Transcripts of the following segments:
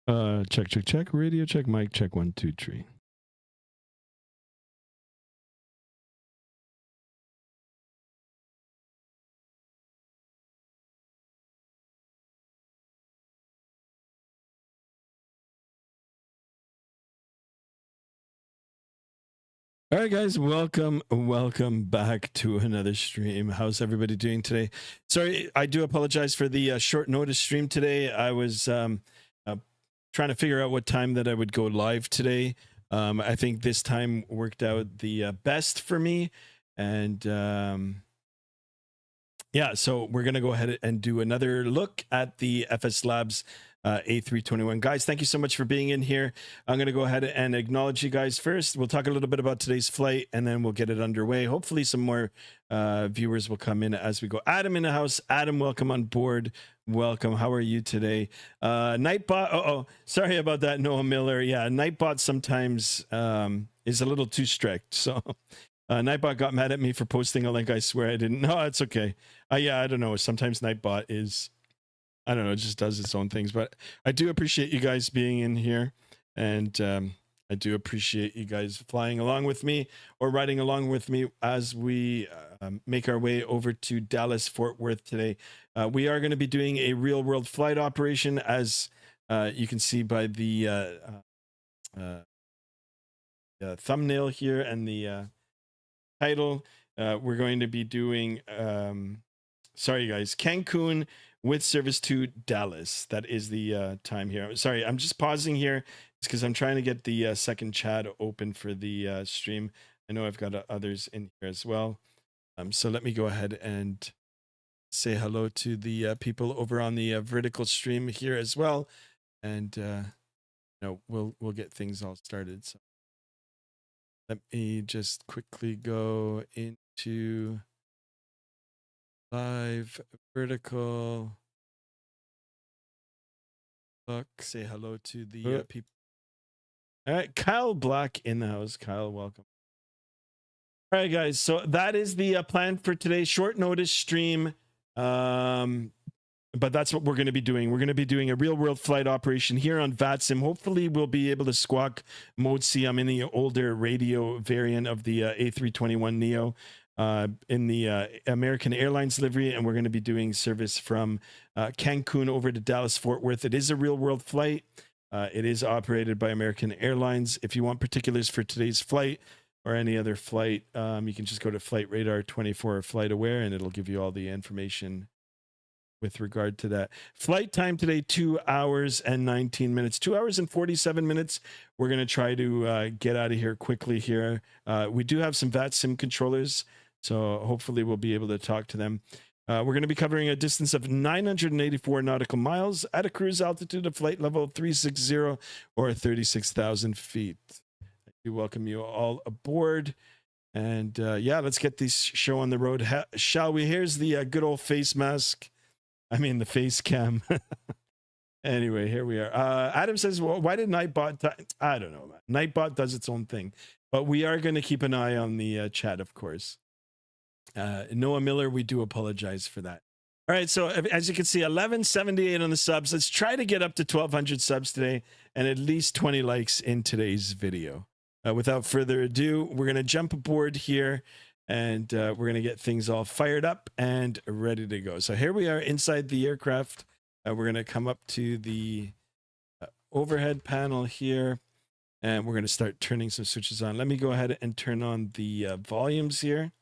Check, check, check. Radio check, mic check, 1, 2, 3. All right, guys, welcome back to another stream. How's everybody doing today? Sorry, I do apologize for the short notice stream today. I was trying to figure out what time that I would go live today. I think this time worked out the best for me, and yeah, so we're gonna go ahead and do another look at the FSLabs A321. Guys, thank you so much for being in here. I'm going to go ahead and acknowledge you guys first. We'll talk a little bit about today's flight, and then we'll get it underway. Hopefully some more viewers will come in as we go. Adam in the house. Adam, welcome on board. Welcome. How are you today? Nightbot. Sorry about that, Noah Miller. Yeah, Nightbot sometimes is a little too strict. So Nightbot got mad at me for posting a link. I swear I didn't. No, it's okay. Yeah, I don't know. Sometimes Nightbot is... I don't know, it just does its own things, but I do appreciate you guys being in here, and I do appreciate you guys flying along with me or riding along with me as we make our way over to Dallas Fort Worth today. We are going to be doing a real world flight operation, as you can see by the thumbnail here and the title. We're going to be doing, sorry guys, Cancun with service to Dallas. That is the time here. Sorry, I'm just pausing here. It's because I'm trying to get the second chat open for the stream. I know I've got others in here as well. So let me go ahead and say hello to the people over on the vertical stream here as well. And you know, we'll get things all started. So let me just quickly go into live vertical. Look, say hello to the people. All right, Kyle Black in the house. Kyle, welcome. All right, guys. So that is the plan for today's short notice stream. But that's what we're going to be doing. We're going to be doing a real world flight operation here on Vatsim. Hopefully we'll be able to squawk Mode C. I'm in the older radio variant of the A321 Neo. In the American Airlines livery, and we're going to be doing service from Cancun over to Dallas Fort Worth. It is a real world flight. It is operated by American Airlines. If you want particulars for today's flight or any other flight, you can just go to Flight Radar 24 Flight Aware, and it'll give you all the information with regard to that. Flight time today, 2 hours and 19 minutes, 2 hours and 47 minutes. We're going to try to get out of here quickly here. We do have some Vatsim controllers, so hopefully we'll be able to talk to them. We're going to be covering a distance of 984 nautical miles at a cruise altitude of flight level 360 or 36,000 feet. I do welcome you all aboard. And yeah, let's get this show on the road, shall we? Here's the good old face mask. I mean, the face cam. Anyway, here we are. Adam says, well, why did Nightbot... I don't know, man. Nightbot does its own thing. But we are going to keep an eye on the chat, of course. Noah Miller, we do apologize for that. All right, so as you can see, 1178 on the subs. Let's try to get up to 1,200 subs today and at least 20 likes in today's video. Without further ado, we're going to jump aboard here, and we're going to get things all fired up and ready to go. So here we are inside the aircraft. We're going to come up to the overhead panel here, and we're going to start turning some switches on. Let me go ahead and turn on the volumes here.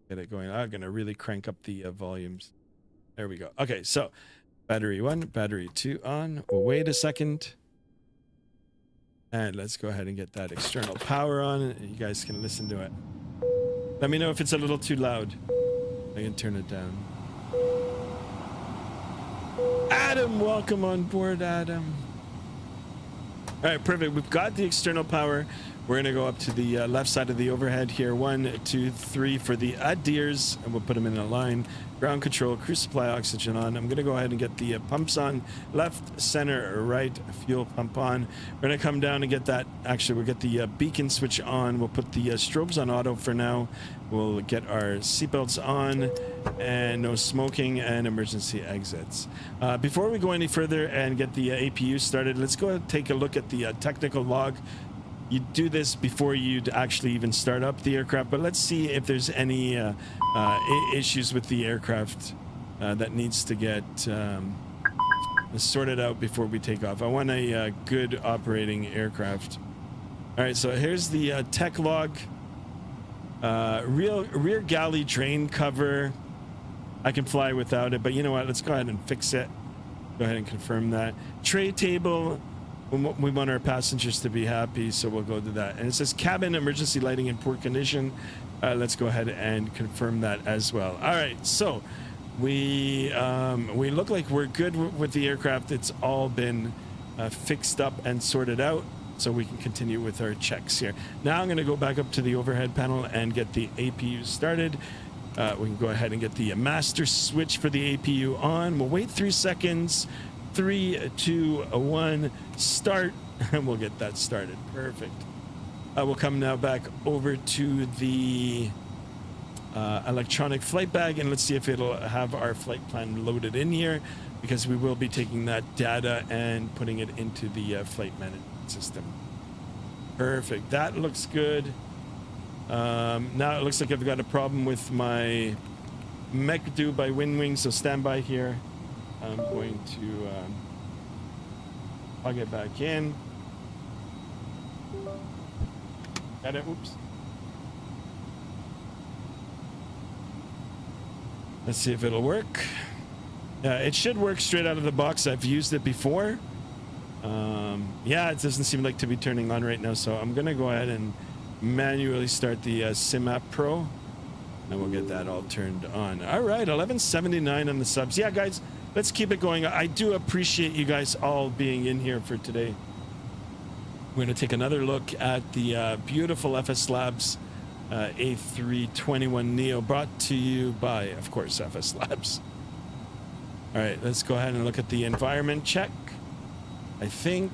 Get it going. I'm going to really crank up the volumes. There we go. Okay, so battery 1, battery 2 on. Wait a second. And let's go ahead and get that external power on. You guys can listen to it. Let me know if it's a little too loud. I can turn it down. Adam, welcome on board, Adam. All right, perfect. We've got the external power We're going to go up to the left side of the overhead here. 1, 2, 3 for the adheres, and we'll put them in a line. Ground control, crew supply, oxygen on. I'm going to go ahead and get the pumps on. Left, center, right, fuel pump on. We're going to come down and get that. Actually, we'll get the beacon switch on. We'll put the strobes on auto for now. We'll get our seatbelts on, and no smoking and emergency exits. Before we go any further and get the APU started, let's go and take a look at the technical log. You do this before you'd actually even start up the aircraft, but let's see if there's any issues with the aircraft that needs to get sorted out before we take off. I want a good operating aircraft. All right, so here's the tech log. Rear galley drain cover. I can fly without it, but you know what? Let's go ahead and fix it. Go ahead and confirm that. Tray table. We want our passengers to be happy, so we'll go to that. And it says cabin emergency lighting in poor condition. Let's go ahead and confirm that as well. All right, so we look like we're good with the aircraft. It's all been fixed up and sorted out, so we can continue with our checks here. Now I'm going to go back up to the overhead panel and get the APU started. We can go ahead and get the master switch for the APU on. We'll wait 3 seconds. 3, 2, 1, start, and we'll get that started. Perfect. We'll come now back over to the electronic flight bag, and let's see if it'll have our flight plan loaded in here, because we will be taking that data and putting it into the flight management system. Perfect. That looks good. Now it looks like I've got a problem with my MechDo by WinWing, so stand by here. I'm going to plug it back in. Got it. Oops. Let's see if it'll work. It should work straight out of the box. I've used it before. Yeah, it doesn't seem like to be turning on right now, so I'm going to go ahead and manually start the SimApp Pro, and we'll get that all turned on. All right, 1179 on the subs. Yeah, guys. Let's keep it going. I do appreciate you guys all being in here for today. We're going to take another look at the beautiful FSLabs A321 Neo, brought to you by, of course, FSLabs. All right, let's go ahead and look at the environment check. I think.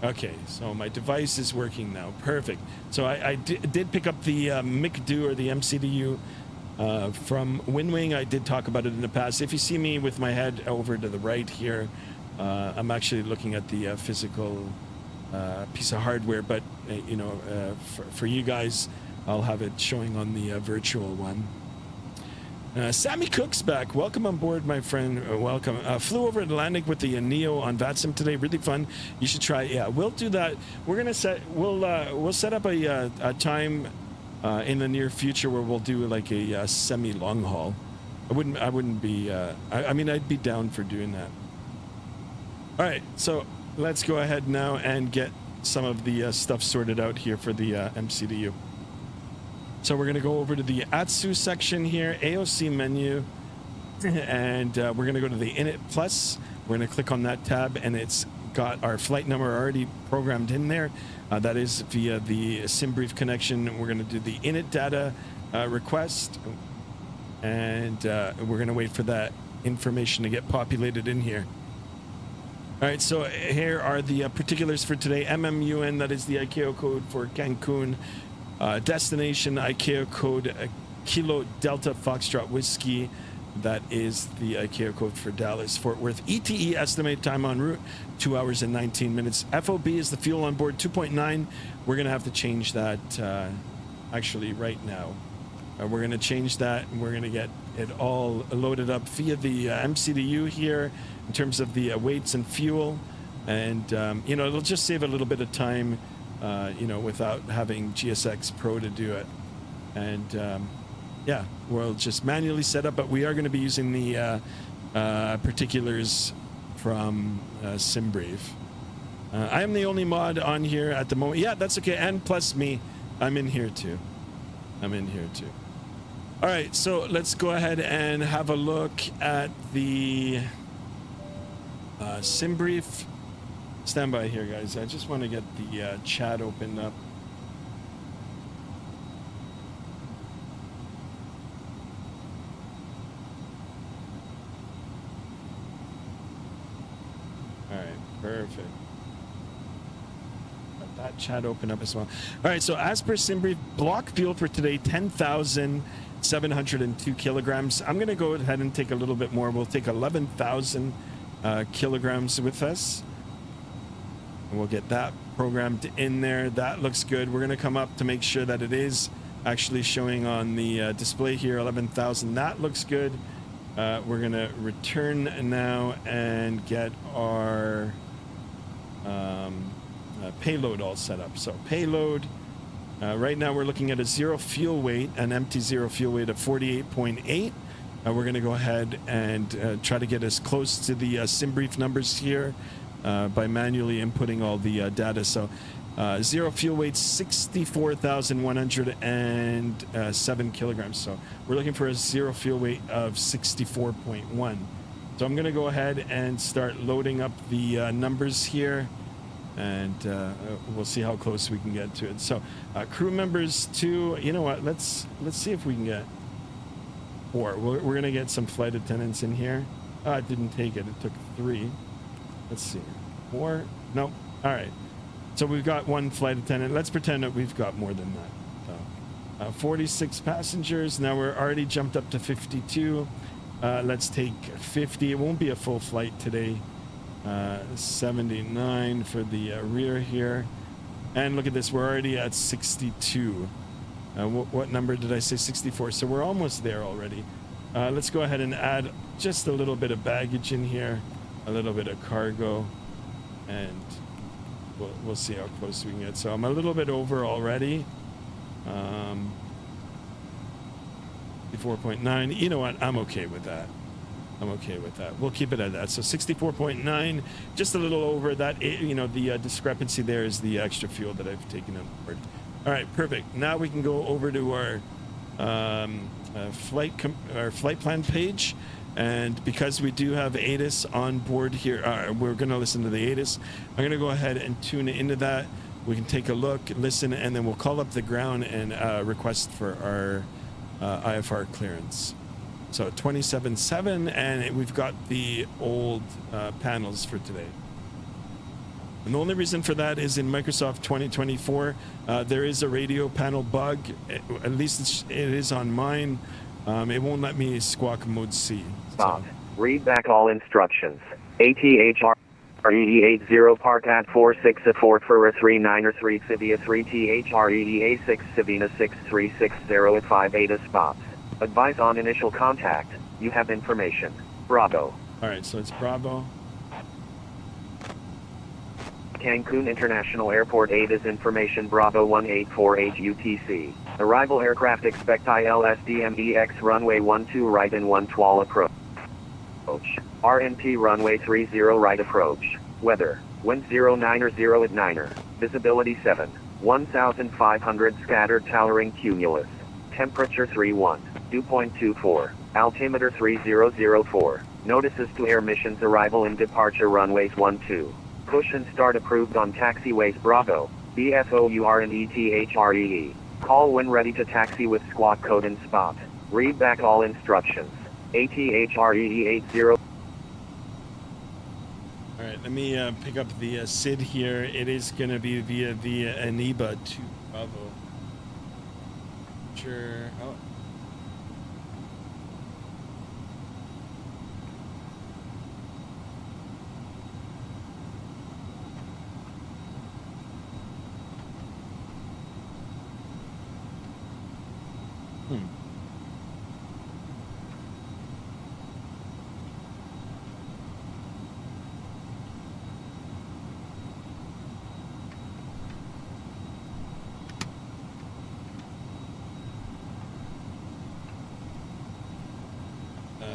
Okay, so my device is working now. Perfect. So I did pick up the MCDU or the MCDU from WinWing. I did talk about it in the past. If you see me with my head over to the right here, I'm actually looking at the physical piece of hardware, but you know, for you guys, I'll have it showing on the virtual one. Sammy Cook's back. Welcome on board, my friend. Welcome. Flew over Atlantic with the Neo on Vatsim today. Really fun. You should try. Yeah, we'll do that. We're gonna set. We'll set up a time in the near future where we'll do like a semi long haul. I wouldn't be. I mean, I'd be down for doing that. All right, so let's go ahead now and get some of the stuff sorted out here for the MCDU. So we're going to go over to the ATSU section here, AOC menu, and we're going to go to the Init Plus. We're going to click on that tab, and it's got our flight number already programmed in there. That is via the SimBrief connection. We're going to do the Init data request, and we're going to wait for that information to get populated in here. All right, so here are the particulars for today. MMUN, that is the ICAO code for Cancun. Destination ICAO code Kilo Delta Foxtrot Whiskey. That is the ICAO code for Dallas Fort Worth. ETE estimated time en route 2 hours and 19 minutes. FOB is the fuel on board 2.9. We're going to have to change that actually right now. We're going to change that, and we're going to get it all loaded up via the MCDU here in terms of the weights and fuel, and you know, it'll just save a little bit of time, you know, without having GSX Pro to do it. And yeah, we'll just manually set up, but we are going to be using the particulars from SimBrief. I am the only mod on here at the moment. Yeah, that's okay. And plus me, I'm in here too. All right, so let's go ahead and have a look at the SimBrief Stand by here, guys. I just want to get the chat opened up. All right, perfect. Let that chat open up as well. All right, so as per SimBrief, block fuel for today, 10,702 kilograms. I'm going to go ahead and take a little bit more. We'll take 11,000 kilograms with us. And we'll get that programmed in there. That looks good. We're going to come up to make sure that it is actually showing on the display here, 11,000. That looks good. We're going to return now and get our payload all set up. So payload, right now we're looking at a zero fuel weight, an empty zero fuel weight of 48.8. We're going to go ahead and try to get as close to the SimBrief numbers here by manually inputting all the data. So zero fuel weight, 64,107 kilograms. So we're looking for a zero fuel weight of 64.1. So I'm going to go ahead and start loading up the numbers here, and we'll see how close we can get to it. So crew members 2, you know what, let's see if we can get 4. We're going to get some flight attendants in here. It didn't take it. It took 3. Let's see. 4? No. All right. So we've got 1 flight attendant. Let's pretend that we've got more than that. So, 46 passengers. Now we're already jumped up to 52. Let's take 50. It won't be a full flight today. 79 for the rear here. And look at this. We're already at 62. What number did I say? 64. So we're almost there already. Let's go ahead and add just a little bit of baggage in here, a little bit of cargo, and we'll see how close we can get. So I'm a little bit over already. 64.9. You know what? I'm okay with that. I'm okay with that. We'll keep it at that. So 64.9, just a little over that. You know, the discrepancy there is the extra fuel that I've taken on board. All right, perfect. Now we can go over to our flight plan page, and because we do have ATIS on board here, we're going to listen to the ATIS. I'm going to go ahead and tune into that. We can take a look, listen, and then we'll call up the ground and request for our IFR clearance. So 27.7, and we've got the old panels for today. And the only reason for that is in Microsoft 2024, there is a radio panel bug. At least it is on mine. It won't let me squawk mode C. Stop. Read back all instructions. ATHR ED80 park at 46 at 4 for a 39er 3 Civia 3 THR EDA 6 Savina 6360 at 58 spots. Advise on initial contact. You have information. Bravo. All right, so it's Bravo. Cancun International Airport 8 is information Bravo 1848 UTC. Arrival aircraft expect ILSDMEX runway 12 right and 12 approach. RNP runway 30 right approach. Weather, wind 09 or 0 at 9er. Visibility 7. 1,500 scattered towering cumulus. Temperature 31. Dew point 24. Altimeter 3004. Notices to air missions arrival and departure runways 12. Push and start approved on taxiways Bravo, BFOUR and ETHREE. Call when ready to taxi with squawk code and spot. Read back all instructions. ATHREE80. All right, let me pick up the SID here. It is going to be via the Aniba to Bravo. Sure. Oh.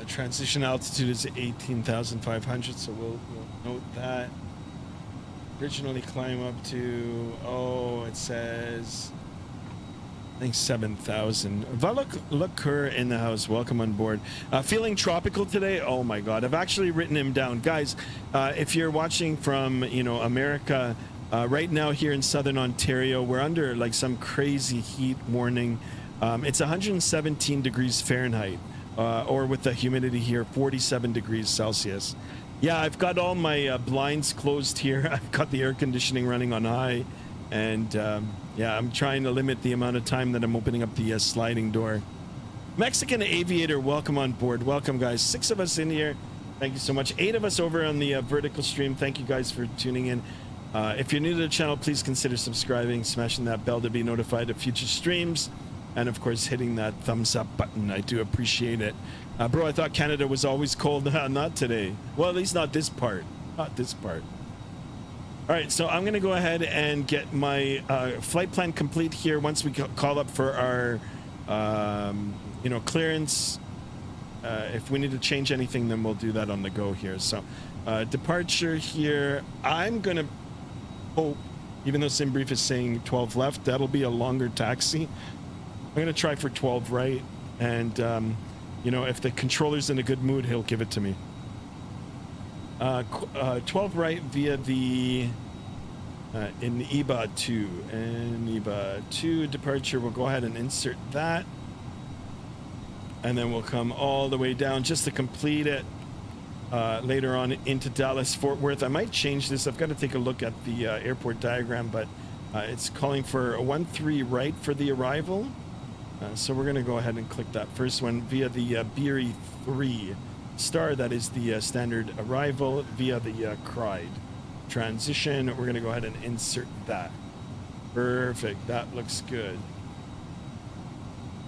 Transition altitude is 18,500, so we'll note that. Originally climb up to, it says Thanks, 7,000. Valak in the house. Welcome on board. Feeling tropical today? Oh my God. I've actually written him down. Guys, if you're watching from, America, right now here in Southern Ontario, we're under like some crazy heat warning. It's 117 degrees Fahrenheit, or with the humidity here, 47 degrees Celsius. Yeah, I've got all my blinds closed here. I've got the air conditioning running on high. And yeah, I'm trying to limit the amount of time that I'm opening up the sliding door. Mexican Aviator, welcome on board. Welcome, guys. 6 of us in here. Thank you so much. 8 of us over on the vertical stream. Thank you guys for tuning in. If you're new to the channel, please consider subscribing, smashing that bell to be notified of future streams, and of course hitting that thumbs up button. I do appreciate it. Bro, I thought Canada was always cold. Not today. Well, at least not this part. Not this part. All right, so I'm going to go ahead and get my flight plan complete here once we call up for our, clearance. If we need to change anything, then we'll do that on the go here. So departure here, I'm going to hope, even though SimBrief is saying 12 left, that'll be a longer taxi. I'm going to try for 12 right. And, if the controller's in a good mood, he'll give it to me. 12 right via the IBA 2 and IBA 2 departure. We'll go ahead and insert that, and then we'll come all the way down just to complete it later on into Dallas Fort Worth. I might change this. I've got to take a look at the airport diagram, but it's calling for a 1-3 right for the arrival, so we're going to go ahead and click that first one via the Beery 3 star. That is the standard arrival via the Cride transition. We're going to go ahead and insert that. Perfect. That looks good.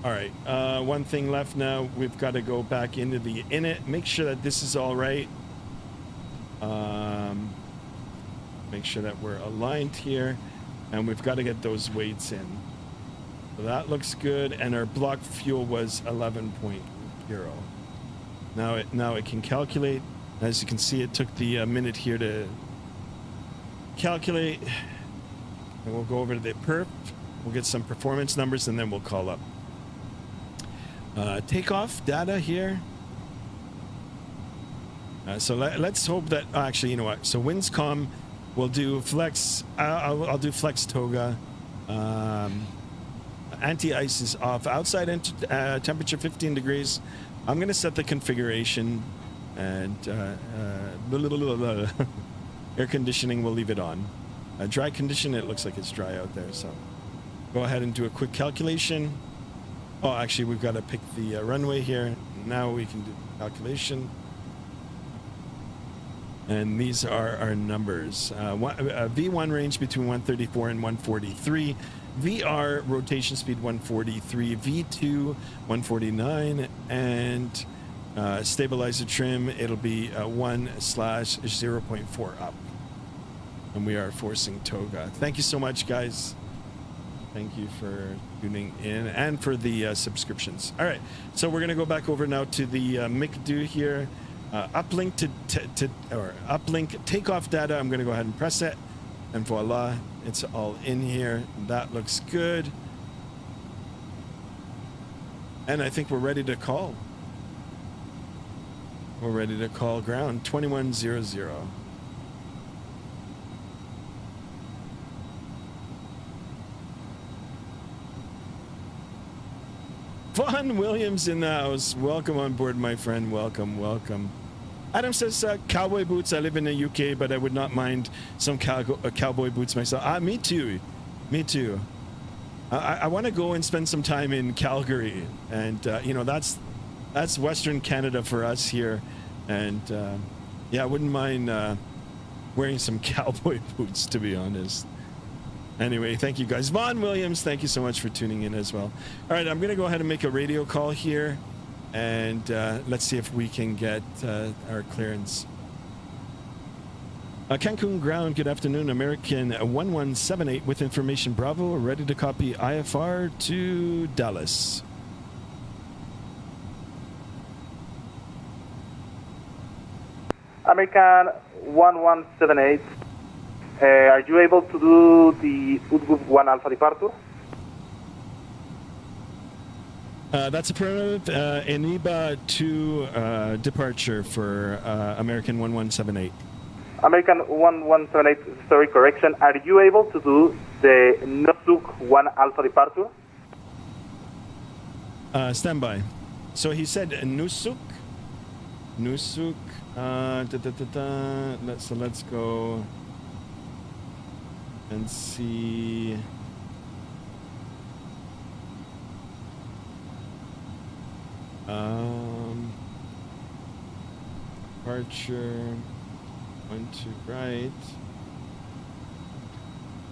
All right, one thing left now. We've got to go back into the init, make sure that this is all right. Make sure that we're aligned here, and we've got to get those weights in. So that looks good, and our block fuel was 11.0. Now it can calculate. As you can see, it took the minute here to calculate. And we'll go over to the perf. We'll get some performance numbers, and then we'll call up. Takeoff data here. So let's hope that, actually, you know what? So Windscom will do flex. I'll do flex toga. Anti-ice is off. Outside temperature 15 degrees. I'm going to set the configuration, and air conditioning, we'll leave it on. Dry condition, it looks like it's dry out there, so go ahead and do a quick calculation. Oh, actually, we've got to pick the runway here. Now we can do the calculation. And these are our numbers. V1 range between 134 and 143. VR rotation speed 143, V2 149, and stabilizer trim, it'll be 1/0.4 up. And we are forcing toga. Thank you so much, guys. Thank you for tuning in and for the subscriptions. All right, so we're gonna go back over now to the McDo here. Uplink uplink takeoff data. I'm gonna go ahead and press it, and voila, it's all in here. That looks good. And I think we're ready to call. We're ready to call ground. 2100. Vaughn Williams in the house. Welcome on board, my friend. Welcome, welcome. Adam says, cowboy boots. I live in the UK, but I would not mind some cowboy boots myself. Me too. Me too. I want to go and spend some time in Calgary. And, that's Western Canada for us here. And, yeah, I wouldn't mind wearing some cowboy boots, to be honest. Anyway, thank you guys. Vaughn Williams, thank you so much for tuning in as well. All right, I'm going to go ahead and make a radio call here. And let's see if we can get our clearance. Cancun ground, good afternoon. American 1178 with information Bravo, ready to copy IFR to Dallas. American 1178. Are you able to do the Pushback 1 Alpha departure? That's affirmative. Eniba to departure for American 1178. American 1178, sorry, correction. Are you able to do the Nosuk 1 Alpha departure? Standby. So he said Nusuk. Nusuk. So let's go and see. Departure. 1 to right.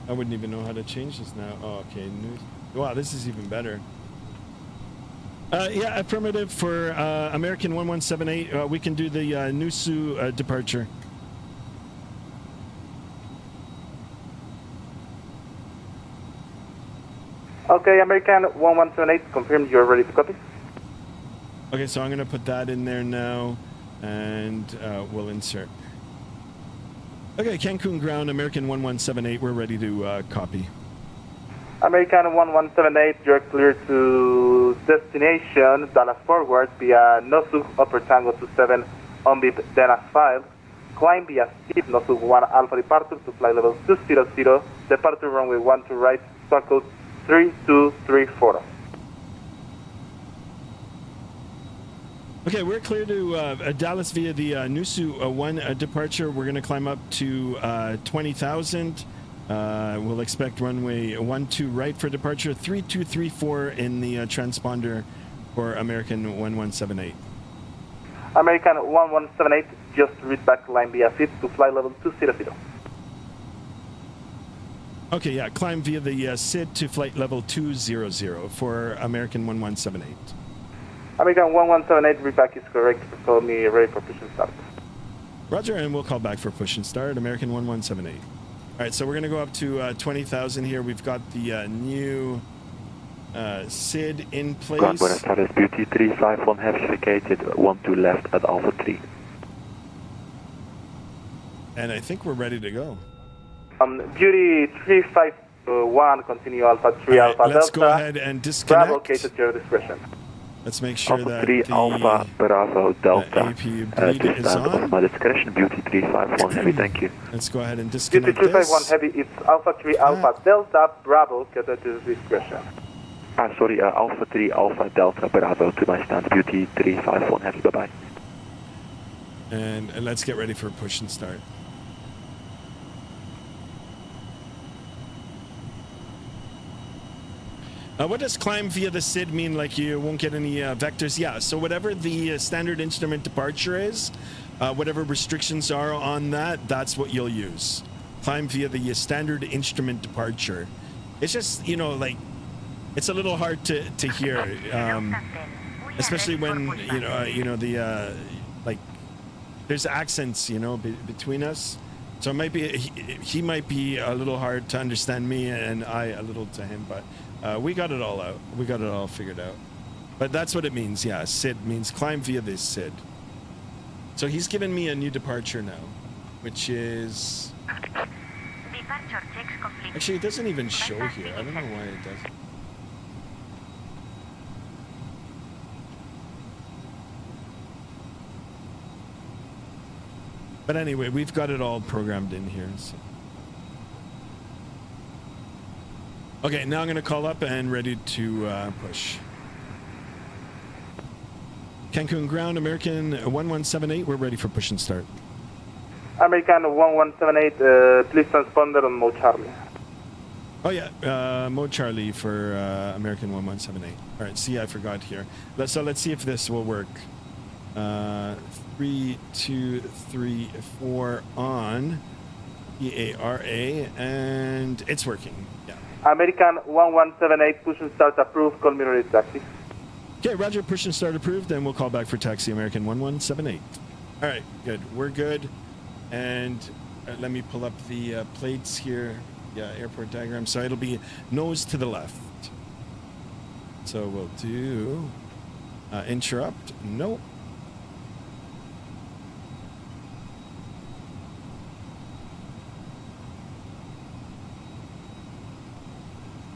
I wouldn't even know how to change this now. Oh, okay. Wow, this is even better. Yeah, affirmative for American 1178. We can do the Nusu departure. Okay, American 1178, confirm you're ready to copy. Okay, so I'm going to put that in there now, and we'll insert. Okay, Cancun ground, American 1178, we're ready to copy. American 1178, you're clear to destination, Dallas forward via Nosuk Upper Tango 27 on beep Dennis 5. Climb via steep Nosuk 1 Alpha departure to flight level 200, departure runway 1 to right, start code 3234. Okay, we're clear to Dallas via the Nusu 1 departure. We're going to climb up to 20,000. We'll expect runway 12 right for departure, 3234 in the transponder for American 1178. American 1178, just read back line via SID to flight level 200. Okay, yeah, climb via the SID to flight level 200 for American 1178. American 1178, read back is correct. Call me ready for push and start. Roger, and we'll call back for push and start, American 1178. All right, so we're going to go up to 20,000 here. We've got the new SID in place. Buenos Aires, Beauty 351 has vacated 12 left at Alpha 3. And I think we're ready to go. Beauty 351, continue Alpha 3 All right, Alpha let's Delta. go ahead and disconnect. Bravo, located at your discretion. Let's make sure Alpha that 3 the Alpha Bravo Delta. AP bleed This is time on. of my discretion, Beauty 351 heavy, thank you. Let's go ahead and Beauty disconnect 351 this. heavy, it's Alpha 3 Alpha Delta, Bravo, located at your discretion. Sorry, Alpha 3 Alpha Delta Bravo to my stand, Beauty 351 heavy, bye-bye. And let's get ready for push and start. What does climb via the SID mean? Like you won't get any vectors? Yeah, so whatever the standard instrument departure is, whatever restrictions are on that, that's what you'll use. Climb via the standard instrument departure. It's just, you know, like, it's a little hard to hear, especially when, the, like, there's accents, you know, between us. So it might be, he might be a little hard to understand me and I a little to him, but we got it all out. We got it all figured out. But that's what it means. Yeah, SID means climb via this SID. So he's given me a new departure now, which is... Actually, it doesn't even show here. I don't know why it does. But anyway, we've got it all programmed in here. So. Okay, now I'm going to call up and ready to push. Cancun ground, American 1178. We're ready for push and start. American 1178, please transponder on mode Charlie. Oh yeah, mode Charlie for American 1178. All right, see, I forgot here. So let's see if this will work. 3, 2, 3, 4 on EARA, and it's working. Yeah. American 1178, push and start approved. Call me ready taxi. Okay, Roger, push and start approved, and we'll call back for taxi American 1178. All right, good. We're good. And let me pull up the plates here. Yeah, airport diagram. So it'll be nose to the left. So we'll do interrupt. Nope.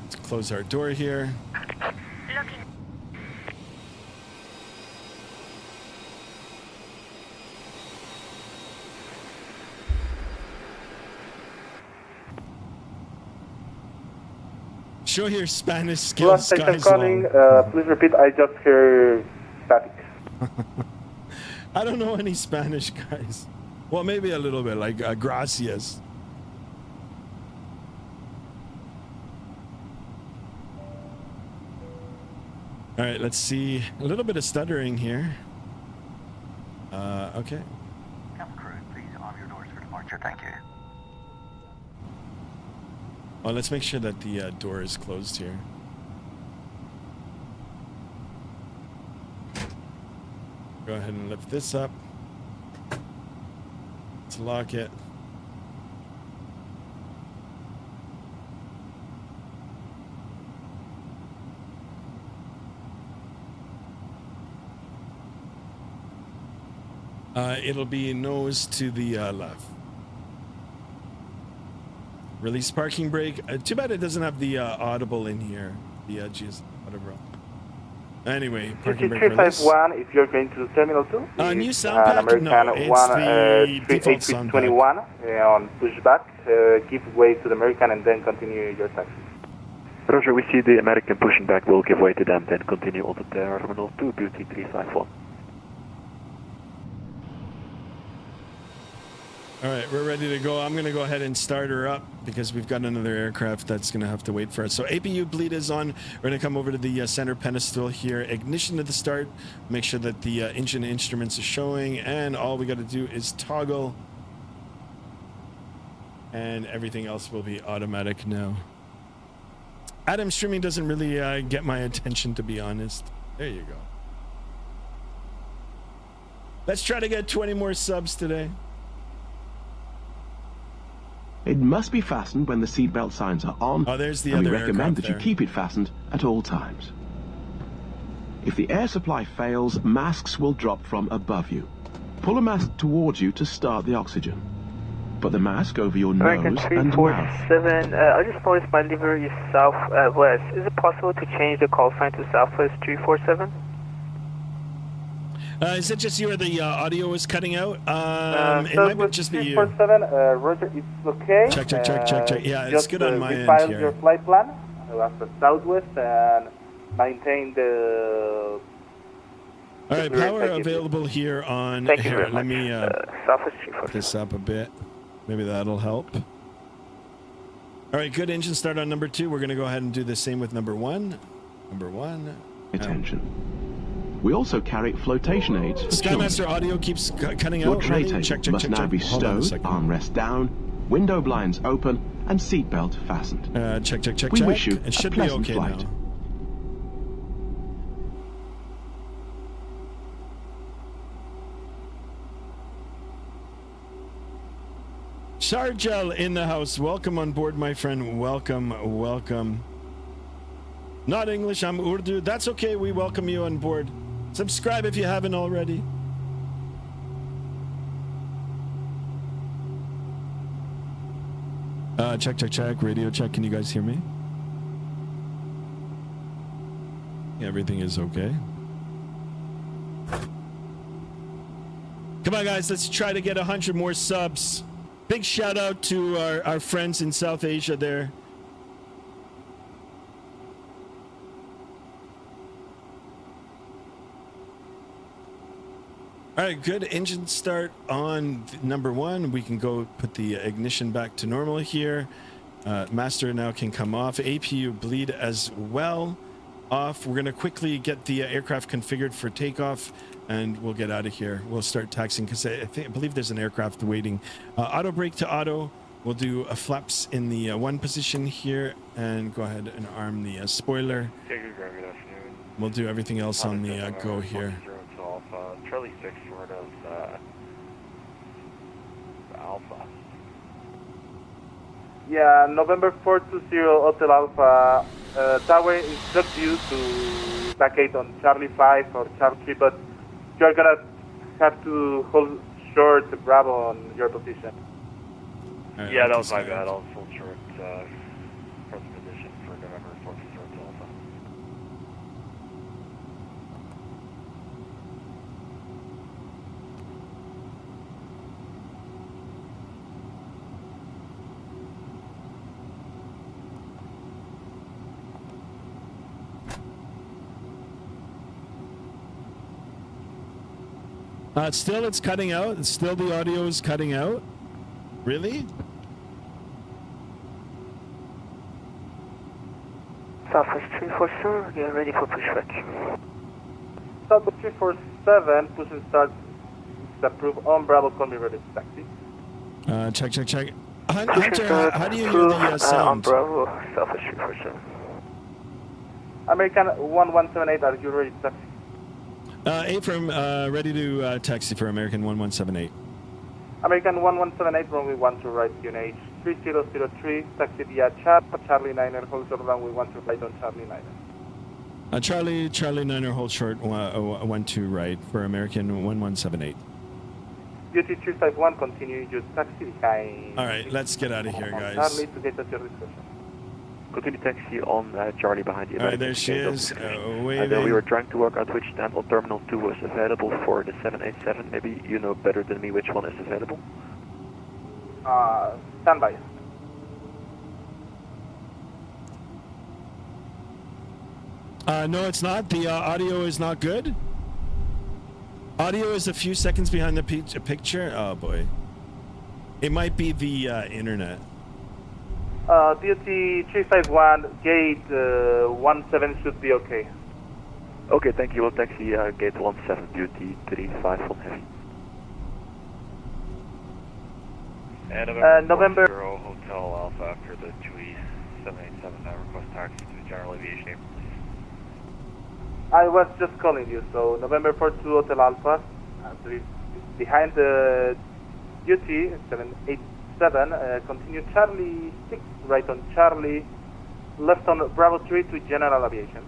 Let's close our door here. Show your Spanish Ground skills, station guys. calling. Please repeat. I just heard static. I don't know any Spanish, guys. Well, maybe a little bit, like gracias. All right, let's see. A little bit of stuttering here. Okay. Cabin crew, please arm your doors for departure. Thank you. Oh, let's make sure that the door is closed here. Go ahead and lift this up. Let's lock it. It'll be nose to the left. Release parking brake. Too bad it doesn't have the audible in here. The geez, whatever. Anyway, parking brake release. 351, if you're going to Terminal 2. New sound pack? American No, it's the default sound pack. A321 on pushback. Give way to the American and then continue your taxi. Roger, we see the American pushing back. We'll give way to them, then continue on to Terminal 2, Beauty 351. All right, we're ready to go. I'm going to go ahead and start her up because we've got another aircraft that's going to have to wait for us. So APU bleed is on. We're going to come over to the center pedestal here. Ignition to the start. Make sure that the engine instruments are showing. And all we got to do is toggle. And everything else will be automatic now. Adam streaming doesn't really get my attention, to be honest. There you go. Let's try to get 20 more subs today. It must be fastened when the seatbelt signs are on. Oh, there's the and other we recommend that aircraft you keep it fastened at all times. If the air supply fails, masks will drop from above you. Pull a mask towards you to start the oxygen. Put the mask over your American nose and mouth. 347, I just noticed my liver is southwest. Is it possible to change the call sign to southwest 347? Is it just you or the audio is cutting out? It So might be just be you. 347, Roger, it's okay. Check. Yeah, it's good on my end File here. your flight plan after southwest and maintain the... All right, power available here on... Thank you here, very let much. me Southwest put 347. this up a bit. Maybe that'll help. All right, good engine start on number 2. We're going to go ahead and do the same with number 1. Number 1. Attention. We also carry flotation aids for Skymaster children. audio keeps cutting Your out. tray Really? table must now be Hold on a stowed, second. armrest down, window blinds open, and seatbelt fastened. Check. We wish you It should a be pleasant okay flight. now. Sharjel in the house. Welcome on board, my friend. Welcome. Not English, I'm Urdu. That's okay. We welcome you on board. Subscribe if you haven't already. Check. Radio check. Can you guys hear me? Everything is okay. Come on, guys. Let's try to get 100 more subs. Big shout out to our friends in South Asia there. All right, good. Engine start on number 1. We can go put the ignition back to normal here. Master now can come off. APU bleed as well. Off. We're going to quickly get the aircraft configured for takeoff, and we'll get out of here. We'll start taxiing because I believe there's an aircraft waiting. Auto brake to auto. We'll do a flaps in the 1 position here, and go ahead and arm the spoiler. Good afternoon. We'll do everything else on the go here. Charlie 6 short of Alpha. Yeah, November 420 Hotel Alpha. Tower instructs you to vacate on Charlie 5 or Charlie 3, but you're gonna have to hold short Bravo on your position. Right, Yeah, that was my bad. I'll full short present position for November 420 Alpha. Still, it's cutting out. Still, the audio is cutting out. Really? Southwest 347, get ready for pushback. Southwest 347, push and start. Approved on Bravo, call me ready to taxi. Check. Hunter, how do you hear the On sound? Bravo, Southwest 347. American 1178, are you ready to taxi? Affirm, ready to taxi for American 1178. American 1178, runway 12 right, QNH 3003, taxi via chat, Charlie 9er, hold short runway 12 right on Charlie 9er. Charlie 9er, hold short, 12 right for American 1178. Duty 351, continue your taxi behind. Alright, let's get out of here, guys. Charlie to get at your discretion. Continue taxi on Charlie behind you. Alright, there she is. We were trying to work out which stand on Terminal 2 was available for the 787. Maybe you know better than me which one is available. Stand by. No, it's not. The audio is not good. Audio is a few seconds behind the picture. Oh boy. It might be the internet. Duty 351, gate 17 should be okay. Okay, thank you. We'll taxi gate 17, duty 351 heavy. And November Zero Hotel Alpha after the 2E787. I request taxi to the General Aviation Apron, please. I was just calling you, so November 42 Hotel Alpha, behind the duty 787, continue Charlie 6, right on Charlie, left on Bravo 3 to General Aviation.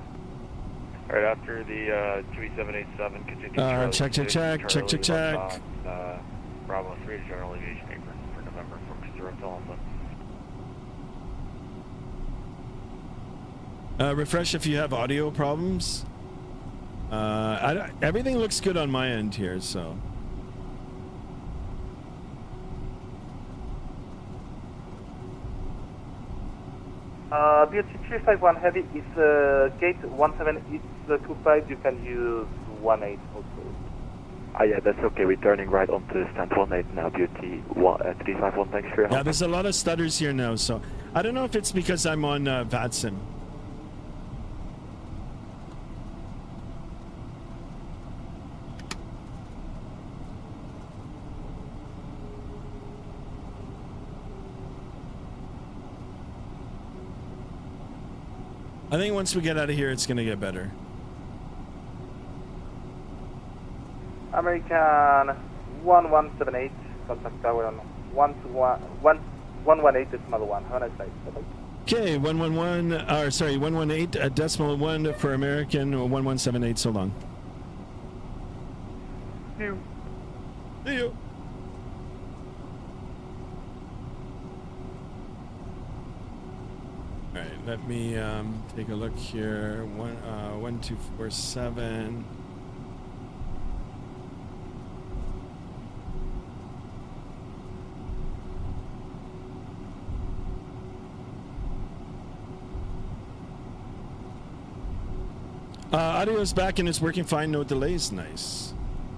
Alright, after the 2E787, continue Charlie check. 6, Charlie Check. left on, Bravo 3 to General Aviation Apron for November 42 Hotel Alpha. Refresh if you have audio problems. Everything looks good on my end here, so. Duty 351 heavy is gate 17, it's occupied, you can use 18 also. Yeah, that's okay. We're turning right onto stand 18 now, duty 351. Thanks for your help. Yeah, there's a lot of stutters here now, so. I don't know if it's because I'm on Vatsim. I think once we get out of here, it's going to get better. American 1178, contact tower on 118 decimal 1. Have a nice day. Bye-bye. Okay, 118 decimal 1 for American 1178. So long. See you. See you. All right, let me take a look here. 1247. Audio is back and it's working fine. No delays. Nice.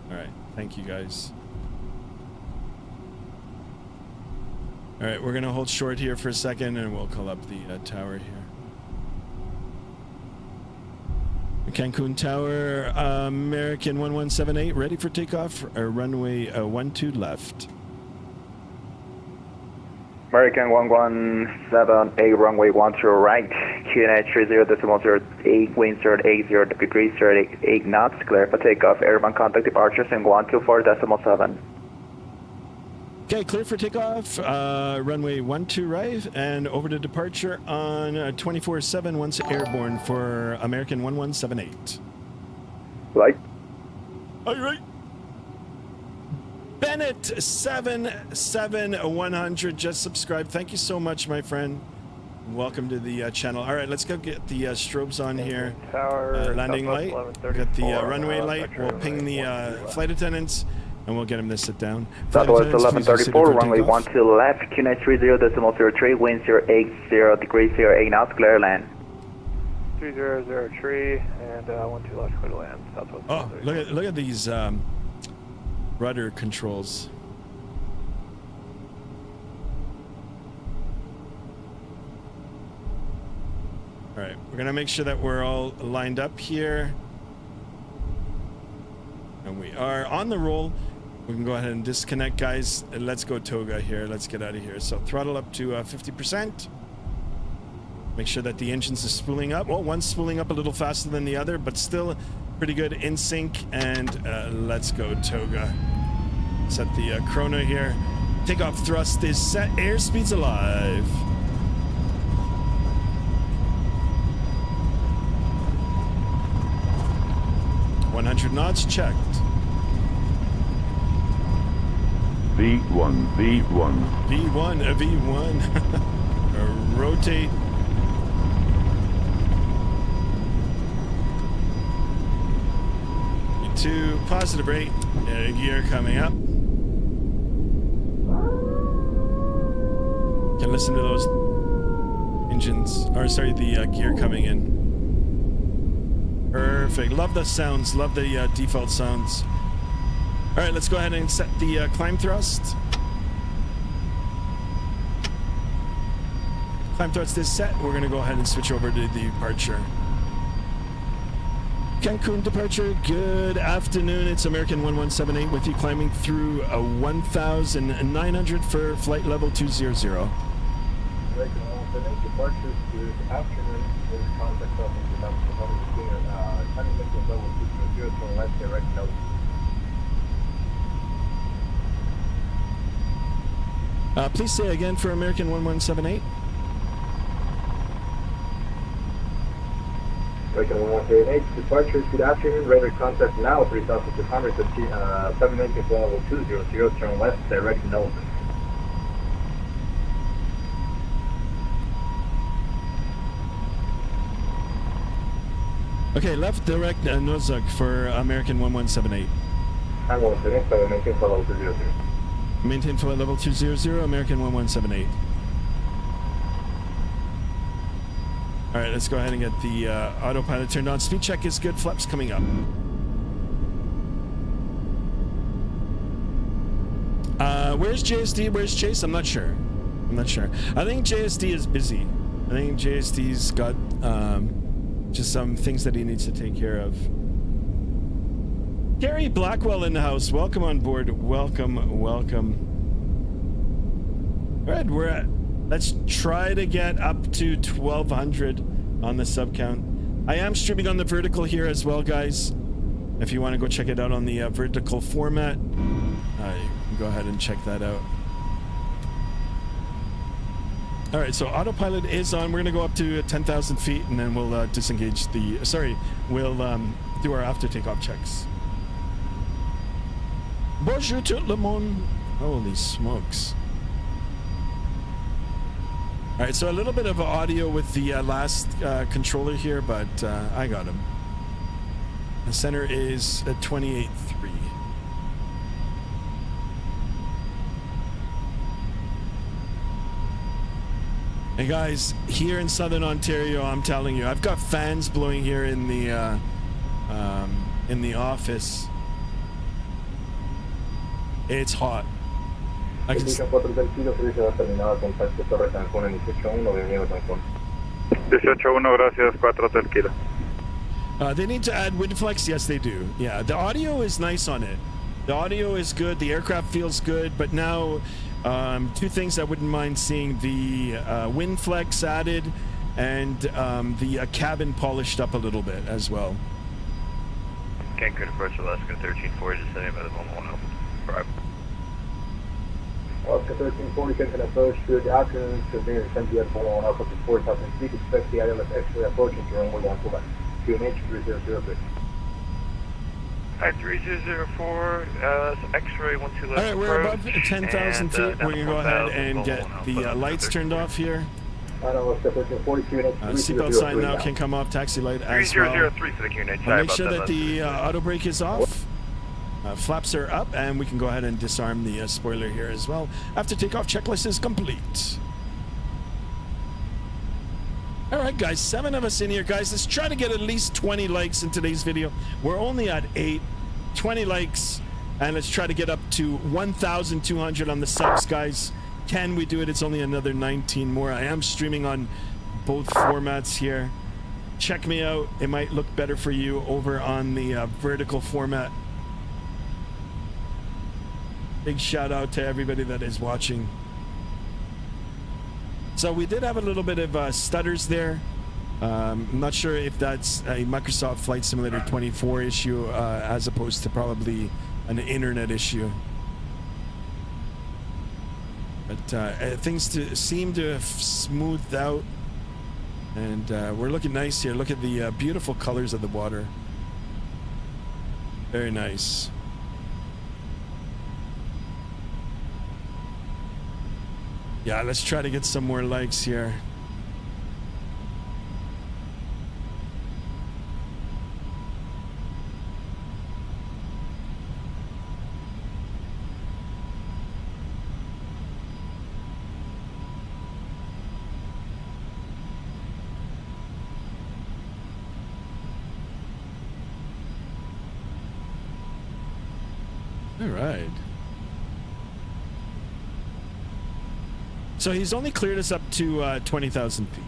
All right. Thank you, guys. All right. We're going to hold short here for a second and we'll call up the tower here. Cancun Tower, American 1178, ready for takeoff. Runway 12 left. American 117A, runway 12 right, QNH 30.08, wind 080 degrees 38 knots, clear for takeoff. Airborne contact departures in 124.7. Okay, clear for takeoff. Runway 12 right, and over to departure on 24/7 once airborne for American 1178. Right. Are you right? Bennett 77100 just subscribed. Thank you so much, my friend. Welcome to the channel. All right, let's go get the strobes on here. Tower, landing light. Got the runway light. We'll ping the flight attendants, and we'll get them to sit down. Southwest 1134, runway 12 left, QNH 30.03, wind 080 degrees 08 knots, clear land. 3003 and 12 left, clear to land. Southwest. Oh, look at these. rudder controls. All right, we're gonna make sure that we're all lined up here. And we are on the roll. We can go ahead and disconnect, guys. And let's go toga here. Let's get out of here. So throttle up to 50%. Make sure that the engines are spooling up. Well, one's spooling up a little faster than the other, but still pretty good in sync. And let's go toga. Set the chrono here. Takeoff thrust is set. Airspeed's alive. .100 knots checked. V1, V1. V1, a V1. Rotate. To positive rate. Gear coming up. Can listen to those engines. Or sorry, the gear coming in. Perfect. Love the sounds. Love the default sounds. All right, let's go ahead and set the climb thrust. Climb thrust is set. We're going to go ahead and switch over to the departure. Cancun departure. Good afternoon. It's American 1178 with you, climbing through 1,900 for flight level 200. American 1178 departure. Good afternoon. This is contact off into climbing level 200 from left direct nose. Please say again for American 1178. American 1178 departure. Good afternoon. Radar contact now 3,200 at 719 level 200. Turn left direct nose. Okay, left direct nose for American 1178. I'm 178, 719 level 200. Maintain flight level 200, American 1178. All right, let's go ahead and get the autopilot turned on. Speed check is good. Flaps coming up. Where's JSD? Where's Chase? I'm not sure. I think JSD is busy. I think JSD's got just some things that he needs to take care of. Gary Blackwell in the house. Welcome on board. Welcome. All right, let's try to get up to 1,200 on the sub count. I am streaming on the vertical here as well, guys. If you want to go check it out on the vertical format, you can go ahead and check that out. All right, so autopilot is on. We're going to go up to 10,000 feet, and then we'll disengage the... we'll do our after takeoff checks. Bonjour tout le monde. Holy smokes. All right, so a little bit of audio with the last controller here, but I got him. The center is at 28.3. Hey guys, here in Southern Ontario, I'm telling you, I've got fans blowing here in the office. It's hot. I can... 18-1, gracias, 4 Hotel Kilo. They need to add wind flex. Yes, they do. Yeah, the audio is nice on it. The audio is good. The aircraft feels good. But now, two things I wouldn't mind seeing: the wind flex added, and the cabin polished up a little bit as well. Cancun approach Alaska 1340, just setting by the 110. Alaska 1340, Cancun approach. Good afternoon. Severe Cynthia 110 Alpha to 4,000 feet. Expect the ILS X-ray approaching to runway 1 QNH 3003. Hi, 3004, X-ray 12 left. All right, we're above 10,000 feet. We're going to go ahead and get the lights turned off here. Seatbelt sign now can come off. Taxi light as well. 3003 for the QNH. Make sure that the auto brake is off. Flaps are up, and we can go ahead and disarm the spoiler here as well. After takeoff, checklist is complete. All right, guys, 7 of us in here, guys. Let's try to get at least 20 likes in today's video. We're only at 8. 20 likes And let's try to get up to 1,200 on the subs, guys. Can we do it? It's only another 19 more. I am streaming on both formats here. Check me out. It might look better for you over on the vertical format. Big shout out to everybody that is watching. So we did have a little bit of stutters there. I'm not sure if that's a Microsoft Flight Simulator 24 issue as opposed to probably an internet issue. But things seem to have smoothed out. And we're looking nice here. Look at the beautiful colors of the water. Very nice. Yeah, let's try to get some more likes here. All right. So he's only cleared us up to 20,000 feet.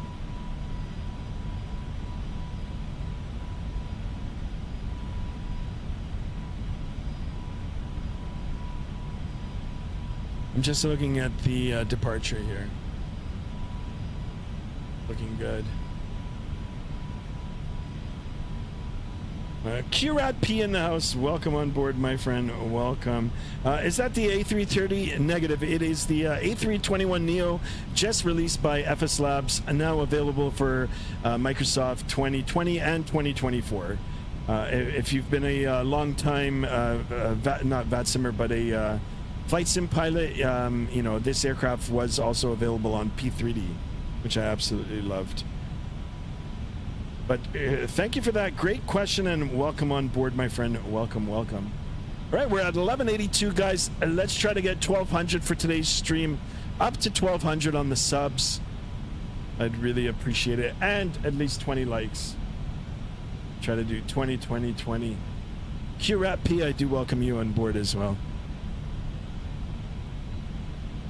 I'm just looking at the departure here. Looking good. QRAT P in the house. Welcome on board, my friend. Welcome. Is that the A330? Negative. It is the A321neo, just released by FSLabs, and now available for Microsoft 2020 and 2024. If you've been a long time, not Vatsimmer, but a flight sim pilot, you know, this aircraft was also available on P3D, which I absolutely loved. But thank you for that great question, and welcome on board, my friend. Welcome, welcome. All right, we're at 1182, guys. Let's try to get 1,200 for today's stream. Up to 1,200 on the subs. I'd really appreciate it. And at least 20 likes. Try to do 20, 20, 20. QRAP P, I do welcome you on board as well.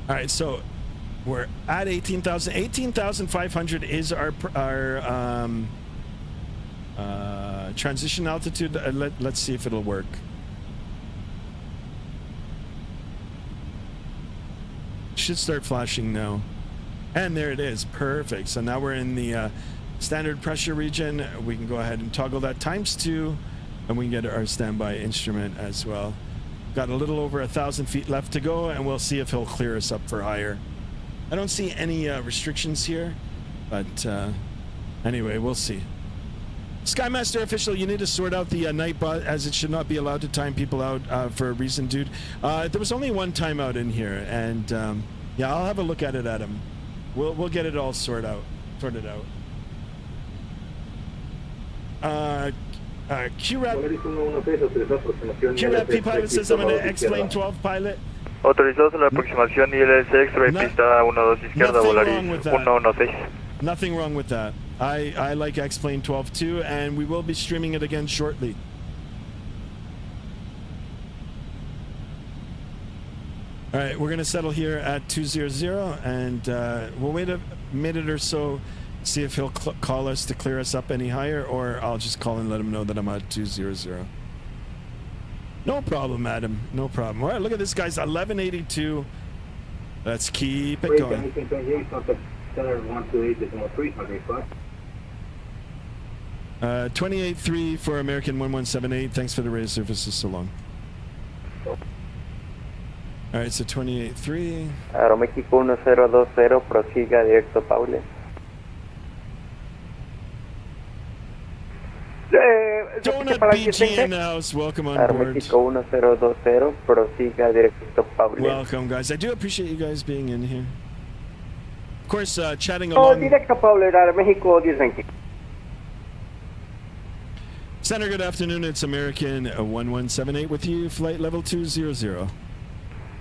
All right, so we're at 18,000. 18,500 is our transition altitude. Let's see if it'll work. Should start flashing now. And there it is. Perfect. So now we're in the standard pressure region. We can go ahead and toggle that ×2, and we can get our standby instrument as well. Got a little over 1,000 feet left to go, and we'll see if he'll clear us up for higher. I don't see any restrictions here, but anyway, we'll see. Skymaster official, you need to sort out the Nightbot, as it should not be allowed to time people out for a reason, dude. There was only one timeout in here, and yeah, I'll have a look at it, Adam. We'll get it all sorted out. QRAP P pilot says I'm going to explain 12 pilot. Autorizados a la aproximación ILS pista 12 izquierda, Volaris 116. Nothing wrong with that. I like X-Plane 12 too, and we will be streaming it again shortly. All right, we're going to settle here at 200, and we'll wait a minute or so, see if he'll call us to clear us up any higher, or I'll just call and let him know that I'm at 200. No problem, Adam. No problem. All right, look at this, guys. 1182. Let's keep it going. 28.3 for American 1178. Thanks for the radio services so long. All right, so 28.3. Aeroméxico 1020, prosiga directo Paule. Donut BG in the house. Welcome on board. Aeroméxico 1020, prosiga directo Paule. Welcome, guys. I do appreciate you guys being in here. Of course, chatting along. Directo Paule, Aeroméxico 1020. Center, good afternoon. It's American 1178 with you. Flight level 200.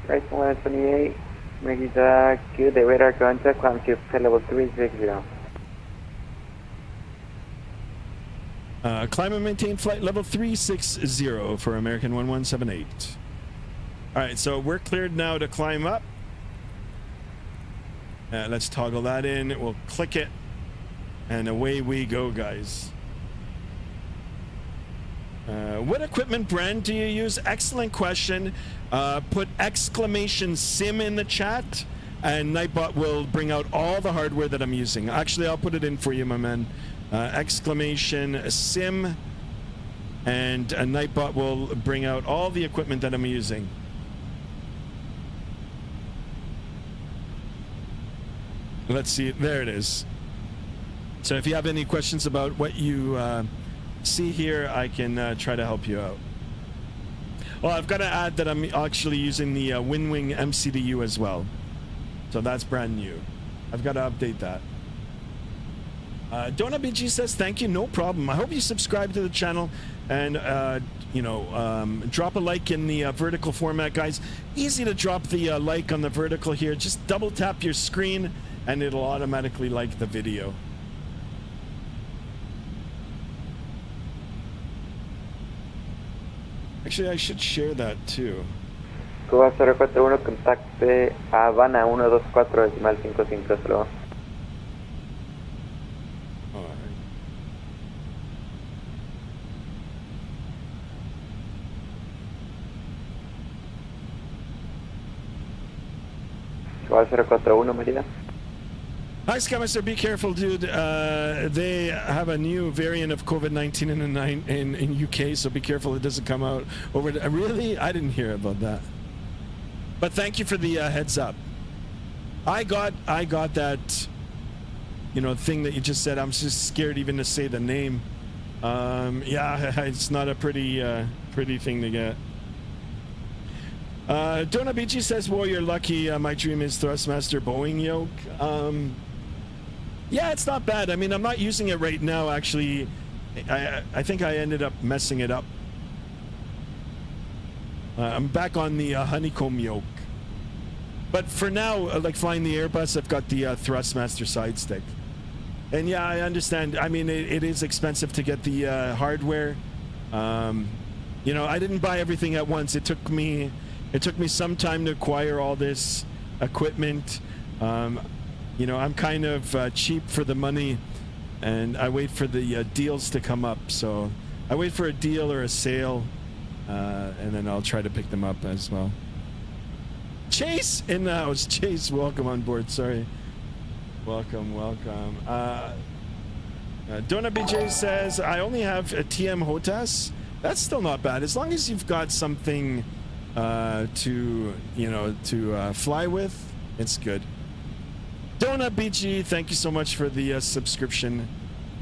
Right 128, Merida Q, the radar contact, climb to level 360. Climb and maintain flight level 360 for American 1178. All right, so we're cleared now to climb up. Let's toggle that in. We'll click it, and away we go, guys. What equipment brand do you use? Excellent question. Put exclamation SIM in the chat, and Nightbot will bring out all the hardware that I'm using. Actually, I'll put it in for you, my man. Exclamation SIM, and Nightbot will bring out all the equipment that I'm using. Let's see. There it is. So if you have any questions about what you see here, I can try to help you out. Well, I've got to add that I'm actually using the WinWing MCDU as well. So that's brand new. I've got to update that. Donna BG says, thank you, no problem. I hope you subscribe to the channel and, drop a like in the vertical format, guys. Easy to drop the like on the vertical here. Just double tap your screen and it'll automatically like the video. Actually, I should share that too. Cuba 041, contacte Habana 124 decimal 55, hasta luego. Cuba 041, Merida. Hi, Skymaster. Be careful, dude. They have a new variant of COVID-19 in UK, so be careful it doesn't come out over. Really? I didn't hear about that. But thank you for the heads up. I got that, thing that you just said. I'm just scared even to say the name. Yeah, it's not a pretty thing to get. Donna BG says, "Well, you're lucky. My dream is Thrustmaster Boeing yoke." Yeah, it's not bad. I mean, I'm not using it right now, actually. I think I ended up messing it up. I'm back on the honeycomb yoke. But for now, like flying the Airbus, I've got the Thrustmaster side stick. And yeah, I understand. I mean, it is expensive to get the hardware. I didn't buy everything at once. It took me some time to acquire all this equipment. I'm kind of cheap for the money, and I wait for the deals to come up. So I wait for a deal or a sale, and then I'll try to pick them up as well. Chase in the house. Chase, welcome on board. Sorry. Welcome. Donna BJ says, I only have a TM HOTAS. That's still not bad. As long as you've got something to fly with, it's good. Donna BG, thank you so much for the subscription.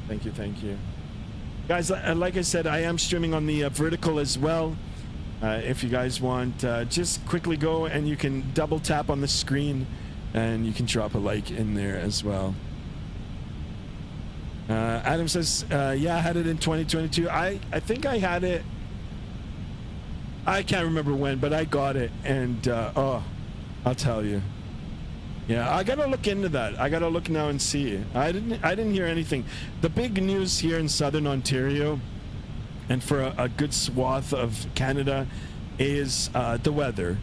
Thank you. Guys, like I said, I am streaming on the vertical as well. If you guys want, just quickly go and you can double tap on the screen and you can drop a like in there as well. Adam says, yeah, I had it in 2022. I think I had it. I can't remember when, but I got it. And, I'll tell you. Yeah, I gotta look into that. I gotta look now and see. I didn't hear anything. The big news here in Southern Ontario, and for a good swath of Canada, is the weather.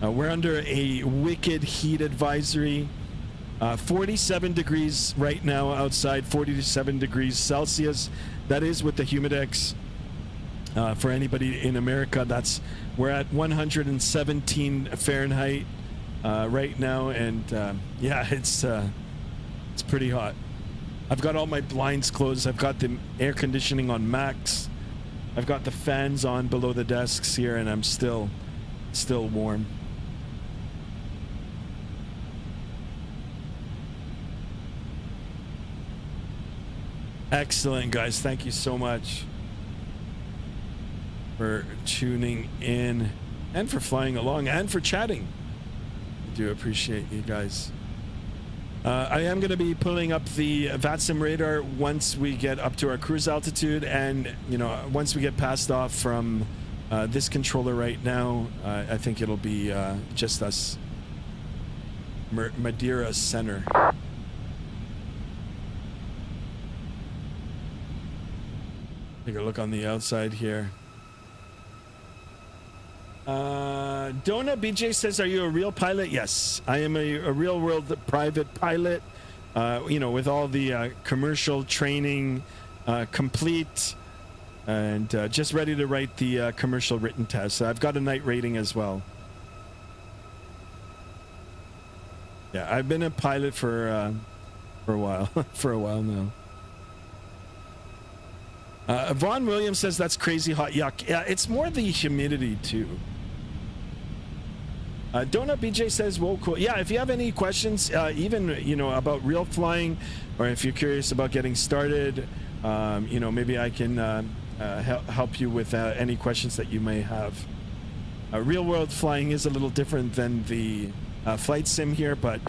We're under a wicked heat advisory. 47 degrees right now outside, 47 degrees Celsius. That is with the Humidex. For anybody in America, we're at 117 Fahrenheit. Right now, and yeah, it's pretty hot. I've got all my blinds closed. I've got the air conditioning on max. I've got the fans on below the desks here, and I'm still warm. Excellent, guys. Thank you so much for tuning in and for flying along and for chatting. Do appreciate you guys. I am going to be pulling up the Vatsim radar once we get up to our cruise altitude, and once we get passed off from this controller right now, I think it'll be just us. Madeira Center. Take a look on the outside here. Dona BJ says, are you a real pilot? Yes, I am a real world private pilot, you know, with all the commercial training complete, and just ready to write the commercial written test. I've got a night rating as well. Yeah, I've been a pilot for a while, for a while now. Vaughn Williams says that's crazy hot. Yuck. Yeah, it's more the humidity too. Donut BJ says, whoa, cool. Yeah, if you have any questions, even, you know, about real flying, or if you're curious about getting started, you know, maybe I can help you with any questions that you may have. Real world flying is a little different than the flight sim here, but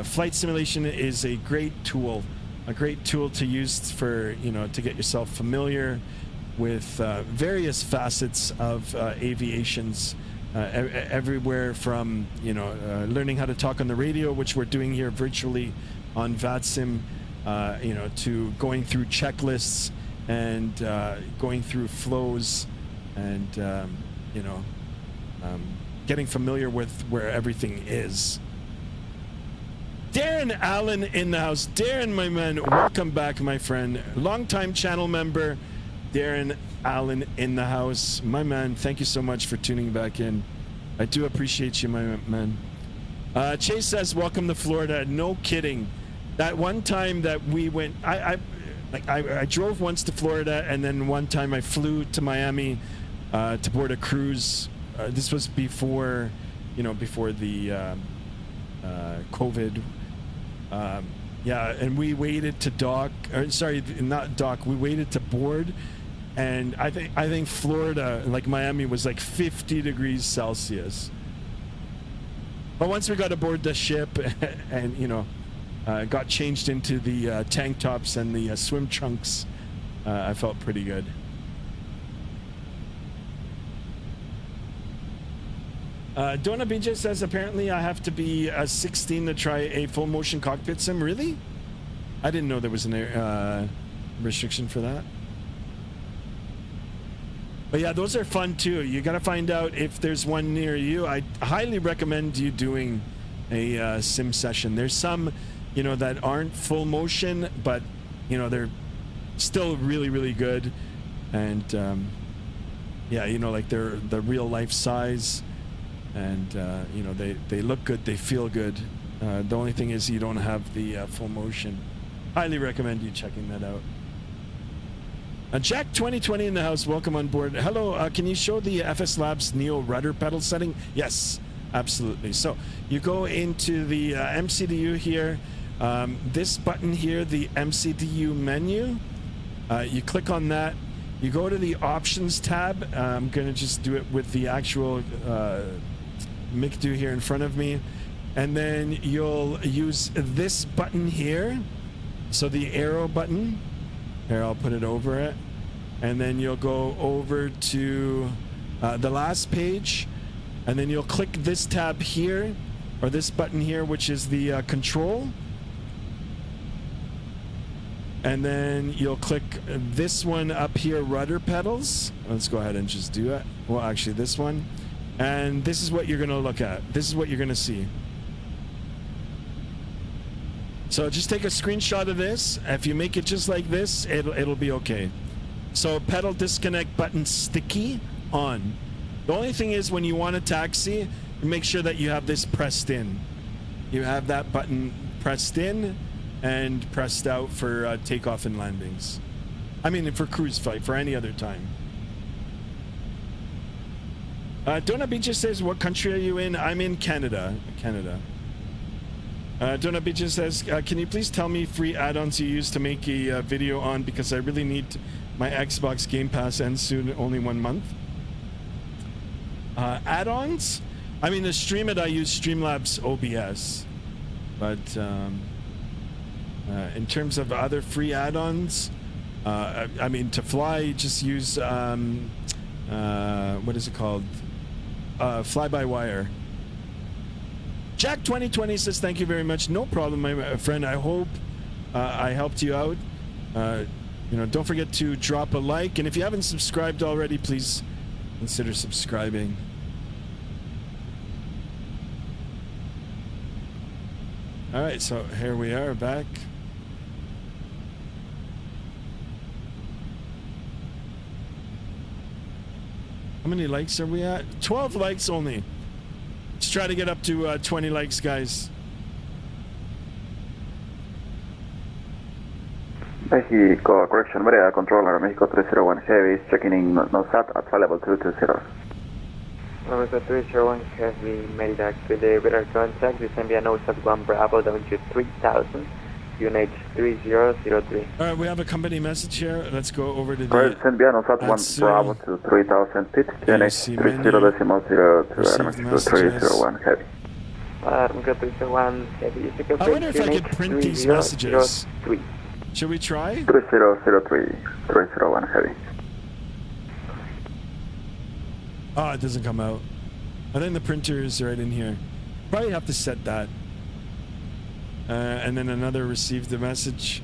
flight simulation is a great tool to use for, you know, to get yourself familiar with various facets of aviation's everywhere from, you know, learning how to talk on the radio, which we're doing here virtually on Vatsim, you know, to going through checklists and going through flows and, you know, getting familiar with where everything is. Darren Allen in the house. Darren, my man, welcome back, my friend. Longtime channel member, Darren Allen in the house. My man, thank you so much for tuning back in. I do appreciate you, my man. Chase says, welcome to Florida. No kidding. That one time that we went, I drove once to Florida, and then one time I flew to Miami to board a cruise. This was before, you know, before the COVID. Yeah, and we waited to dock, or sorry, not dock, we waited to board, and I think Florida, like Miami, was like 50 degrees Celsius. But once we got aboard the ship and, you know, got changed into the tank tops and the swim trunks, I felt pretty good. Donna BJ says, apparently I have to be 16 to try a full motion cockpit sim. Really? I didn't know there was a restriction for that. But yeah, those are fun too. You got to find out if there's one near you. I highly recommend you doing a sim session. There's some, you know, that aren't full motion, but, you know, they're still really, really good. And yeah, you know, like they're the real life size. And, you know, they look good, they feel good. The only thing is you don't have the full motion. Highly recommend you checking that out. Jack 2020 in the house, welcome on board. Hello, can you show the FSLabs Neo rudder pedal setting? Yes, absolutely. So you go into the MCDU here, this button here, the MCDU menu. You click on that. You go to the options tab. I'm going to just do it with the actual MCDU here in front of me. And then you'll use this button here. So the arrow button. Here, I'll put it over it. And then you'll go over to the last page. And then you'll click this tab here, or this button here, which is the control. And then you'll click this one up here, rudder pedals. Let's go ahead and just do it. Well, actually, this one. And this is what you're going to look at. This is what you're going to see. So just take a screenshot of this. If you make it just like this, it'll be okay. So pedal disconnect button sticky on. The only thing is when you want to taxi, make sure that you have this pressed in. You have that button pressed in and pressed out for takeoff and landings. I mean, for cruise flight, for any other time. Donna B just says, what country are you in? I'm in Canada. Donna B just says, can you please tell me free add-ons you use to make a video on, because I really need my Xbox Game Pass ends soon, only 1 month. Add-ons? I mean, to stream it, I use Streamlabs OBS. But in terms of other free add-ons, I mean, to fly, just use, what is it called? Fly-by-wire. Jack 2020 says, thank you very much. No problem, my friend. I hope I helped you out. You know, don't forget to drop a like. And if you haven't subscribed already, please consider subscribing. All right, so here we are back. How many likes are we at? 12 likes only. Let's try to get up to 20 likes, guys. Mexico, correction, Maria controller, Mexico 301 Heavy is checking in NOSAT at flight level 220. Mexico 301 Heavy, Merida, with the radar contact, descend via NOSAT 1 Bravo down to 3000, UNH 3003. All right, we have a company message here. Let's go over to the... Right, send via NOSAT 1 Bravo to 3000 feet, UNH 30.02, Mexico 301 Heavy. Mexico 301 Heavy, I wonder if I could print these messages. Should we try? 3003, 301 Heavy. Oh, it doesn't come out. I think the printer is right in here. Probably have to set that. And then another received the message.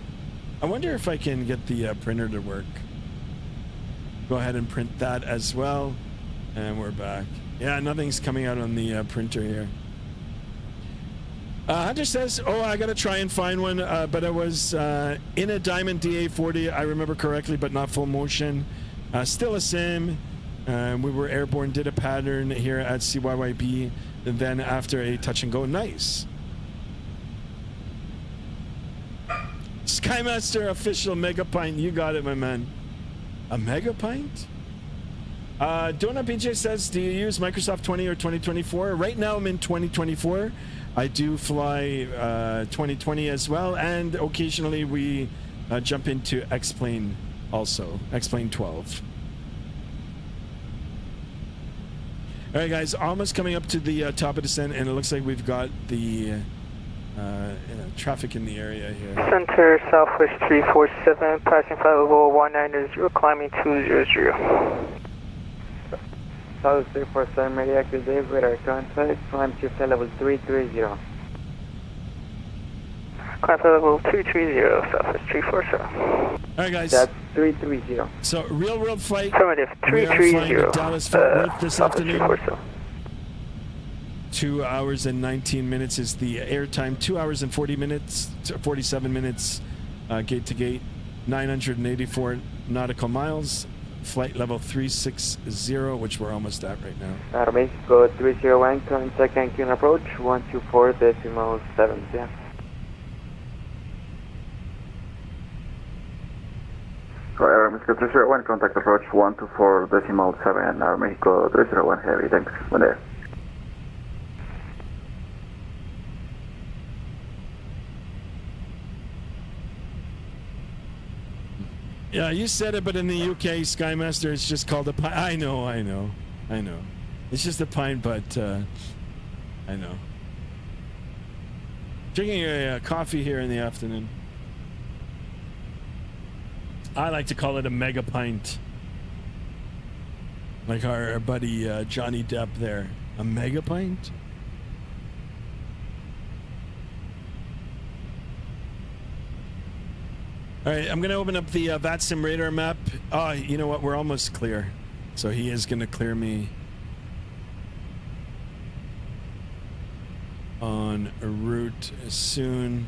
I wonder if I can get the printer to work. Go ahead and print that as well. And we're back. Yeah, nothing's coming out on the printer here. Hunter says, oh, I got to try and find one, but I was in a Diamond DA40, I remember correctly, but not full motion. Still a sim. We were airborne, did a pattern here at CYYB, and then after a touch and go. Nice. Skymaster official mega pint. You got it, my man. A mega pint? Donut BJ says, do you use Microsoft 20 or 2024? Right now I'm in 2024. I do fly 2020 as well, and occasionally we jump into X-Plane also, X-Plane 12. All right, guys, almost coming up to the top of descent, and it looks like we've got the traffic in the area here. Center Southwest 347, passing flight level 190, climbing 200. South 347, Media, active radar contact, climb to flight level 330. Climb flight level 230, Southwest 347. All right, guys. That's 330. So, real world flight. Affirmative, 330. We are flying to Dallas Fort Worth this afternoon. 347. 2 hours and 19 minutes is the air time. 2 hours and 40 minutes, 47 minutes, gate to gate. 984 nautical miles. Flight level 360, which we're almost at right now. Mexico 301, contact Cancun approach 124.7. Yeah. Mexico 301, contact approach 124.7, Mexico 301 Heavy, thanks, one there. Yeah, you said it, but in the UK, Skymaster, it's just called a pine. I know. It's just a pine, but I know. Drinking a coffee here in the afternoon. I like to call it a mega pint. Like our buddy Johnny Depp there. A mega pint? All right, I'm going to open up the Vatsim radar map. Oh, you know what? We're almost clear. So he is going to clear me on a route soon.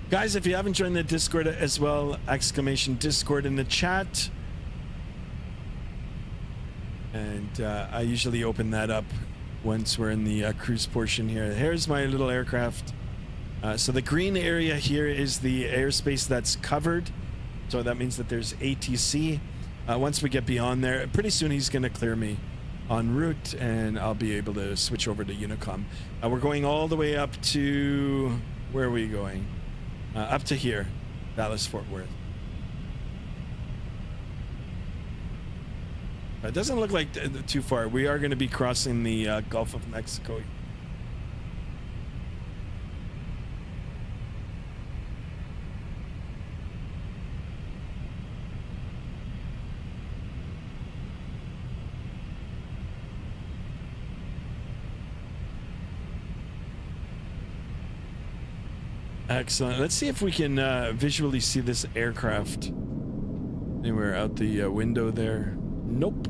Guys, if you haven't joined the Discord as well, exclamation Discord in the chat. And I usually open that up once we're in the cruise portion here. Here's my little aircraft. So the green area here is the airspace that's covered. So that means that there's ATC. Once we get beyond there, pretty soon he's going to clear me en route, and I'll be able to switch over to Unicom. We're going all the way up to... Where are we going? Up to here, Dallas Fort Worth. It doesn't look like too far. We are going to be crossing the Gulf of Mexico. Excellent. Let's see if we can visually see this aircraft anywhere out the window there. Nope.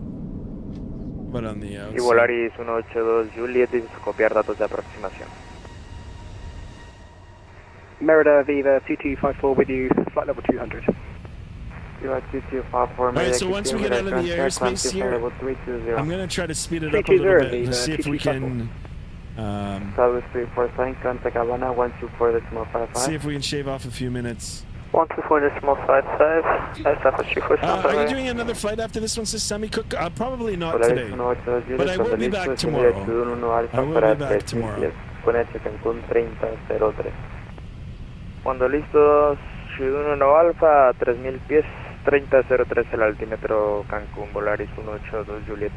But on the Y outside. Volaris 182 Juliet, dice copiar datos de aproximación. Merida Viva 2254 with you, flight level 200. Viva 2254, Alright, so once we get out of the airspace here, I'm going to try to speed it up a little bit to see if we can Southwest 347, contact Havana 124.55. see if we can shave off a few minutes. 124.55, Southwest 347. Are you doing another flight after this one, says Sammy Cook? Probably not today, but I will be back tomorrow. I will be back tomorrow. Con H Cancun 3003. Cuando listos, Ciudad 1 Alfa, 3000 pies, 3003 el altímetro Cancún, Volaris 182 Juliet.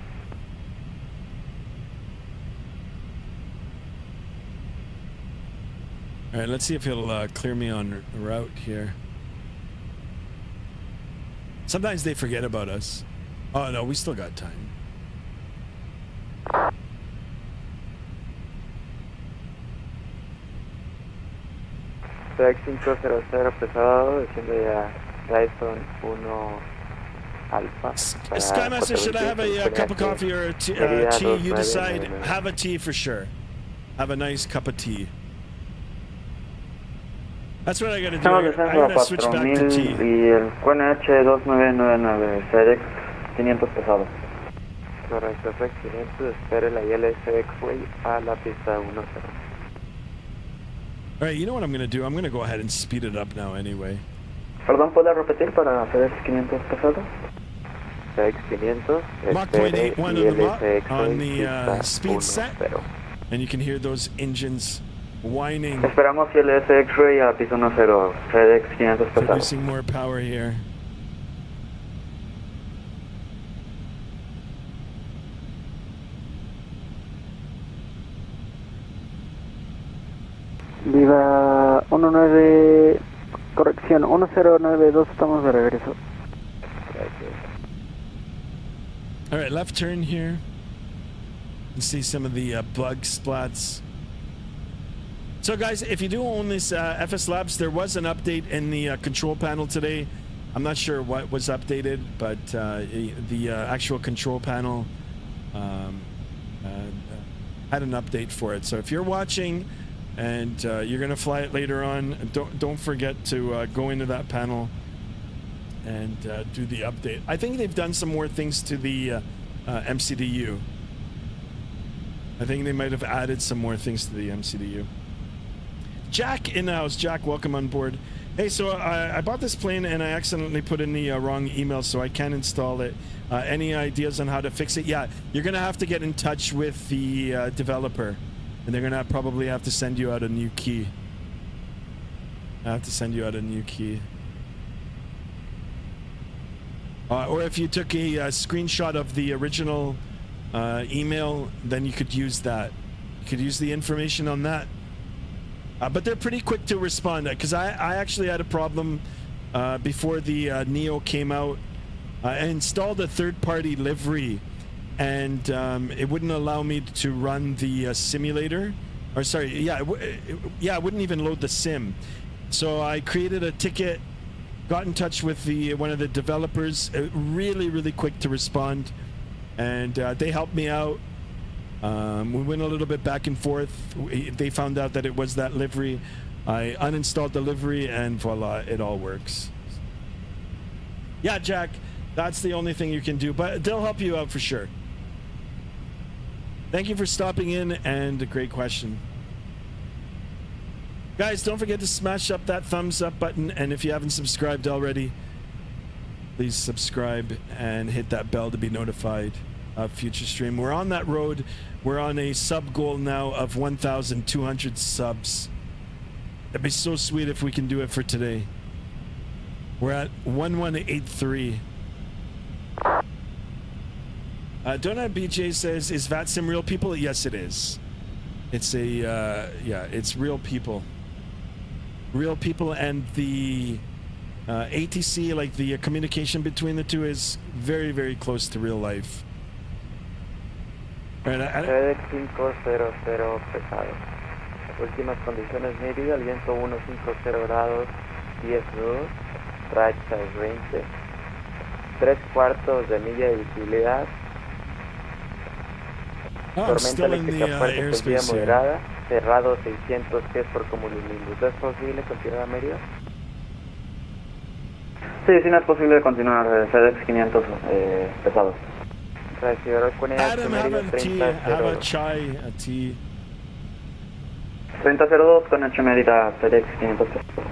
All right, let's see if he'll clear me on route here. Sometimes they forget about us. Oh no, we still got time. Track 500 pesado, desciende ya Tyson 1 Alpha. Skymaster, should I have a cup of coffee or a tea? You decide. Have a tea for sure. Have a nice cup of tea. That's what I gotta do. I gotta switch back to tea. Y el CUN H2999, FedEx 500 pesado. Correcto, FedEx 500, espere la ILS X-Way a la pista 10. Alright, you know what I'm gonna do? I'm gonna go ahead and speed it up now anyway. Perdón, ¿puede repetir para FedEx 500 pesado? FedEx 500, Mach 0.81 on the Mach on the speed set. And you can hear those engines whining. Esperamos ILS X-Ray a piso 10, FedEx 500 pesado. Producing more power here. Viva 19, corrección, 1092, estamos de regreso. All right, left turn here. You see some of the bug splats. So guys, if you do own this FSLabs, there was an update in the control panel today. I'm not sure what was updated, but the actual control panel had an update for it. So if you're watching and you're gonna fly it later on, don't forget to go into that panel and do the update. I think they've done some more things to the MCDU. I think they might have added some more things to the MCDU. Jack in the house. Jack, welcome on board. Hey, so I bought this plane and I accidentally put in the wrong email, so I can't install it. Any ideas on how to fix it? Yeah, you're gonna have to get in touch with the developer, and they're gonna probably have to send you out a new key. I have to send you out a new key. Or if you took a screenshot of the original email, then you could use that. You could use the information on that. But they're pretty quick to respond, because I actually had a problem before the Neo came out. I installed a third-party livery, and it wouldn't allow me to run the simulator. Or sorry, yeah, it wouldn't even load the sim. So I created a ticket, got in touch with one of the developers, really quick to respond, and they helped me out. We went a little bit back and forth. They found out that it was that livery. I uninstalled the livery, and voila, it all works. Yeah, Jack, that's the only thing you can do, but they'll help you out for sure. Thank you for stopping in, and a great question. Guys, don't forget to smash up that thumbs up button, and if you haven't subscribed already, please subscribe and hit that bell to be notified of future stream. We're on that road. We're on a sub goal now of 1,200 subs. It'd be so sweet if we can do it for today. We're at 1183. Donut BJ says, is Vatsim real people? Yes, it is. It's a, yeah, it's real people. Real people, and the ATC, like the communication between the two, is very close to real life. FedEx 500 pesado. Últimas condiciones Mérida, el viento 150 grados, 10 nudos, racha 20, 3/4 de milla de visibilidad, I'm Tormenta still in the eléctrica fuerte extendida airspace here. moderada, cerrado 600 pies por cumulonimbus. ¿Es posible continuar a Mérida? Sí, sí, no es posible continuar. FedEx 500 pesados. Recibidor con Adam, have Mérida a tea, have a 3002. chai, a tea. 3002 con H Mérida, FedEx 500 pesados.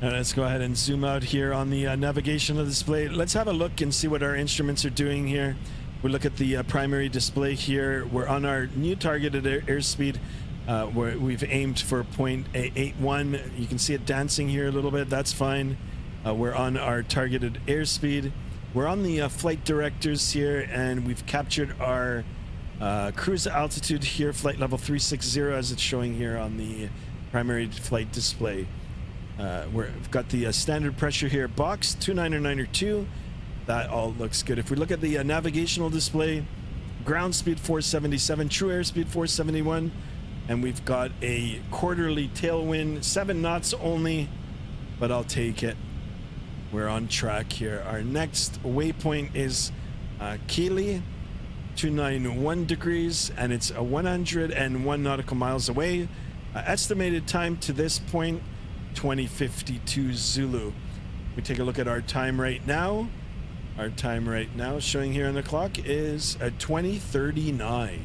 Let's go ahead and zoom out here on the navigational display. Let's have a look and see what our instruments are doing here. We look at the primary display here. We're on our new targeted airspeed. Where we've aimed for 0.81. You can see it dancing here a little bit. That's fine. We're on our targeted airspeed. We're on the flight directors here, and we've captured our cruise altitude here, flight level 360, as it's showing here on the primary flight display. We've got the standard pressure here, box 299.2. That all looks good. If we look at the navigational display, ground speed 477, true airspeed 471, and we've got a quarterly tailwind, 7 knots only, but I'll take it. We're on track here. Our next waypoint is Keeley, 291 degrees, and it's 101 nautical miles away. Estimated time to this point, 2052 Zulu. We take a look at our time right now. Our time right now showing here on the clock is 2039.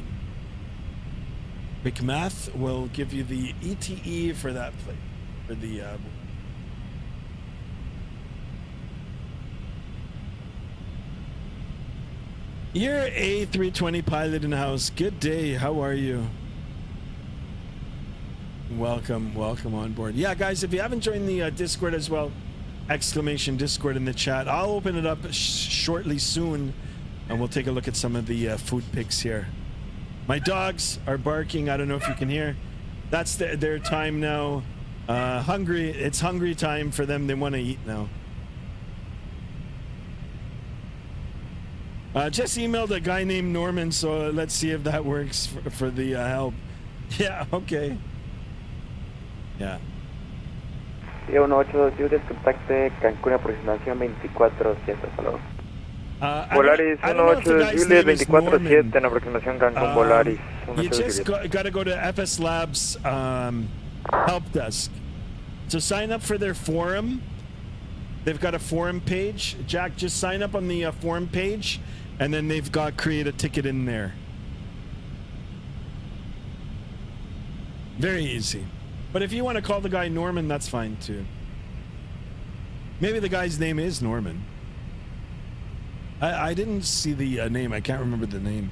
Quick math will give you the ETE for that play, for the You're A320 pilot in the house. Good day. How are you? Welcome on board. Yeah, guys, if you haven't joined the Discord as well, exclamation Discord in the chat. I'll open it up shortly soon, and we'll take a look at some of the food pics here. My dogs are barking. I don't know if you can hear. That's their time now. Hungry. It's hungry time for them. They want to eat now. Just emailed a guy named Norman, so let's see if that works for the help. Yeah, okay. Yeah. 182, contacte Cancún, aproximación 24-7, hasta luego. Volaris 18 Juliet 24-7 en aproximación Cancún, Volaris. You just got to go to FSLabs help desk. So sign up for their forum. They've got a forum page. Jack, just sign up on the forum page, and then they've got create a ticket in there. Very easy. But if you want to call the guy Norman, that's fine too. Maybe the guy's name is Norman. I didn't see the name. I can't remember the name.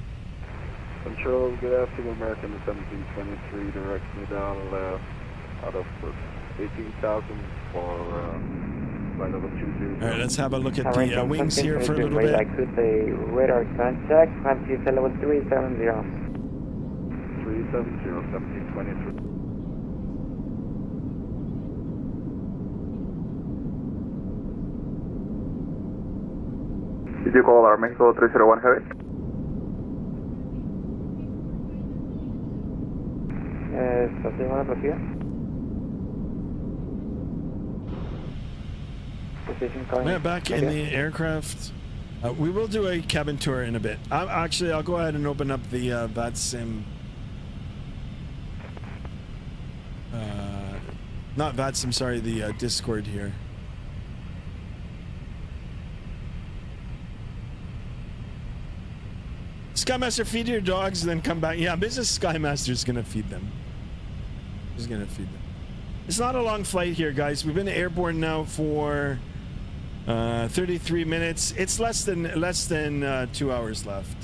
Control, good afternoon, American 1723, direct me down out of 18,000 for flight level 20. All right, let's have a look at the wings here for a little bit. With a radar contact, altitude level 370. 370, 1723. Did you call our Mexico 301 Heavy? Estación de Rocío. Yeah, back in the aircraft. We will do a cabin tour in a bit. Actually, I'll go ahead and open up the Vatsim. Not Vatsim, sorry, the Discord here. Skymaster, feed your dogs and then come back. Yeah, Business Skymaster's gonna feed them. He's gonna feed them. It's not a long flight here, guys. We've been airborne now for 33 minutes. It's less than 2 hours left.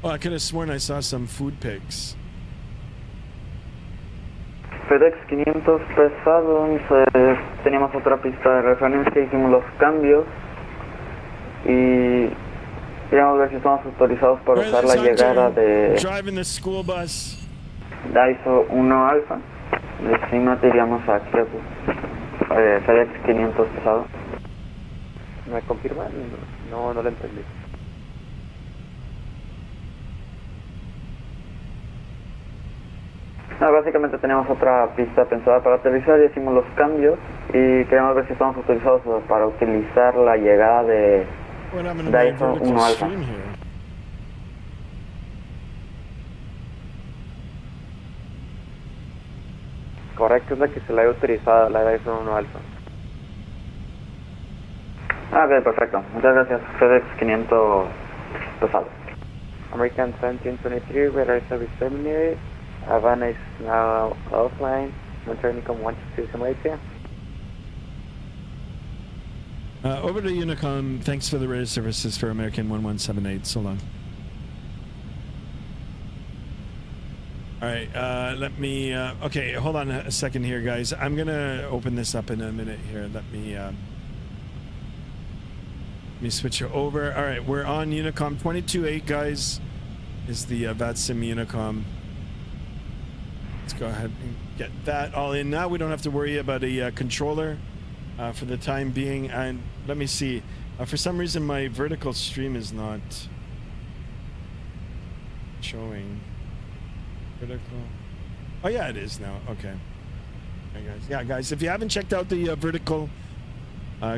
Oh, I could have sworn I saw some food pics. FedEx 500 pesados, teníamos otra pista de referencia, hicimos los cambios y queríamos ver si estamos autorizados para usar la llegada de Driving the school bus. ISO 1 Alpha. De encima te iríamos a Kiev. FedEx 500 pesado. ¿Me confirman? No lo entendí. No, básicamente tenemos otra pista pensada para aterrizar y hicimos los cambios y queremos ver si estamos autorizados para utilizar la llegada de Dyson 1 Alpha. Correcto, es la que se la he autorizado, la Dyson 1 Alpha. Ok, perfecto. Muchas gracias. FedEx 500 pesado. American 1723, radar service terminated. Havana is now offline. Monternicom 122 Malaysia. Over to Unicom. Thanks for the radar services for American 1178. So long. All right, let me, okay, hold on a second here, guys. I'm going to open this up in a minute here. Let me switch it over. All right, we're on Unicom 22.8, guys, is the Vatsim Unicom. Let's go ahead and get that all in. Now we don't have to worry about a controller for the time being. And let me see. For some reason, my vertical stream is not showing. Vertical. Oh yeah, it is now. Okay. Hey guys. Yeah, guys. If you haven't checked out the vertical,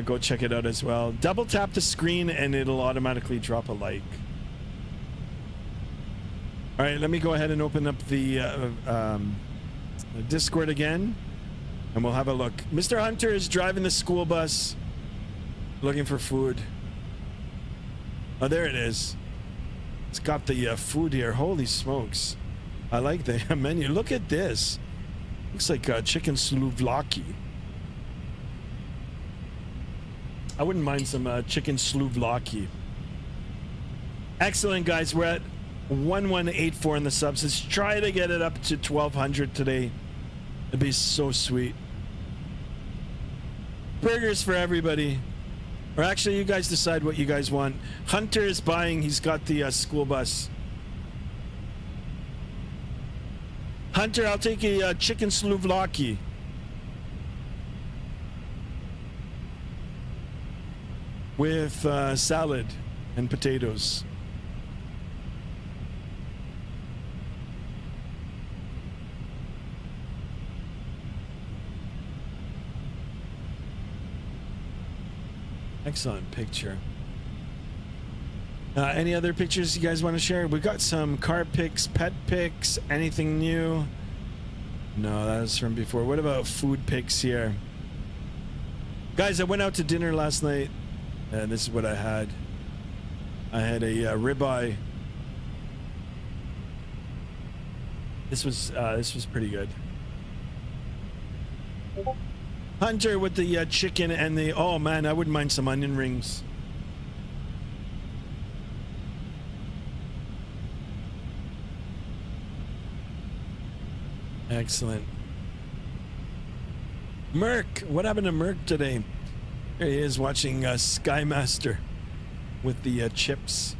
go check it out as well. Double tap the screen and it'll automatically drop a like. All right, let me go ahead and open up the Discord again, and we'll have a look. Mr. Hunter is driving the school bus, looking for food. Oh, there it is. It's got the food here. Holy smokes. I like the menu. Look at this. Looks like chicken souvlaki. I wouldn't mind some chicken souvlaki. Excellent, guys. We're at 1184 in the subs. Let's try to get it up to 1200 today. It'd be so sweet. Burgers for everybody. Or actually, you guys decide what you guys want. Hunter is buying. He's got the school bus. Hunter, I'll take a chicken souvlaki. With salad and potatoes. Excellent picture. Any other pictures you guys want to share? We've got some car pics, pet pics, anything new? No, that was from before. What about food pics here? Guys, I went out to dinner last night, and this is what I had. I had a ribeye. This was pretty good. Hunter with the chicken and the, oh man, I wouldn't mind some onion rings. Excellent. Merc, what happened to Merc today? There he is watching Skymaster with the chips.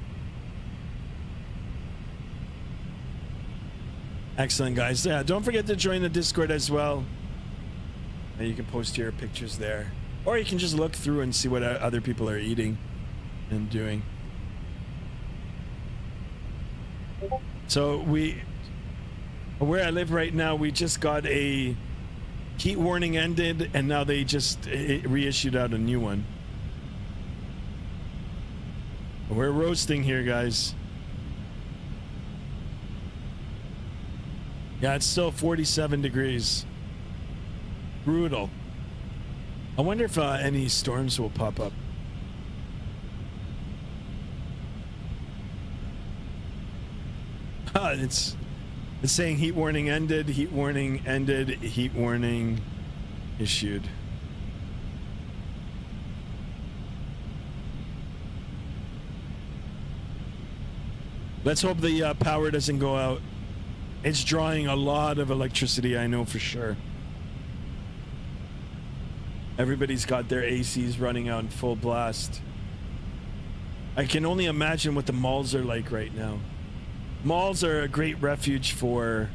Excellent, guys. Yeah, don't forget to join the Discord as well. And you can post your pictures there, or you can just look through and see what other people are eating and doing. So where I live right now, we just got a heat warning ended, and now they just reissued out a new one. We're roasting here, guys. Yeah, it's still 47 degrees. Brutal. I wonder if any storms will pop up. It's saying heat warning ended, heat warning ended, heat warning issued. Let's hope the power doesn't go out. It's drawing a lot of electricity, I know for sure. Everybody's got their ACs running out in full blast. I can only imagine what the malls are like right now. Malls are a great refuge for,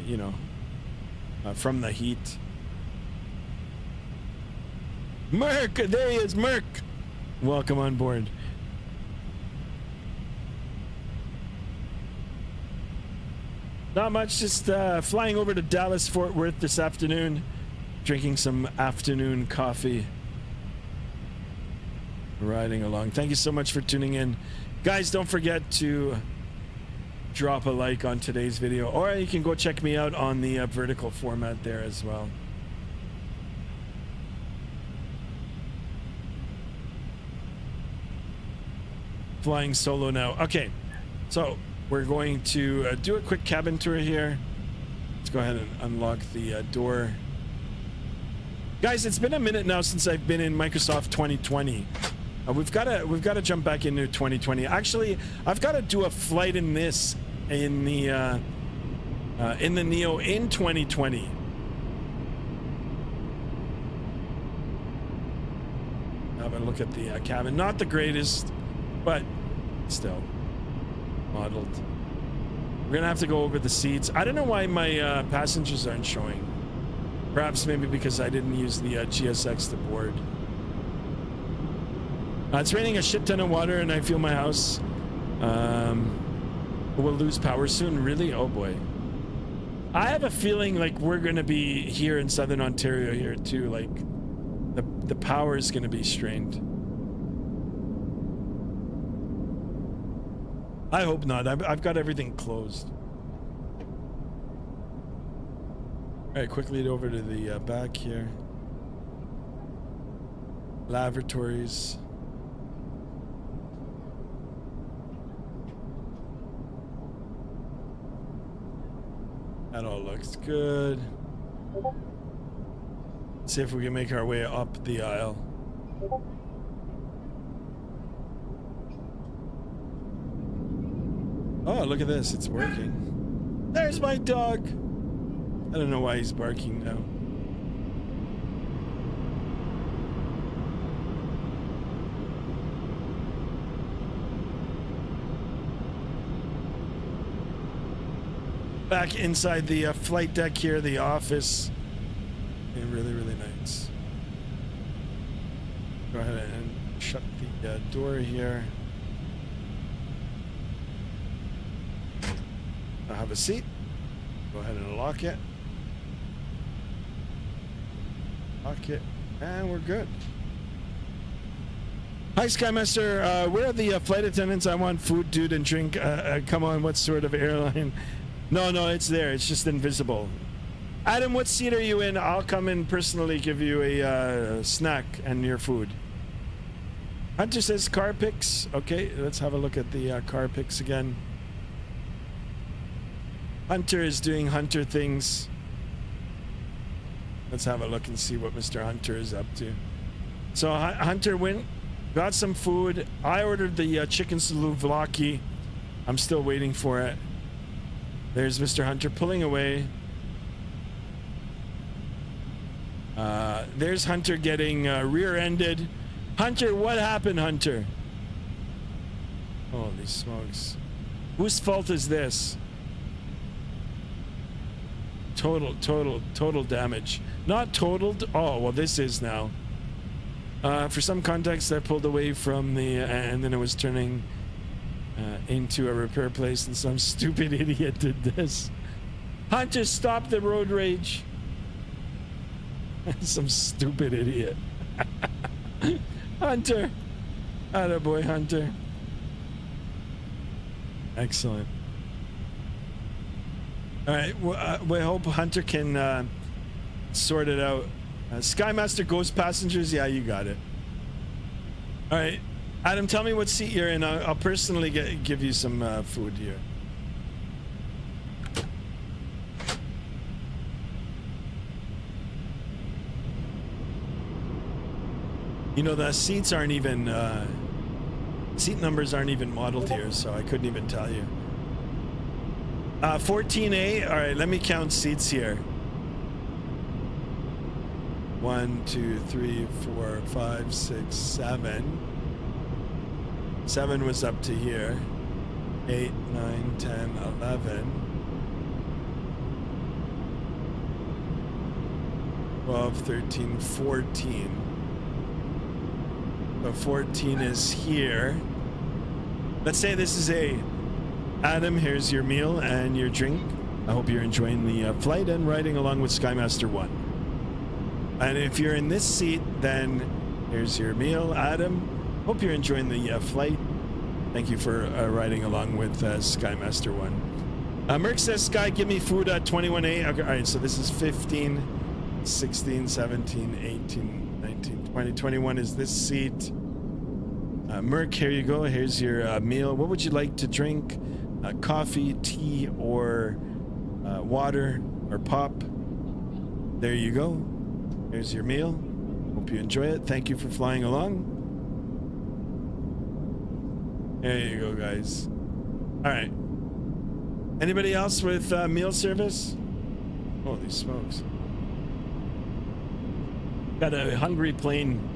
you know, from the heat. Merc, there he is, Merc. Welcome on board. Not much, just flying over to Dallas, Fort Worth this afternoon, drinking some afternoon coffee, riding along. Thank you so much for tuning in. Guys, don't forget to drop a like on today's video, or you can go check me out on the vertical format there as well. Flying solo now. Okay, so we're going to do a quick cabin tour here. Let's go ahead and unlock the door. Guys, it's been a minute now since I've been in Microsoft 2020. We've got to jump back into 2020. Actually, I've got to do a flight in this in the Neo in 2020. Have a look at the cabin. Not the greatest, but still modeled. We're gonna have to go over the seats. I don't know why my passengers aren't showing. Perhaps maybe because I didn't use the GSX to board. It's raining a shit ton of water and I feel my house. We'll lose power soon. Really? Oh boy. I have a feeling like we're gonna be here in Southern Ontario here too. Like the power is gonna be strained. I hope not. I've got everything closed. All right, quickly over to the back here. Lavatories. That all looks good. Let's see if we can make our way up the aisle. Oh, look at this. It's working. There's my dog. I don't know why he's barking now. Back inside the flight deck here, the office. And really, really nice. Go ahead and shut the door here. I'll have a seat. Go ahead and lock it. Lock it. And we're good. Hi, Skymaster. Where are the flight attendants? I want food, dude, and drink. Come on, what sort of airline? No, it's there. It's just invisible. Adam, what seat are you in? I'll come and personally give you a snack and your food. Hunter says car pics. Okay, let's have a look at the car pics again. Hunter is doing Hunter things. Let's have a look and see what Mr. Hunter is up to. So Hunter went, got some food. I ordered the chicken souvlaki. I'm still waiting for it. There's Mr. Hunter pulling away. There's Hunter getting rear-ended. Hunter, what happened, Hunter? Holy smokes. Whose fault is this? Total damage. Not totaled. Oh, well, this is now. For some context, I pulled away from the, and then it was turning into a repair place, and some stupid idiot did this. Hunter, stop the road rage. Some stupid idiot. Hunter. Attaboy, Hunter. Excellent. All right, we hope Hunter can sort it out. Skymaster Ghost Passengers, yeah, you got it. All right, Adam, tell me what seat you're in. I'll personally give you some food here. You know, the seats aren't even, seat numbers aren't even modeled here, so I couldn't even tell you. 14A, all right, let me count seats here. 1, 2, 3, 4, 5, 6, 7. 7 was up to here. 8, 9, 10, 11. 12, 13, 14. So 14 is here. Let's say this is A. Adam, here's your meal and your drink. I hope you're enjoying the flight and riding along with Skymaster 1. And if you're in this seat, then here's your meal, Adam. Hope you're enjoying the flight. Thank you for riding along with Skymaster 1. Merck says, Sky, give me food at 21A. Okay, all right, so this is 15, 16, 17, 18, 19, 20. 21 is this seat. Merck, here you go. Here's your meal. What would you like to drink? Coffee, tea, or water, or pop? There you go. Here's your meal. Hope you enjoy it. Thank you for flying along. There you go, guys. All right. Anybody else with meal service? Holy smokes. Got a hungry plane.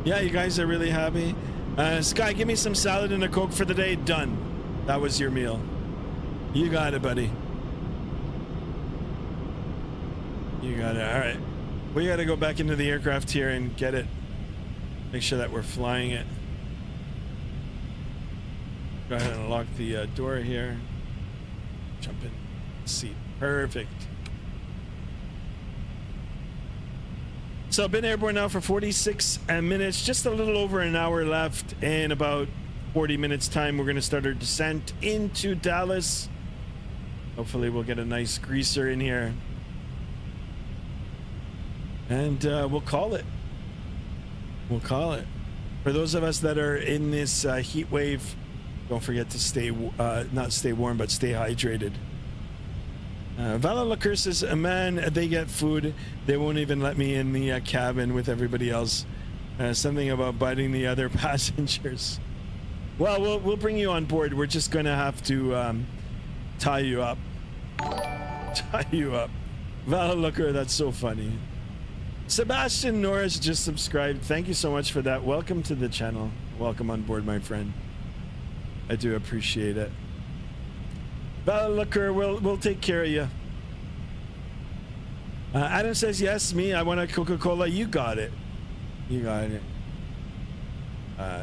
Yeah, you guys are really happy. Sky, give me some salad and a Coke for the day. Done. That was your meal. You got it, buddy. You got it. All right. We got to go back into the aircraft here and get it. Make sure that we're flying it. Go ahead and lock the door here. Jump in. Seat. Perfect. So I've been airborne now for 46 minutes, just a little over an hour left. In about 40 minutes time, we're going to start our descent into Dallas. Hopefully we'll get a nice greaser in here. And we'll call it. We'll call it. For those of us that are in this heat wave, don't forget to stay, not stay warm, but stay hydrated. Vala says, man, they get food. They won't even let me in the cabin with everybody else. Something about biting the other passengers. Well, we'll bring you on board. We're just going to have to tie you up. Tie you up. Vala, that's so funny. Sebastian Norris just subscribed. Thank you so much for that. Welcome to the channel. Welcome on board, my friend. I do appreciate it. Looker, we'll take care of you. Adam says, yes, me. I want a Coca-Cola. You got it. You got it.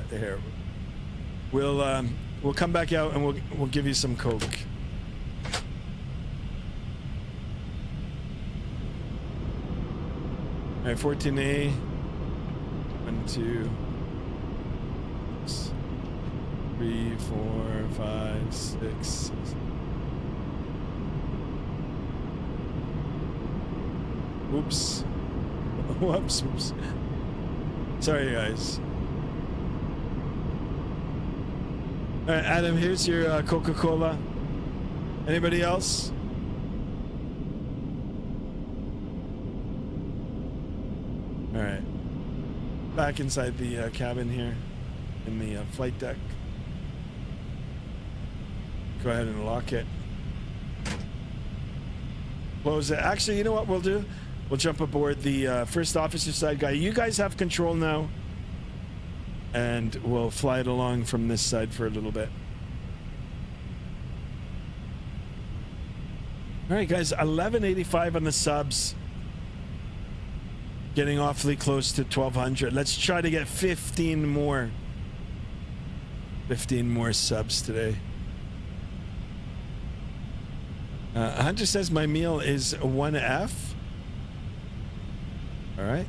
There. We'll come back out and we'll give you some Coke. All right, 14A. 1, 2, 3, 4, 5, 6. Oops. Whoops. Oops. Sorry, guys. All right, Adam, here's your Coca-Cola. Anybody else? All right. Back inside the cabin here in the flight deck. Go ahead and lock it. Close it. Actually, you know what we'll do? We'll jump aboard the first officer side guy. You guys have control now. And we'll fly it along from this side for a little bit. All right, guys, 1185 on the subs. Getting awfully close to 1200. Let's try to get 15 more. 15 more subs today. Hunter says my meal is 1F. All right.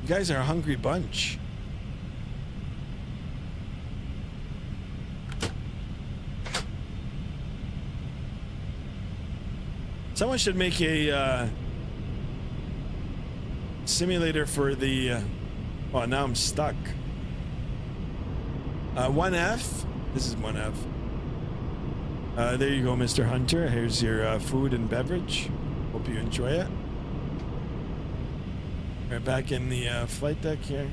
You guys are a hungry bunch. Someone should make a simulator for the oh, now I'm stuck. 1F. This is 1F. There you go, Mr. Hunter. Here's your food and beverage. Hope you enjoy it. Right back in the flight deck here.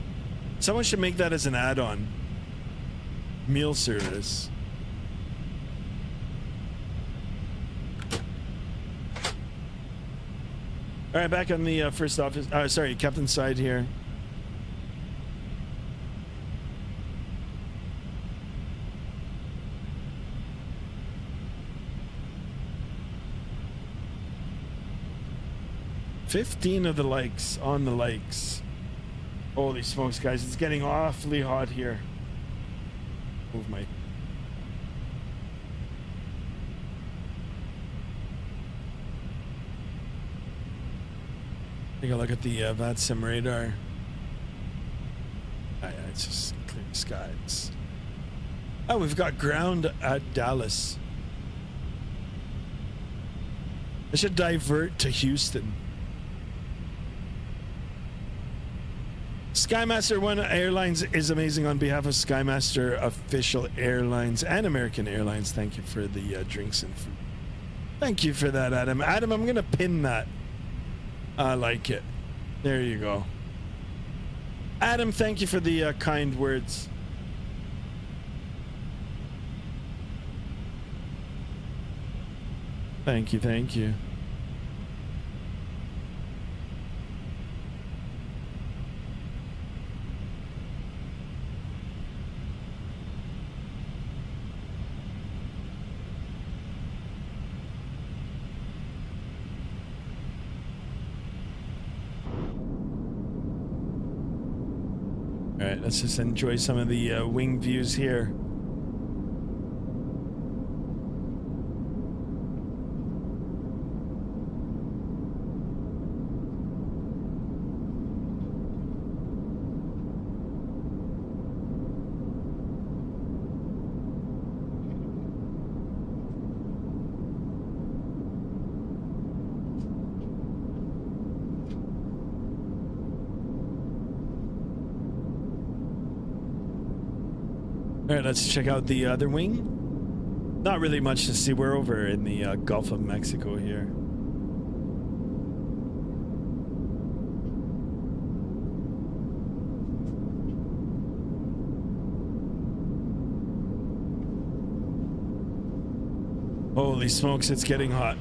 Someone should make that as an add-on. Meal service. All right, back on the first office. Sorry, captain's side here. 15 of the likes on the likes. Holy smokes, guys. It's getting awfully hot here. Move my... Take a look at the Vatsim radar. Yeah, it's just clear skies. Oh, we've got ground at Dallas. I should divert to Houston. Skymaster One Airlines is amazing. On behalf of Skymaster Official Airlines and American Airlines, thank you for the drinks and food. Thank you for that, Adam. Adam, I'm gonna pin that. I like it. There you go. Adam, thank you for the kind words. Thank you, thank you. All right, let's just enjoy some of the wing views here. All right, let's check out the other wing. Not really much to see. We're over in the Gulf of Mexico here. Holy smokes, it's getting hot.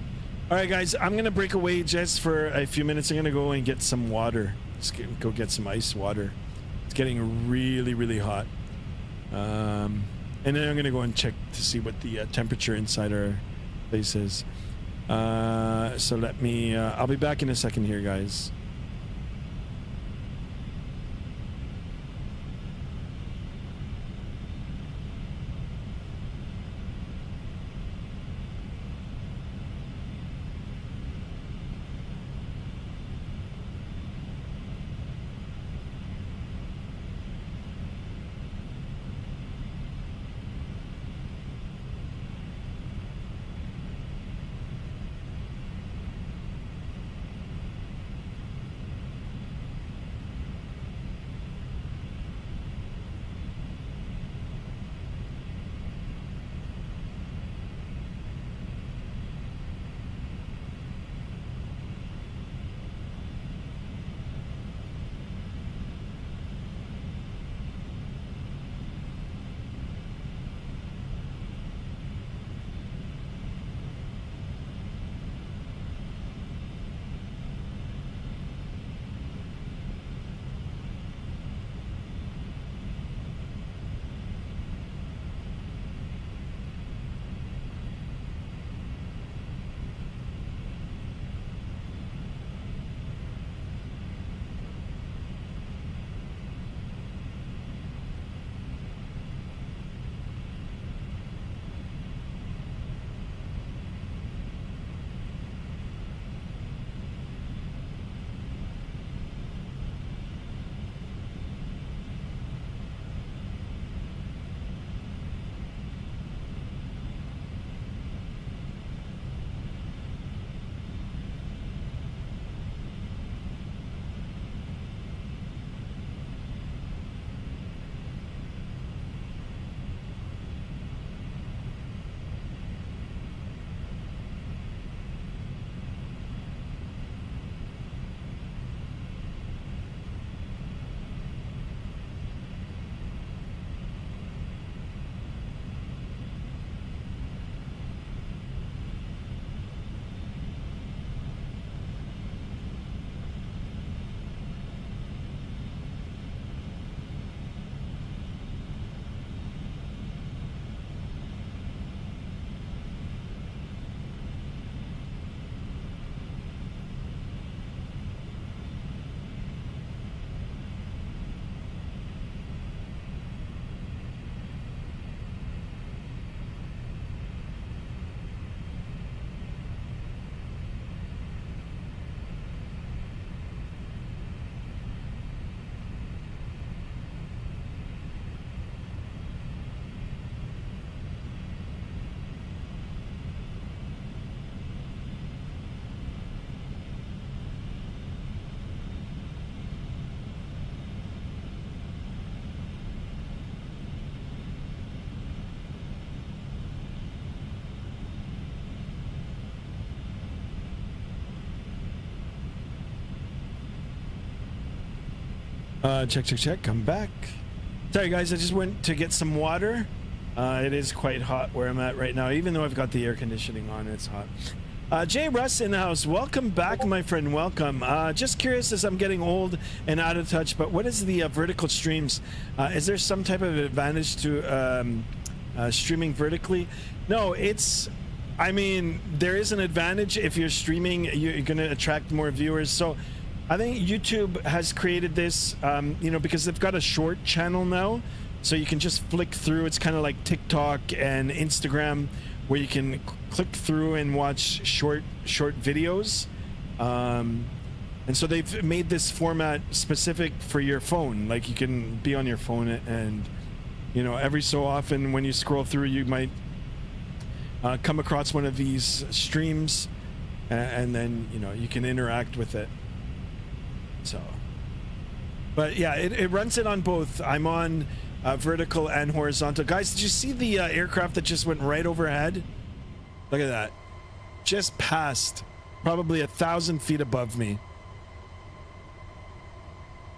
All right, guys, I'm going to break away just for a few minutes. I'm going to go and get some water. Go get some ice water. It's getting really, really hot. And then I'm going to go and check to see what the temperature inside our place is. So let me... I'll be back in a second here, guys. Check. Come back. Sorry, guys. I just went to get some water. It is quite hot where I'm at right now. Even though I've got the air conditioning on, it's hot. Jay Russ in the house. Welcome back, my friend. Welcome. Just curious, as I'm getting old and out of touch, but what is the vertical streams? Is there some type of advantage to streaming vertically? No, it's... I mean, there is an advantage. If you're streaming, you're going to attract more viewers. So I think YouTube has created this, you know, because they've got a short channel now. So you can just flick through. It's kind of like TikTok and Instagram, where you can click through and watch short videos. And so they've made this format specific for your phone. Like, you can be on your phone and, you know, every so often when you scroll through, you might come across one of these streams, and then, you know, you can interact with it. So, but yeah, it runs it on both. I'm on vertical and horizontal. Guys, did you see the aircraft that just went right overhead? Look at that. Just passed, probably 1,000 feet above me.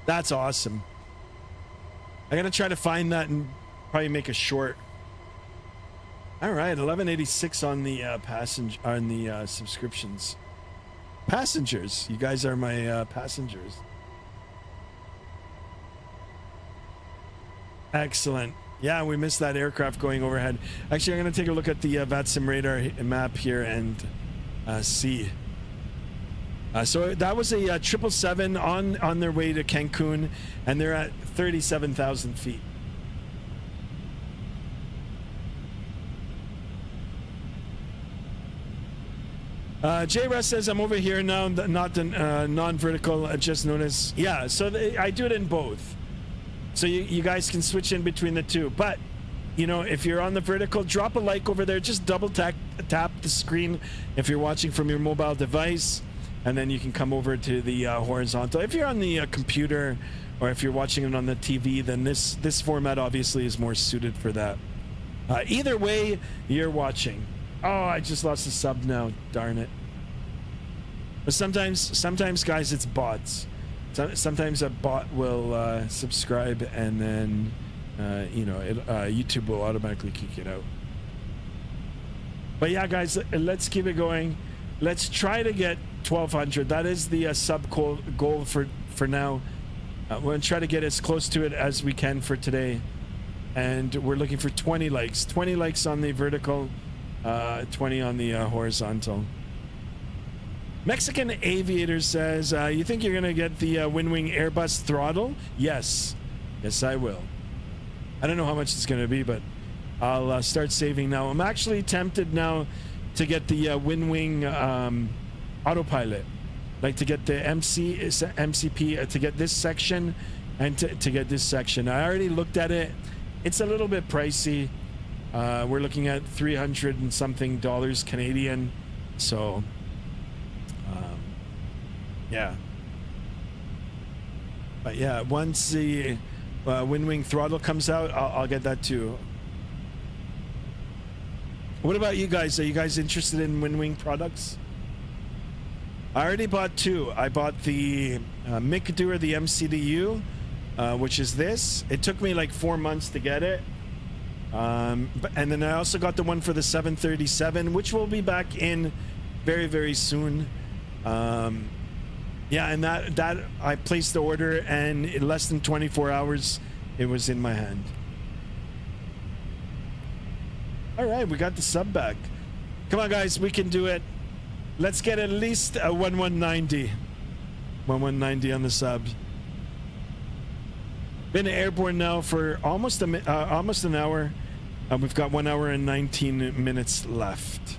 That's awesome. I'm gonna try to find that and probably make a short. All right, 1186 on the subscriptions. Passengers, you guys are my passengers. Excellent. Yeah, we missed that aircraft going overhead. Actually, I'm going to take a look at the Vatsim radar map here and see. So that was a 777 on their way to Cancun, and they're at 37,000 feet. J. Russ says, I'm over here now, not the non-vertical, just notice. Yeah, so I do it in both. So you guys can switch in between the two. But, you know, if you're on the vertical, drop a like over there. Just double tap the screen if you're watching from your mobile device. And then you can come over to the horizontal. If you're on the computer, or if you're watching it on the TV, then this format obviously is more suited for that. Either way, you're watching. Oh, I just lost the sub now. Darn it. But sometimes, guys, it's bots. Sometimes a bot will subscribe, and then you know, YouTube will automatically kick it out. But yeah, guys, let's keep it going. Let's try to get 1,200. That is the sub goal for now. We're gonna try to get as close to it as we can for today, and we're looking for 20 likes. 20 likes on the vertical, 20 on the horizontal. Mexican Aviator says, you think you're gonna get the Winwing Airbus throttle? Yes I will. I don't know how much it's gonna be, but I'll start saving now. I'm actually tempted now to get the Winwing autopilot, like to get the MCP, to get this section, and to get this section. I already looked at it. It's a little bit pricey. We're looking at $300 and something Canadian. So yeah, but yeah, once the Winwing throttle comes out, I'll get that too. What about you guys? Are you guys interested in Winwing products? I already bought two. I bought the McDoer, the MCDU, which is this. It took me like 4 months to get it. And then I also got the one for the 737, which will be back in very, very soon. Yeah, and that I placed the order, and in less than 24 hours, it was in my hand. All right, we got the sub back. Come on, guys, we can do it. Let's get at least a 1190. 1190 on the sub. Been airborne now for almost an hour. We've got 1 hour and 19 minutes left.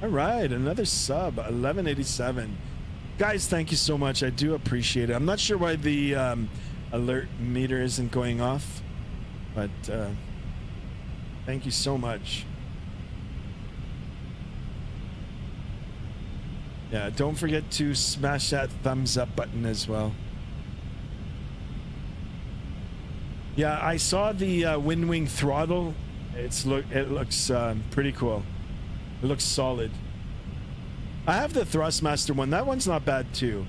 All right, another sub, 1187. Guys, thank you so much. I do appreciate it. I'm not sure why the alert meter isn't going off, but thank you so much. Yeah, don't forget to smash that thumbs up button as well. Yeah, I saw the Winwing throttle. It looks pretty cool. It looks solid. I have the Thrustmaster one. That one's not bad too.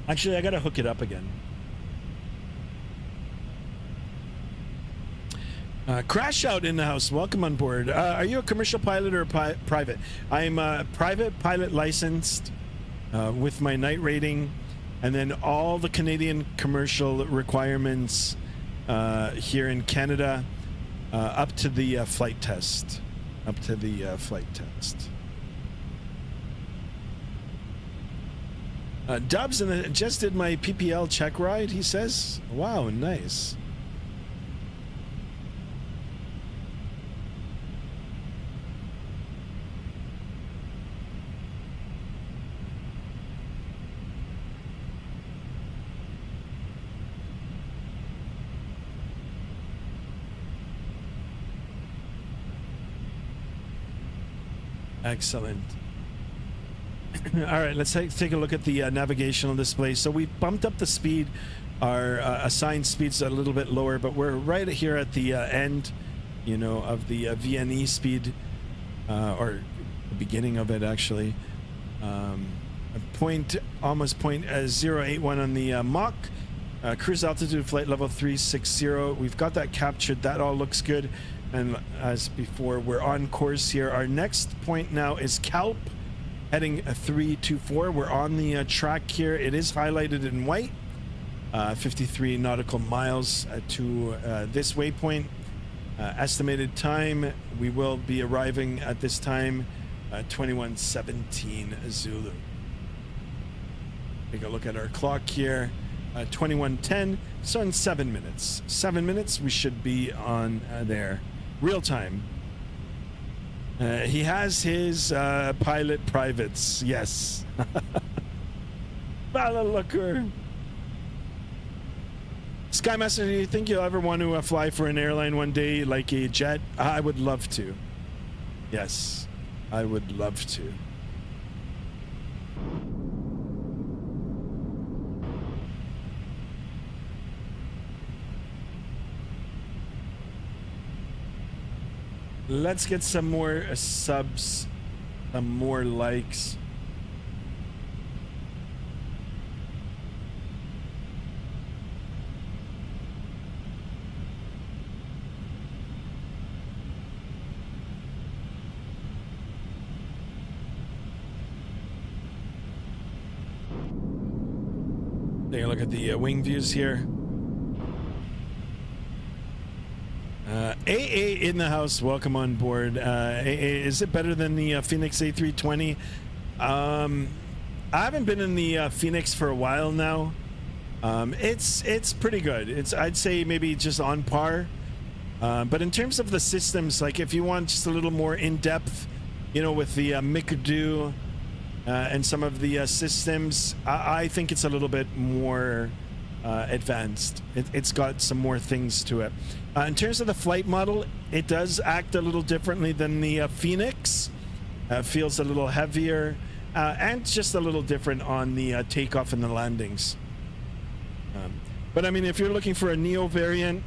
Actually, I gotta hook it up again. Crash Out in the house. Welcome on board. Are you a commercial pilot or a private? I'm a private pilot licensed with my night rating, and then all the Canadian commercial requirements here in Canada up to the flight test. Up to the flight test. Dubs and just did my PPL check ride, he says. Wow, nice. Excellent. All right, let's take a look at the navigational display. So we bumped up the speed. Our assigned speed's a little bit lower, but we're right here at the end, you know, of the VNE speed, or the beginning of it actually. Almost 0.081 on the Mach. Cruise altitude, flight level 360. We've got that captured. That all looks good. And as before, we're on course here. Our next point now is Calp, heading 324. We're on the track here. It is highlighted in white. 53 nautical miles to this waypoint. Estimated time, we will be arriving at this time 21:17 Zulu. Take a look at our clock here. 21:10. So in 7 minutes. 7 minutes, we should be on there. Real time. He has his pilot privates. Yes. Balalooker. Skymaster, do you think you'll ever want to fly for an airline one day, like a jet? I would love to. Yes, I would love to. Let's get some more subs, some more likes. Take a look at the wing views here. AA in the house, welcome on board. AA, is it better than the Phoenix A320? I haven't been in the Phoenix for a while now. It's pretty good. I'd say maybe just on par. But in terms of the systems, like if you want just a little more in-depth, you know, with the McAdoo and some of the systems, I think it's a little bit more advanced. It's got some more things to it. In terms of the flight model, it does act a little differently than the Phoenix. Feels a little heavier and just a little different on the takeoff and the landings. But I mean, if you're looking for a Neo variant,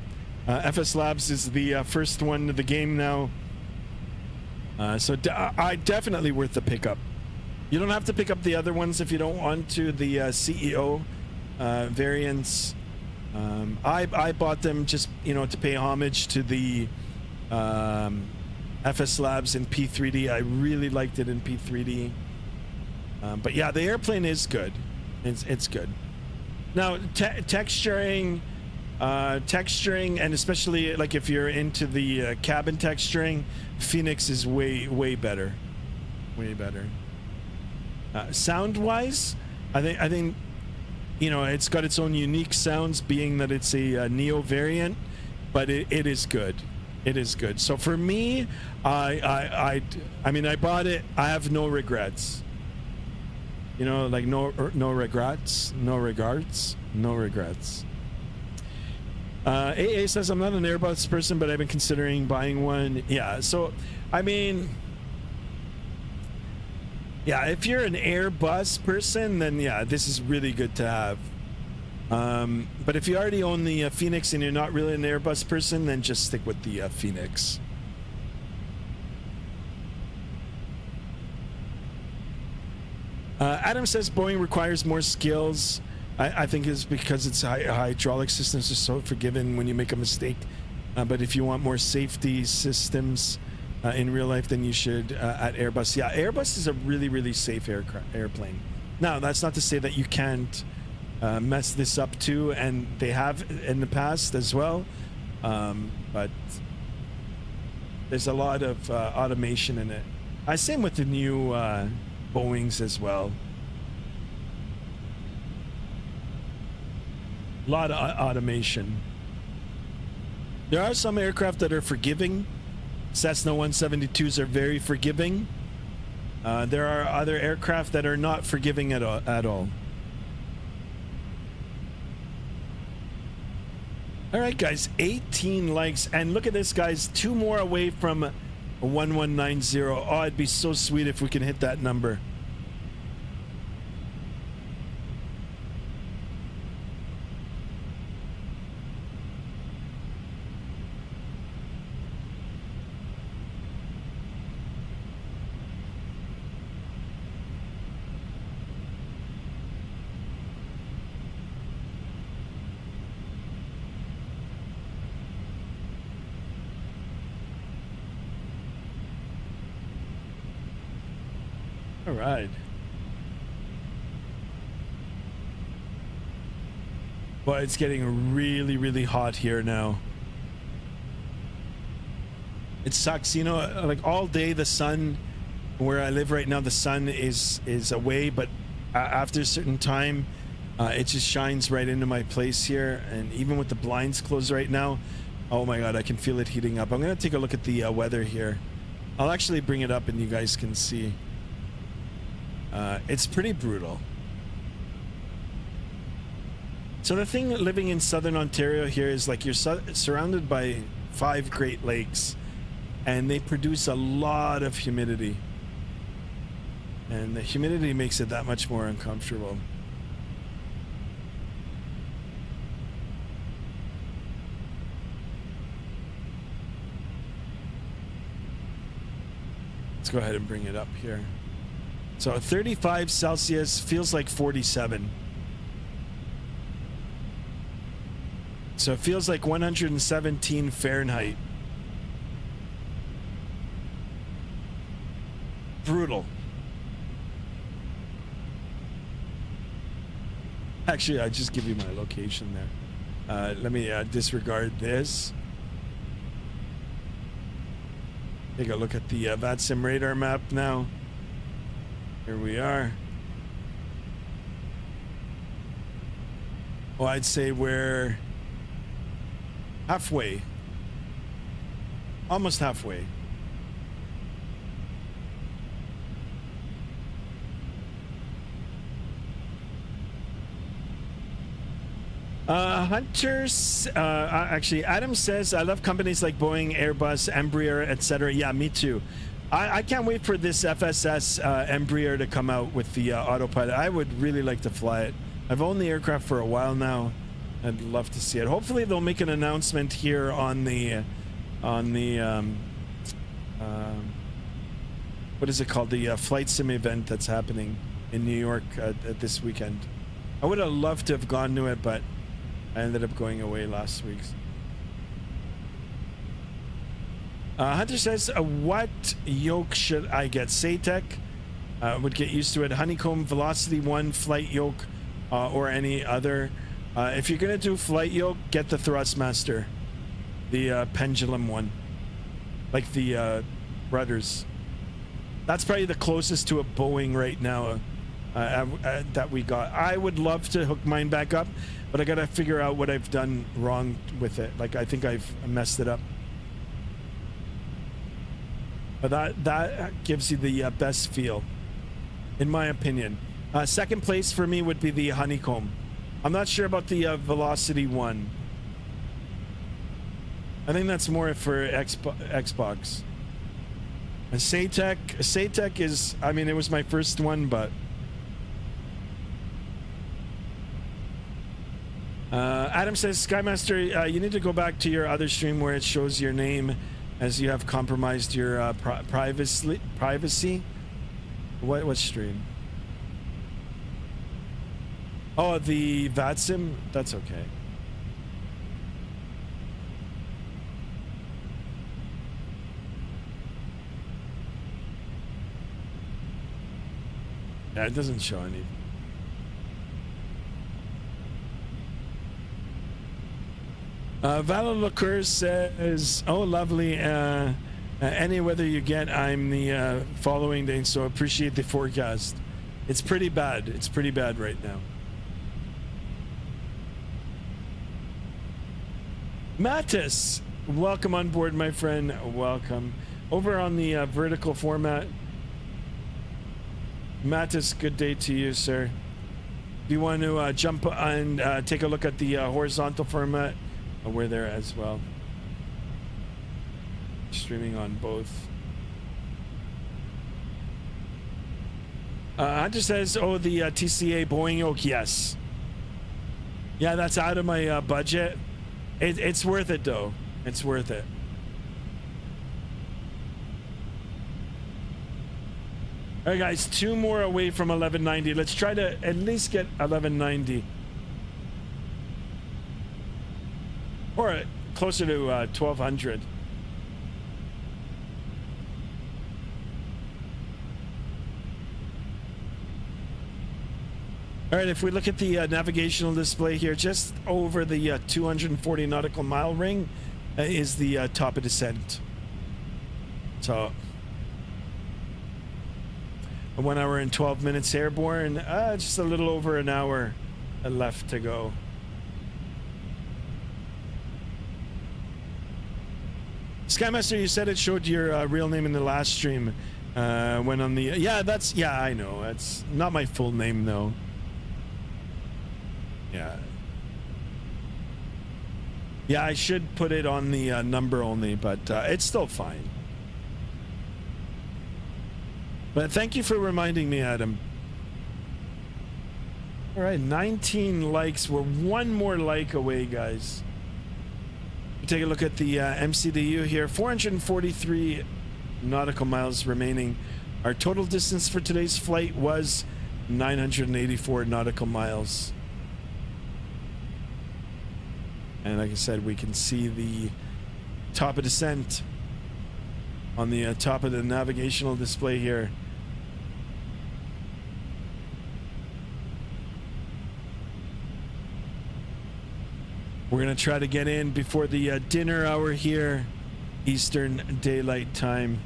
FSLabs is the first one to the game now. So definitely worth the pickup. You don't have to pick up the other ones if you don't want to, the CEO variants. I bought them just, you know, to pay homage to the FSLabs in P3D. I really liked it in P3D. But yeah, the airplane is good. It's good. Now, texturing, and especially like if you're into the cabin texturing, Phoenix is way better. Way better. Sound-wise, I think, you know, it's got its own unique sounds, being that it's a Neo variant, but it is good. It is good. So for me, I mean, I bought it. I have no regrets. You know, like no regrets, no regards, no regrets. AA says, I'm not an Airbus person, but I've been considering buying one. Yeah, so, I mean, yeah, if you're an Airbus person, then yeah, this is really good to have. But if you already own the Phoenix and you're not really an Airbus person, then just stick with the Phoenix. Adam says Boeing requires more skills. I think it's because its hydraulic systems are so forgiving when you make a mistake. But if you want more safety systems in real life, then you should at Airbus. Yeah, Airbus is a really, really safe airplane. Now, that's not to say that you can't mess this up too, and they have in the past as well. But there's a lot of automation in it. Same with the new Boeings as well. A lot of automation. There are some aircraft that are forgiving. Cessna 172s are very forgiving. There are other aircraft that are not forgiving at all. All right, guys, 18 likes. And look at this, guys. 2 more away from a 1190. Oh, it'd be so sweet if we can hit that number. All right. But it's getting really, really hot here now. It sucks, you know, like all day the sun, where I live right now, the sun is away, but after a certain time, it just shines right into my place here. And even with the blinds closed right now, oh my God, I can feel it heating up. I'm gonna take a look at the weather here. I'll actually bring it up and you guys can see. It's pretty brutal. So the thing living in southern Ontario here is like you're surrounded by 5 Great Lakes, and they produce a lot of humidity, and the humidity makes it that much more uncomfortable. Let's go ahead and bring it up here. So 35 Celsius feels like 47. So it feels like 117 Fahrenheit. Brutal. Actually, I'll just give you my location there. Let me disregard this. Take a look at the Vatsim radar map now. Here we are. Well, I'd say we're halfway. Almost halfway. Hunters, actually, Adam says, I love companies like Boeing, Airbus, Embraer, etc. Yeah, me too. I can't wait for this FSS Embraer to come out with the autopilot. I would really like to fly it. I've owned the aircraft for a while now. I'd love to see it. Hopefully they'll make an announcement here on the what is it called? The flight sim event that's happening in New York this weekend. I would have loved to have gone to it, but I ended up going away last week. Hunter says, what yoke should I get? Saytech would get used to it. Honeycomb, Velocity 1, Flight Yoke, or any other. If you're going to do Flight Yoke, get the Thrustmaster. The pendulum one. Like the rudders. That's probably the closest to a Boeing right now that we got. I would love to hook mine back up, but I got to figure out what I've done wrong with it. Like, I think I've messed it up. But that gives you the best feel, in my opinion. Second place for me would be the Honeycomb. I'm not sure about the Velocity 1. I think that's more for Xbox. And Saytech is, I mean, it was my first one, but Adam says, Skymaster, you need to go back to your other stream where it shows your name, as you have compromised your privacy. What stream? Oh, the Vatsim? That's okay. Yeah, it doesn't show any. Valor Liqueur says, oh, lovely. Any weather you get, I'm the following day, so appreciate the forecast. It's pretty bad. It's pretty bad right now. Mattis, welcome on board, my friend. Welcome. Over on the vertical format. Mattis, good day to you, sir. If you want to jump and take a look at the horizontal format, we're there as well. Streaming on both. Hunter says, oh, the TCA Boeing Oak, yes. Yeah, that's out of my budget. It's worth it, though. It's worth it. All right, guys, 2 more away from 1190. Let's try to at least get 1190. Or closer to 1200. All right, if we look at the navigational display here, just over the 240 nautical mile ring is the top of descent. So 1 hour and 12 minutes airborne, just a little over an hour left to go. Skymaster, you said it showed your real name in the last stream. When on the yeah, I know, that's not my full name though. Yeah, I should put it on the number only, but it's still fine. But thank you for reminding me, Adam. All right, 19 likes. We're 1 more like away, guys. Take a look at the MCDU here. 443 nautical miles remaining. Our total distance for today's flight was 984 nautical miles. And like I said, we can see the top of descent on the top of the navigational display here. We're going to try to get in before the dinner hour here, Eastern Daylight Time.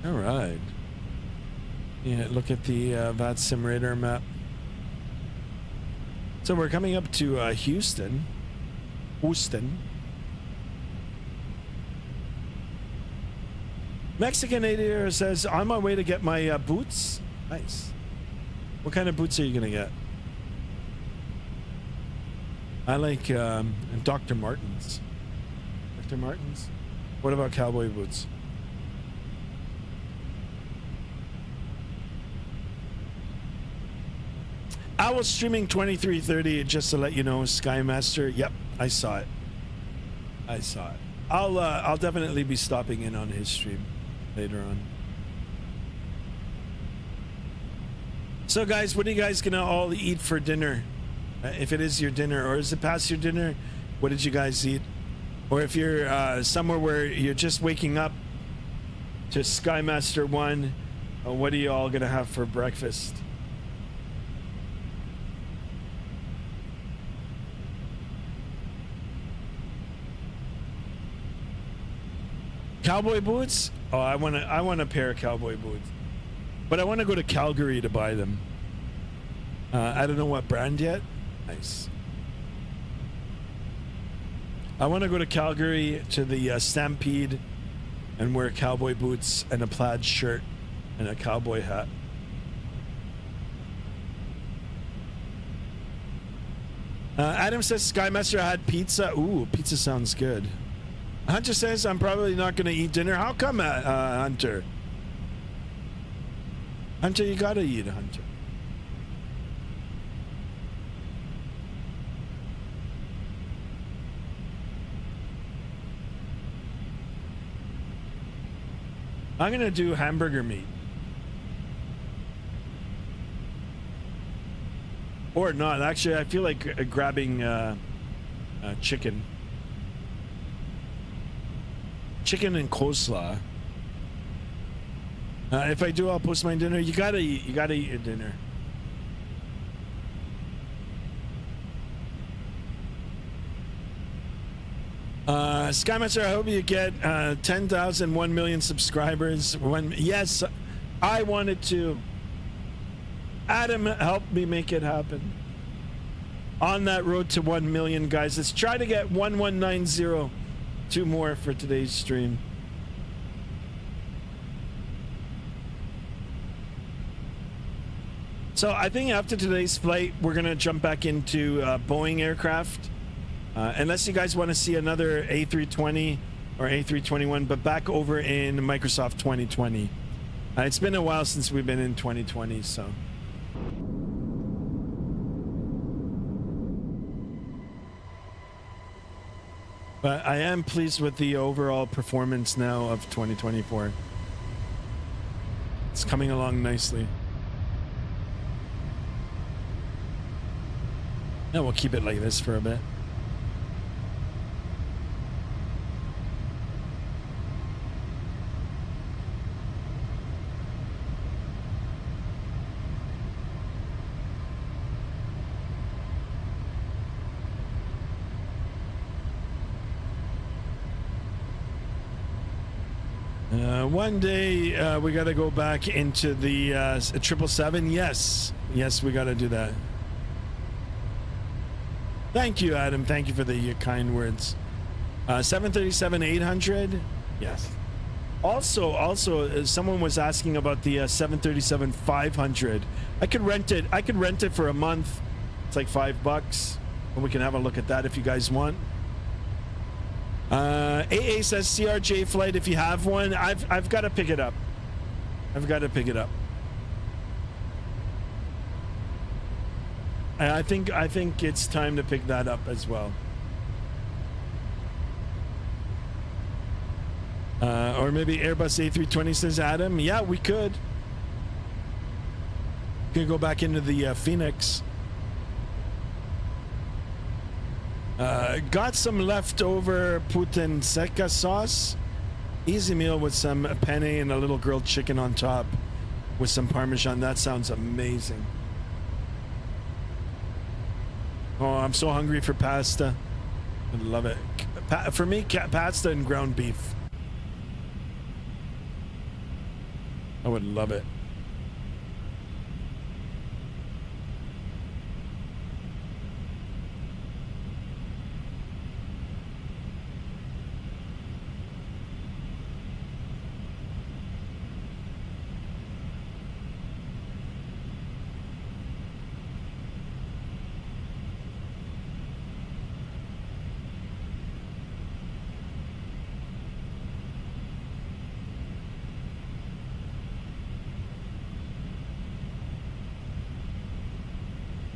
All right. Yeah, look at the Vatsim radar map. So we're coming up to Houston. Mexican Aviator says, on my way to get my boots. Nice. What kind of boots are you going to get? I like Dr. Martens. Dr. Martens? What about cowboy boots? I was streaming 2330 just to let you know, Skymaster. Yep, I saw it. I'll definitely be stopping in on his stream later on. So guys, what are you guys gonna all eat for dinner? If it is your dinner, or is it past your dinner, what did you guys eat? Or if you're somewhere where you're just waking up to Skymaster 1, what are you all gonna have for breakfast? Cowboy boots? Oh, I want a pair of cowboy boots, but I want to go to Calgary to buy them. I don't know what brand yet. Nice. I want to go to Calgary to the Stampede and wear cowboy boots and a plaid shirt and a cowboy hat. Adam says Skymaster had pizza. Ooh, pizza sounds good. Hunter says I'm probably not going to eat dinner. How come, Hunter? Hunter, you gotta eat, Hunter. I'm gonna do hamburger meat. Or not. Actually, I feel like grabbing chicken. Chicken and coleslaw. If I do, I'll post my dinner. You gotta eat. You gotta eat your dinner. Skymaster, I hope you get 10,000, 1 million subscribers. Yes, I wanted to. Adam helped me make it happen. On that road to 1 million, guys. Let's try to get 1190. 2 more for today's stream. So I think after today's flight, we're going to jump back into Boeing aircraft. Unless you guys want to see another A320 or A321, but back over in Microsoft 2020. It's been a while since we've been in 2020, so. But I am pleased with the overall performance now of 2024. It's coming along nicely. Now we'll keep it like this for a bit. One day we got to go back into the 777. Yes, we got to do that. Thank you, Adam. Thank you for the kind words. 737-800. Yes. Also, someone was asking about the 737-500. I could rent it. I could rent it for a month. It's like $5, and we can have a look at that if you guys want. AA says CRJ flight if you have one. I've got to pick it up. I've got to pick it up. I think it's time to pick that up as well. Or maybe Airbus A320, says Adam. Yeah, we could. Could go back into the Phoenix. Got some leftover putin secca sauce. Easy meal with some penne and a little grilled chicken on top with some Parmesan. That sounds amazing. Oh, I'm so hungry for pasta. I love it. For me, pasta and ground beef. I would love it.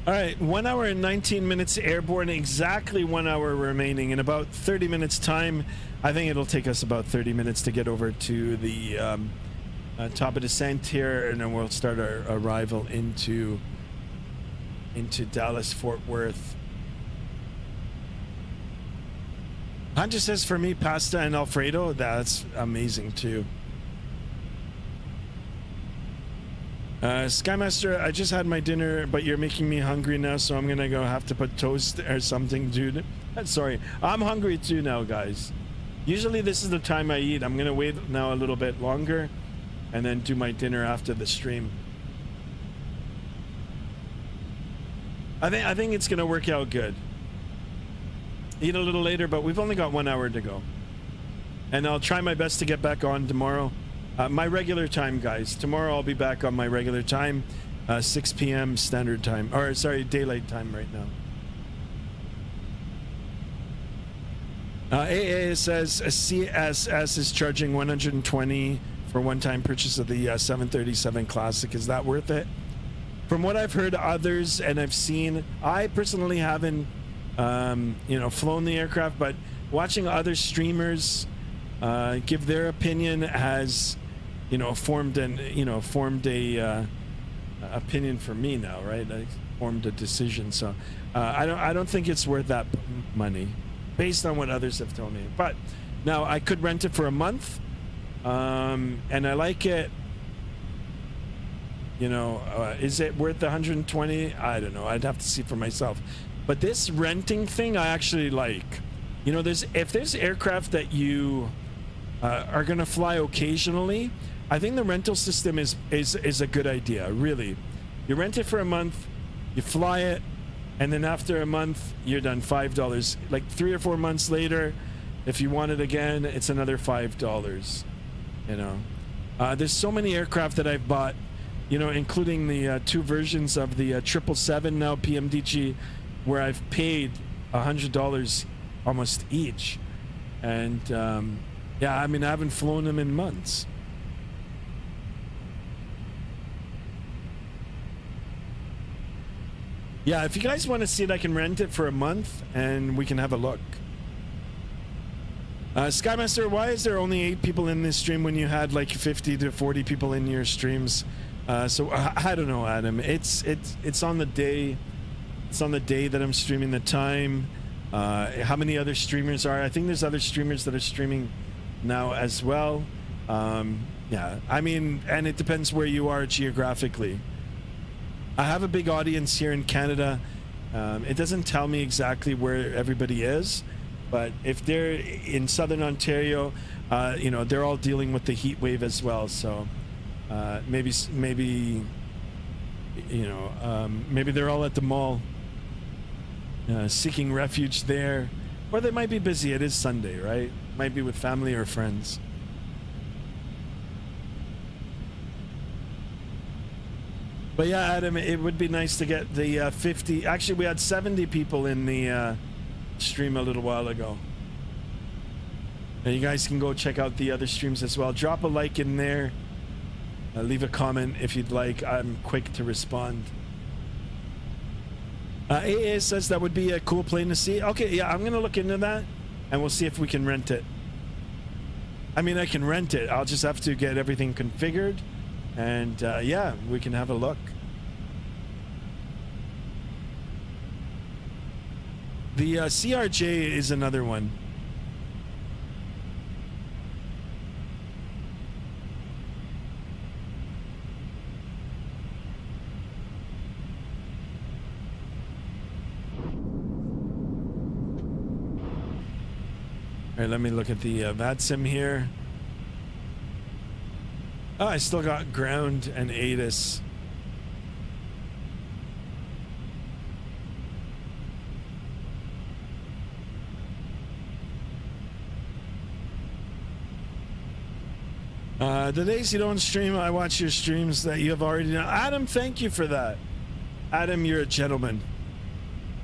All right, 1 hour and 19 minutes airborne, exactly 1 hour remaining. In about 30 minutes time, I think it'll take us about 30 minutes to get over to the top of descent here, and then we'll start our arrival into Dallas, Fort Worth. Hunter says for me, pasta and Alfredo, that's amazing too. Skymaster, I just had my dinner, but you're making me hungry now, so I'm gonna go have to put toast or something, dude. Sorry, I'm hungry too now, guys. Usually this is the time I eat. I'm gonna wait now a little bit longer and then do my dinner after the stream. I think it's gonna work out good. Eat a little later, but we've only got 1 hour to go. And I'll try my best to get back on tomorrow. My regular time, guys. Tomorrow I'll be back on my regular time, 6 p.m. standard time. Or, sorry, daylight time right now. AA says CSS is charging 120 for one-time purchase of the 737 Classic. Is that worth it? From what I've heard others and I've seen, I personally haven't, flown the aircraft, but watching other streamers give their opinion has, formed a opinion for me now, right? I formed a decision, so I don't think it's worth that money, based on what others have told me. But now I could rent it for a month, and I like it. Is it worth the 120? I don't know. I'd have to see for myself. But this renting thing, I actually like. If there's aircraft that you are gonna fly occasionally, I think the rental system is a good idea. Really, you rent it for a month, you fly it, and then after a month you're done. $5. Like 3 or 4 months later, if you want it again, it's another $5. There's so many aircraft that I've bought, including the 2 versions of the 777 now PMDG, where I've paid $100 almost each, and I haven't flown them in months. Yeah, if you guys want to see it, I can rent it for a month and we can have a look. Skymaster, why is there only 8 people in this stream when you had like 50 to 40 people in your streams? So I don't know, Adam. It's on the day. It's on the day that I'm streaming, the time. How many other streamers are? I think there's other streamers that are streaming now as well. And it depends where you are geographically. I have a big audience here in Canada. It doesn't tell me exactly where everybody is, but if they're in Southern Ontario, they're all dealing with the heat wave as well. So maybe they're all at the mall seeking refuge there, or they might be busy. It is Sunday, right? Might be with family or friends. But yeah, Adam, it would be nice to get the 50. Actually, we had 70 people in the stream a little while ago. And you guys can go check out the other streams as well. Drop a like in there. Leave a comment if you'd like. I'm quick to respond. AA says that would be a cool plane to see. Okay, yeah, I'm going to look into that, and we'll see if we can rent it. I mean, I can rent it. I'll just have to get everything configured. And yeah, we can have a look. The CRJ is another one. All right, let me look at the Vatsim here. Oh, I still got ground and ATIS. The days you don't stream, I watch your streams that you have already done. Adam, thank you for that. Adam, you're a gentleman.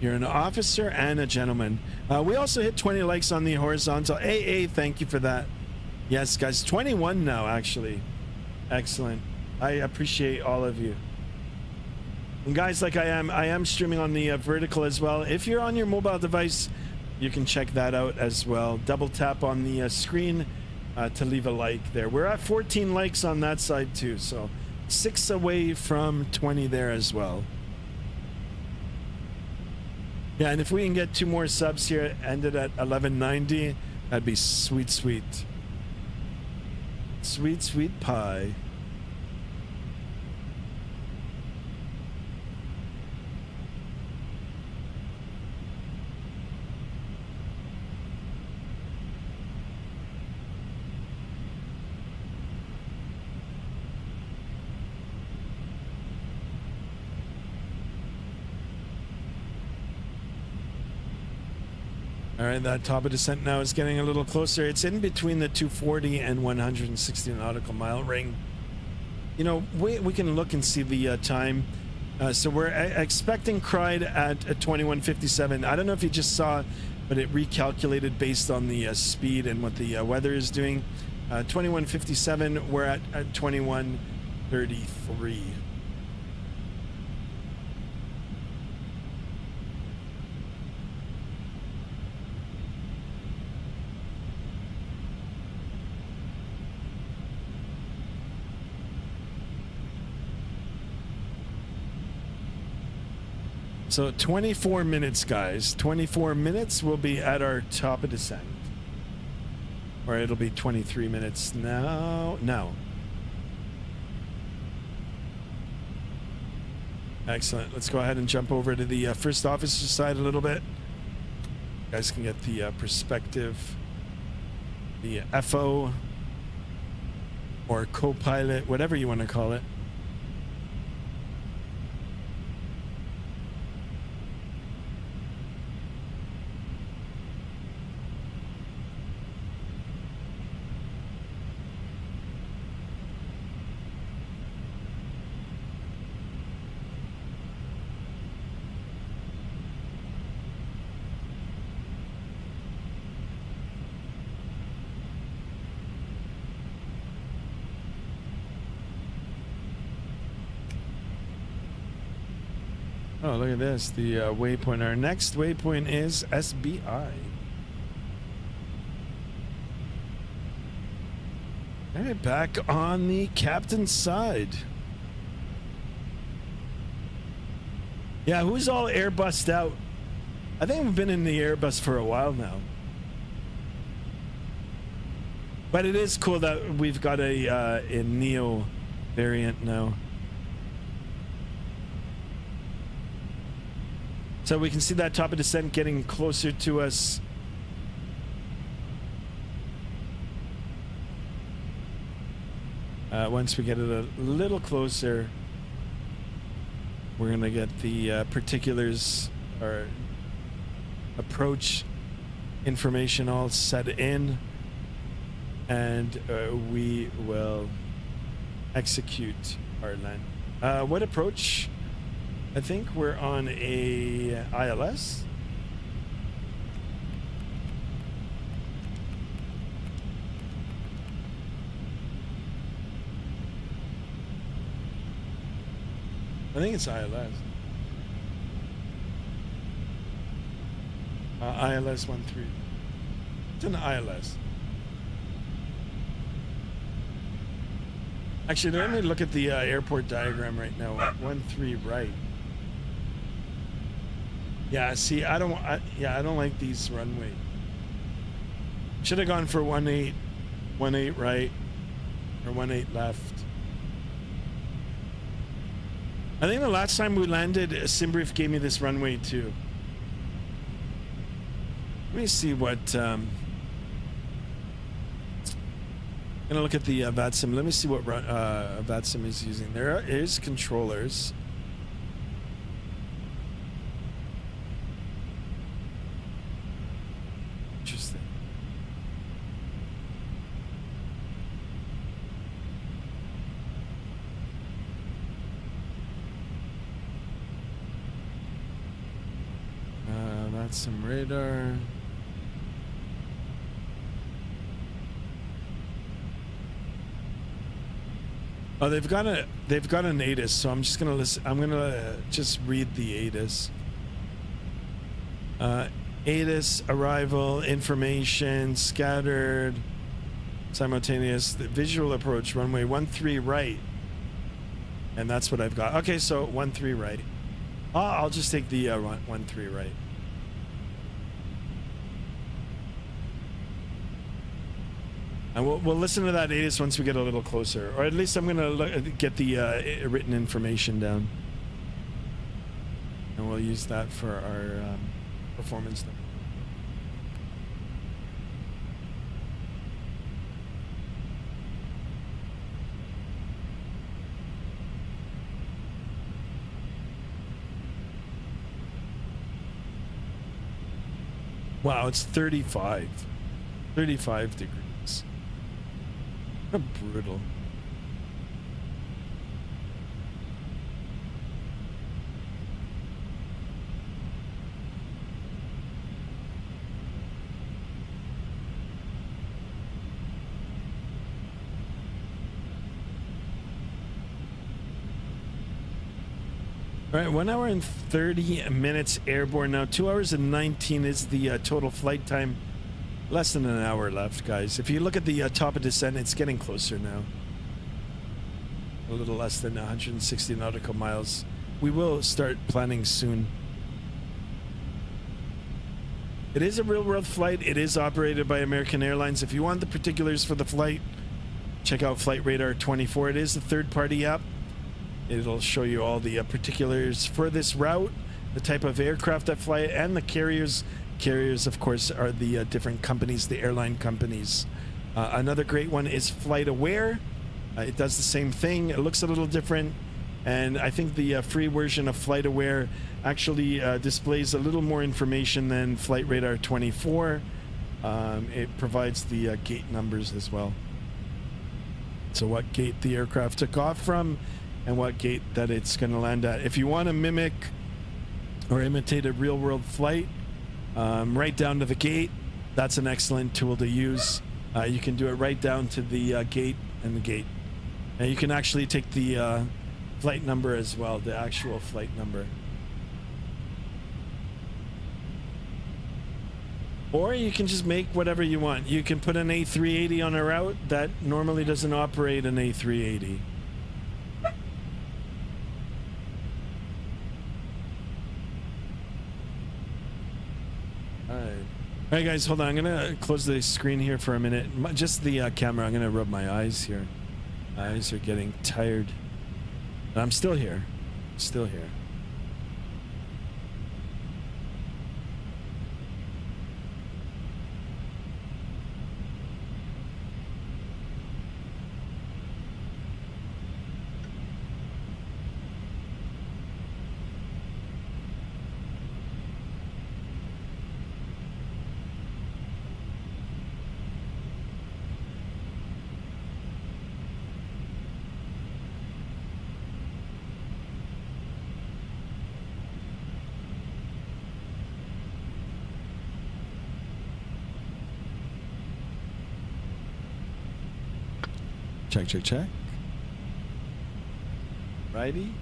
You're an officer and a gentleman. We also hit 20 likes on the horizontal. AA, thank you for that. Yes, guys, 21 now, actually. Excellent. I appreciate all of you. And guys, like I am streaming on the vertical as well. If you're on your mobile device, you can check that out as well. Double tap on the screen to leave a like there. We're at 14 likes on that side too, so 6 away from 20 there as well. Yeah, and if we can get 2 more subs here, ended at 1190, that'd be sweet, sweet. Sweet, sweet pie. All right, that top of descent now is getting a little closer. It's in between the 240 and 160 nautical mile ring. You know, we can look and see the time. So we're expecting Cride at 21:57. I don't know if you just saw but it recalculated based on the speed and what the weather is doing. 2157, we're at 2133. So 24 minutes, guys. 24 minutes, we'll be at our top of descent. Or it'll be 23 minutes now. No. Excellent. Let's go ahead and jump over to the first officer side a little bit. You guys can get the perspective. The FO or co-pilot, whatever you want to call it. Oh, look at this. The waypoint. Our next waypoint is SBI. All right, back on the captain's side. Yeah, who's all Airbused out? I think we've been in the Airbus for a while now. But it is cool that we've got a Neo variant now. So we can see that top of descent getting closer to us. Once we get it a little closer, we're gonna get the particulars or approach information all set in, and we will execute our land. What approach? I think we're on a ILS. I think it's ILS. ILS 13. It's an ILS. Actually, let me look at the airport diagram right now. 13 right. Yeah, see, I don't like these runway. Should have gone for 18 right or 18 left. I think the last time we landed, Simbrief gave me this runway too. Let me see what. I'm gonna look at the Vatsim. Let me see what Vatsim is using. There is controllers. Interesting. That's some radar. Oh, they've got an ATIS, so I'm just gonna listen. I'm gonna just read the ATIS. ATIS arrival information scattered simultaneous visual approach runway 13 right, and that's what I've got. Okay, so 13 right. I'll just take the 13 right. And we'll listen to that ATIS once we get a little closer, or at least I'm gonna get the written information down, and we'll use that for our performance number. Wow, it's 35 degrees. Brutal. All right, 1 hour and 30 minutes airborne now. 2 hours and 19 is the total flight time. Less than an hour left, guys. If you look at the top of descent, it's getting closer now. A little less than 160 nautical miles. We will start planning soon. It is a real-world flight. It is operated by American Airlines. If you want the particulars for the flight, check out Flight Radar 24. It is a third-party app. It'll show you all the particulars for this route, the type of aircraft that fly it, and the carriers. Carriers, of course, are the different companies, the airline companies. Another great one is Flight Aware. It does the same thing. It looks a little different. And I think the free version of Flight Aware actually displays a little more information than Flight Radar 24. It provides the gate numbers as well. So what gate the aircraft took off from and what gate that it's going to land at. If you want to mimic or imitate a real-world flight, right down to the gate, that's an excellent tool to use. You can do it right down to the gate and the gate. And you can actually take the flight number as well, the actual flight number. Or you can just make whatever you want. You can put an A380 on a route that normally doesn't operate an A380. All right, guys, hold on. I'm gonna close the screen here for a minute. Just the camera. I'm gonna rub my eyes here. My eyes are getting tired. But I'm still here. Still here. Check, check, check. Righty.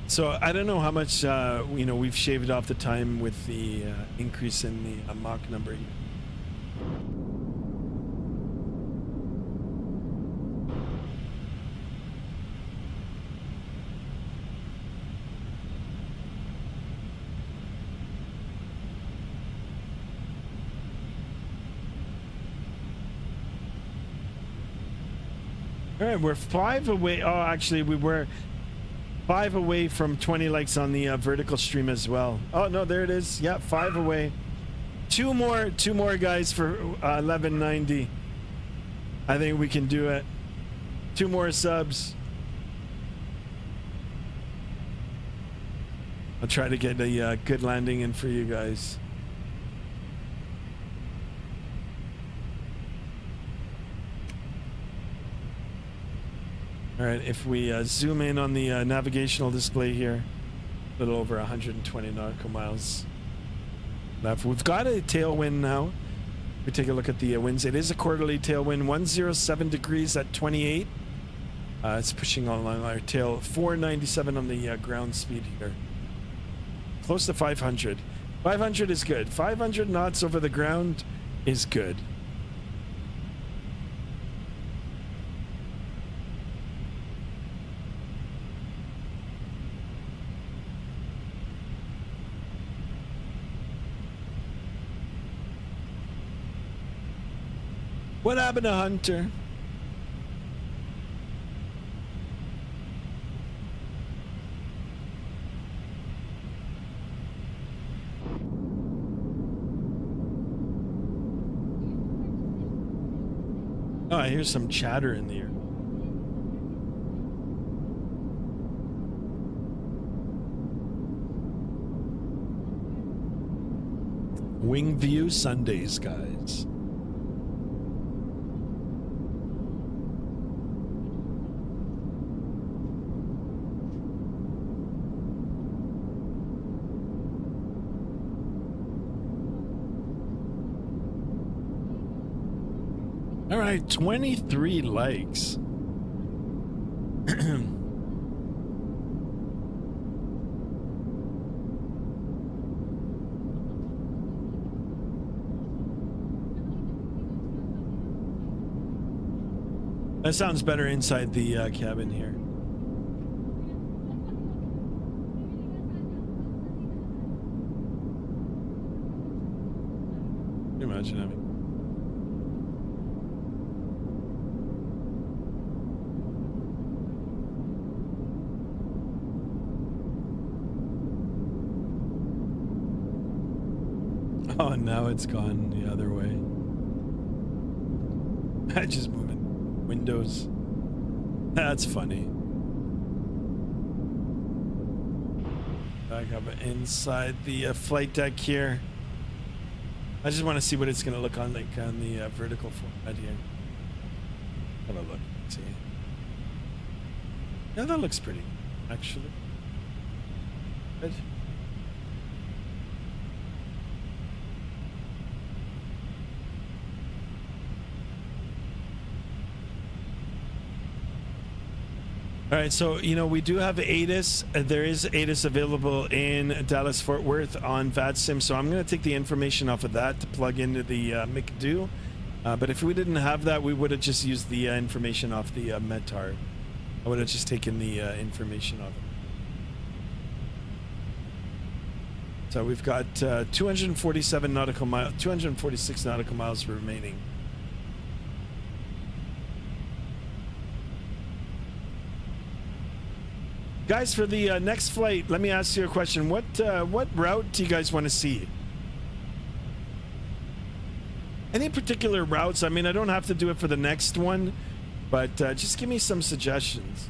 So I don't know how much we've shaved off the time with the increase in the Mach number here. All right, we're 5 away. Oh, actually, we were 5 away from 20 likes on the vertical stream as well. Oh no, there it is. Yeah, 5 away. Two more guys for 1190. I think we can do it. 2 more subs. I'll try to get a good landing in for you guys. All right, if we zoom in on the navigational display here, a little over 120 nautical miles left. We've got a tailwind now. We take a look at the winds. It is a quarterly tailwind, 107 degrees at 28. It's pushing along our tail, 497 on the ground speed here. Close to 500. 500 is good. 500 knots over the ground is good. What happened to Hunter? Oh, I hear some chatter in the air. Wing View Sundays, guys. All right, 23 likes. That sounds better inside the cabin here. Can you imagine having... Oh, now it's gone the other way. I just moving windows. That's funny. Back up inside the flight deck here. I just want to see what it's going to look on like on the vertical format here. Have a look. See. Yeah, that looks pretty, actually. Good. All right, so, you know, we do have ATIS. There is ATIS available in Dallas-Fort Worth on Vatsim, so I'm going to take the information off of that to plug into the McDo. But if we didn't have that, we would have just used the information off the METAR. I would have just taken the information off it. So we've got 247 nautical miles, 246 nautical miles remaining. Guys, for the next flight, let me ask you a question. What route do you guys want to see? Any particular routes? I mean, I don't have to do it for the next one, but just give me some suggestions.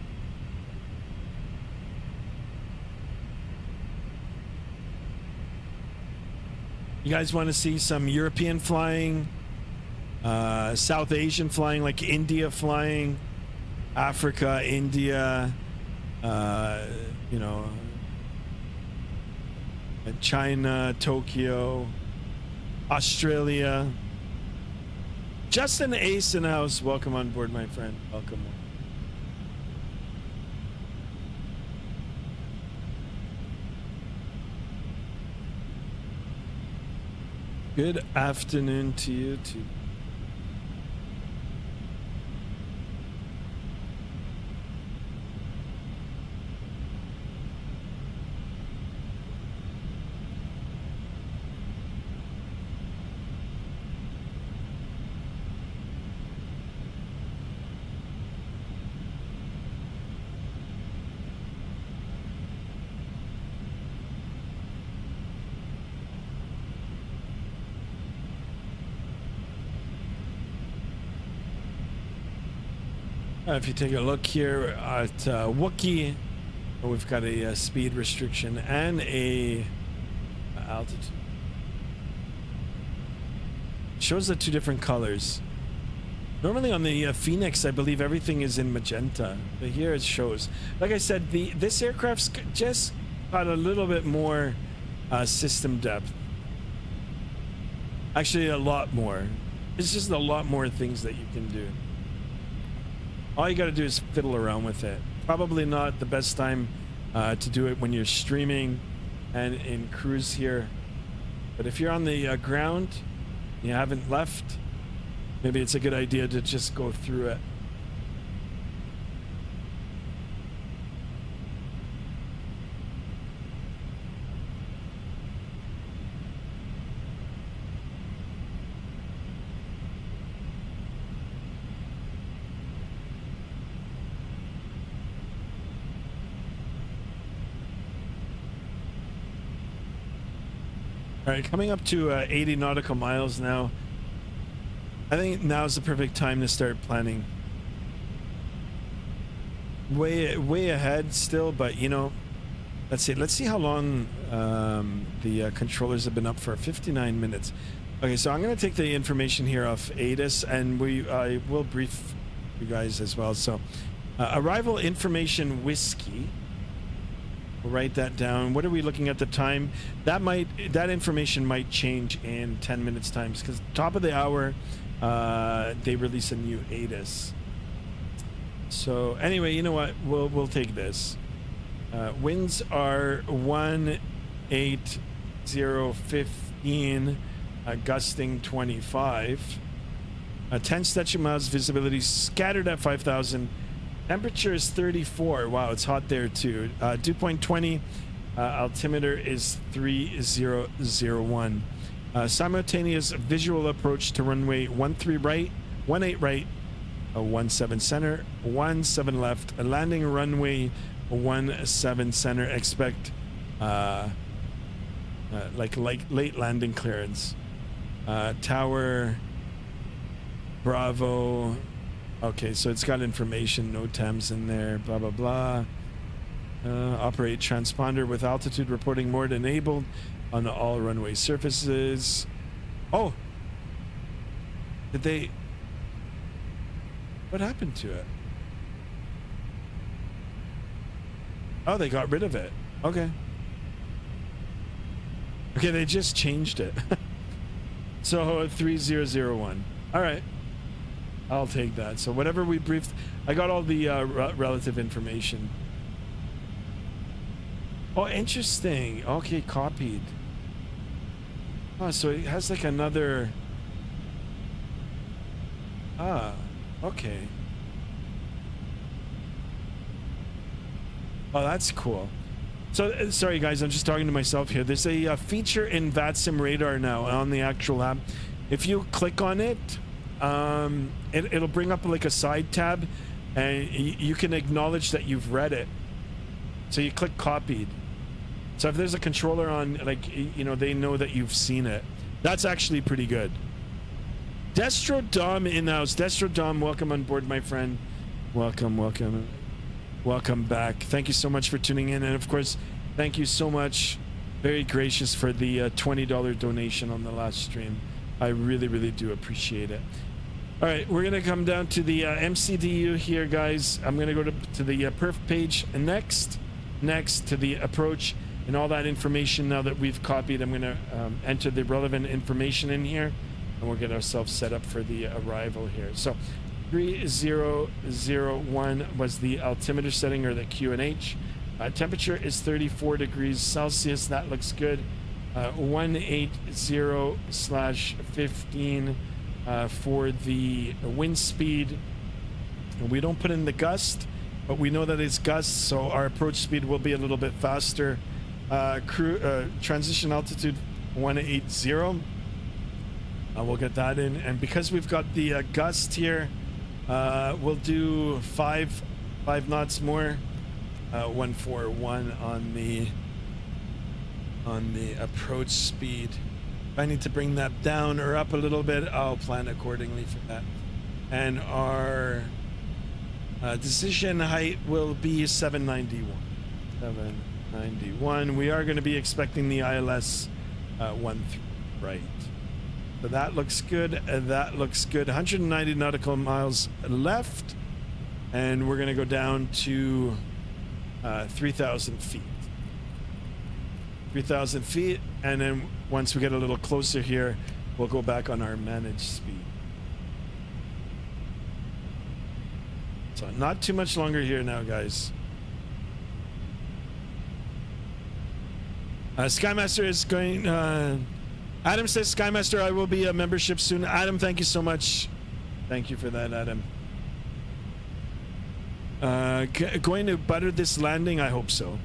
You guys want to see some European flying, South Asian flying, like India flying, Africa, India, you know, China, Tokyo, Australia. Justin Ace in the house. Welcome on board, my friend. Welcome. Good afternoon to you too. If you take a look here at Wookiee, we've got a speed restriction and a altitude. Shows the two different colors. Normally on the Phoenix, I believe everything is in magenta, but here it shows. Like I said, this aircraft's just got a little bit more system depth. Actually, a lot more. It's just a lot more things that you can do. All you got to do is fiddle around with it. Probably not the best time to do it when you're streaming and in cruise here. But if you're on the ground, you haven't left, maybe it's a good idea to just go through it. All right, coming up to 80 nautical miles now. I think now's the perfect time to start planning. Way ahead still, but you know, let's see how long the controllers have been up for. 59 minutes. Okay, so I'm going to take the information here off ATIS, and I will brief you guys as well. So, arrival information whiskey. We'll write that down. What are we looking at the time? That information might change in 10 minutes time, because top of the hour they release a new ATIS. So anyway, you know what? We'll take this. Winds are 18015, gusting 25. 10 statute miles, visibility scattered at 5,000. Temperature is 34. Wow, it's hot there too. Dew point 20. Altimeter is 3001. Simultaneous visual approach to runway 13 right, 18 right, 17 center, 17 left. A landing runway 17 center. Expect like late landing clearance. Tower Bravo. Okay, so it's got information, no TEMS in there, blah blah blah. Operate transponder with altitude reporting mode enabled on all runway surfaces. Oh, did they? What happened to it? Oh, they got rid of it. Okay. Okay, they just changed it. So 3001. All right. I'll take that. So whatever we briefed, I got all the relative information. Oh, interesting. Okay, copied. Oh, so it has like another. Ah, okay. Oh, that's cool. So, sorry guys, I'm just talking to myself here. There's a feature in Vatsim Radar now on the actual app. If you click on it, it'll bring up like a side tab, and you can acknowledge that you've read it. So you click copied. So if there's a controller on, like, you know, they know that you've seen it. That's actually pretty good. Destro Dom in the house. Destro Dom, welcome on board, my friend. Welcome, welcome. Welcome back. Thank you so much for tuning in. And of course, thank you so much. Very gracious for the $20 donation on the last stream. I really, really do appreciate it. All right, we're going to come down to the MCDU here, guys. I'm going to go to the perf page. And next to the approach and all that information now that we've copied, I'm going to enter the relevant information in here, and we'll get ourselves set up for the arrival here. So 3001 was the altimeter setting, or the QNH. Temperature is 34 degrees Celsius. That looks good. 180/15 for the wind speed. And we don't put in the gust, but we know that it's gusts, so our approach speed will be a little bit faster. Transition altitude 180. We'll get that in, and because we've got the gust here, we'll do five knots more. 141 on the approach speed. If I need to bring that down or up a little bit, I'll plan accordingly for that. And our decision height will be 791. 791. We are going to be expecting the ILS 13 right. So that looks good. That looks good. 190 nautical miles left, and we're going to go down to 3,000 feet. 3,000 feet, and then once we get a little closer here, we'll go back on our managed speed. So not too much longer here now, guys. Skymaster is going. Adam says, Skymaster, I will be a membership soon. Adam, thank you so much. Thank you for that, Adam. Going to butter this landing? I hope so.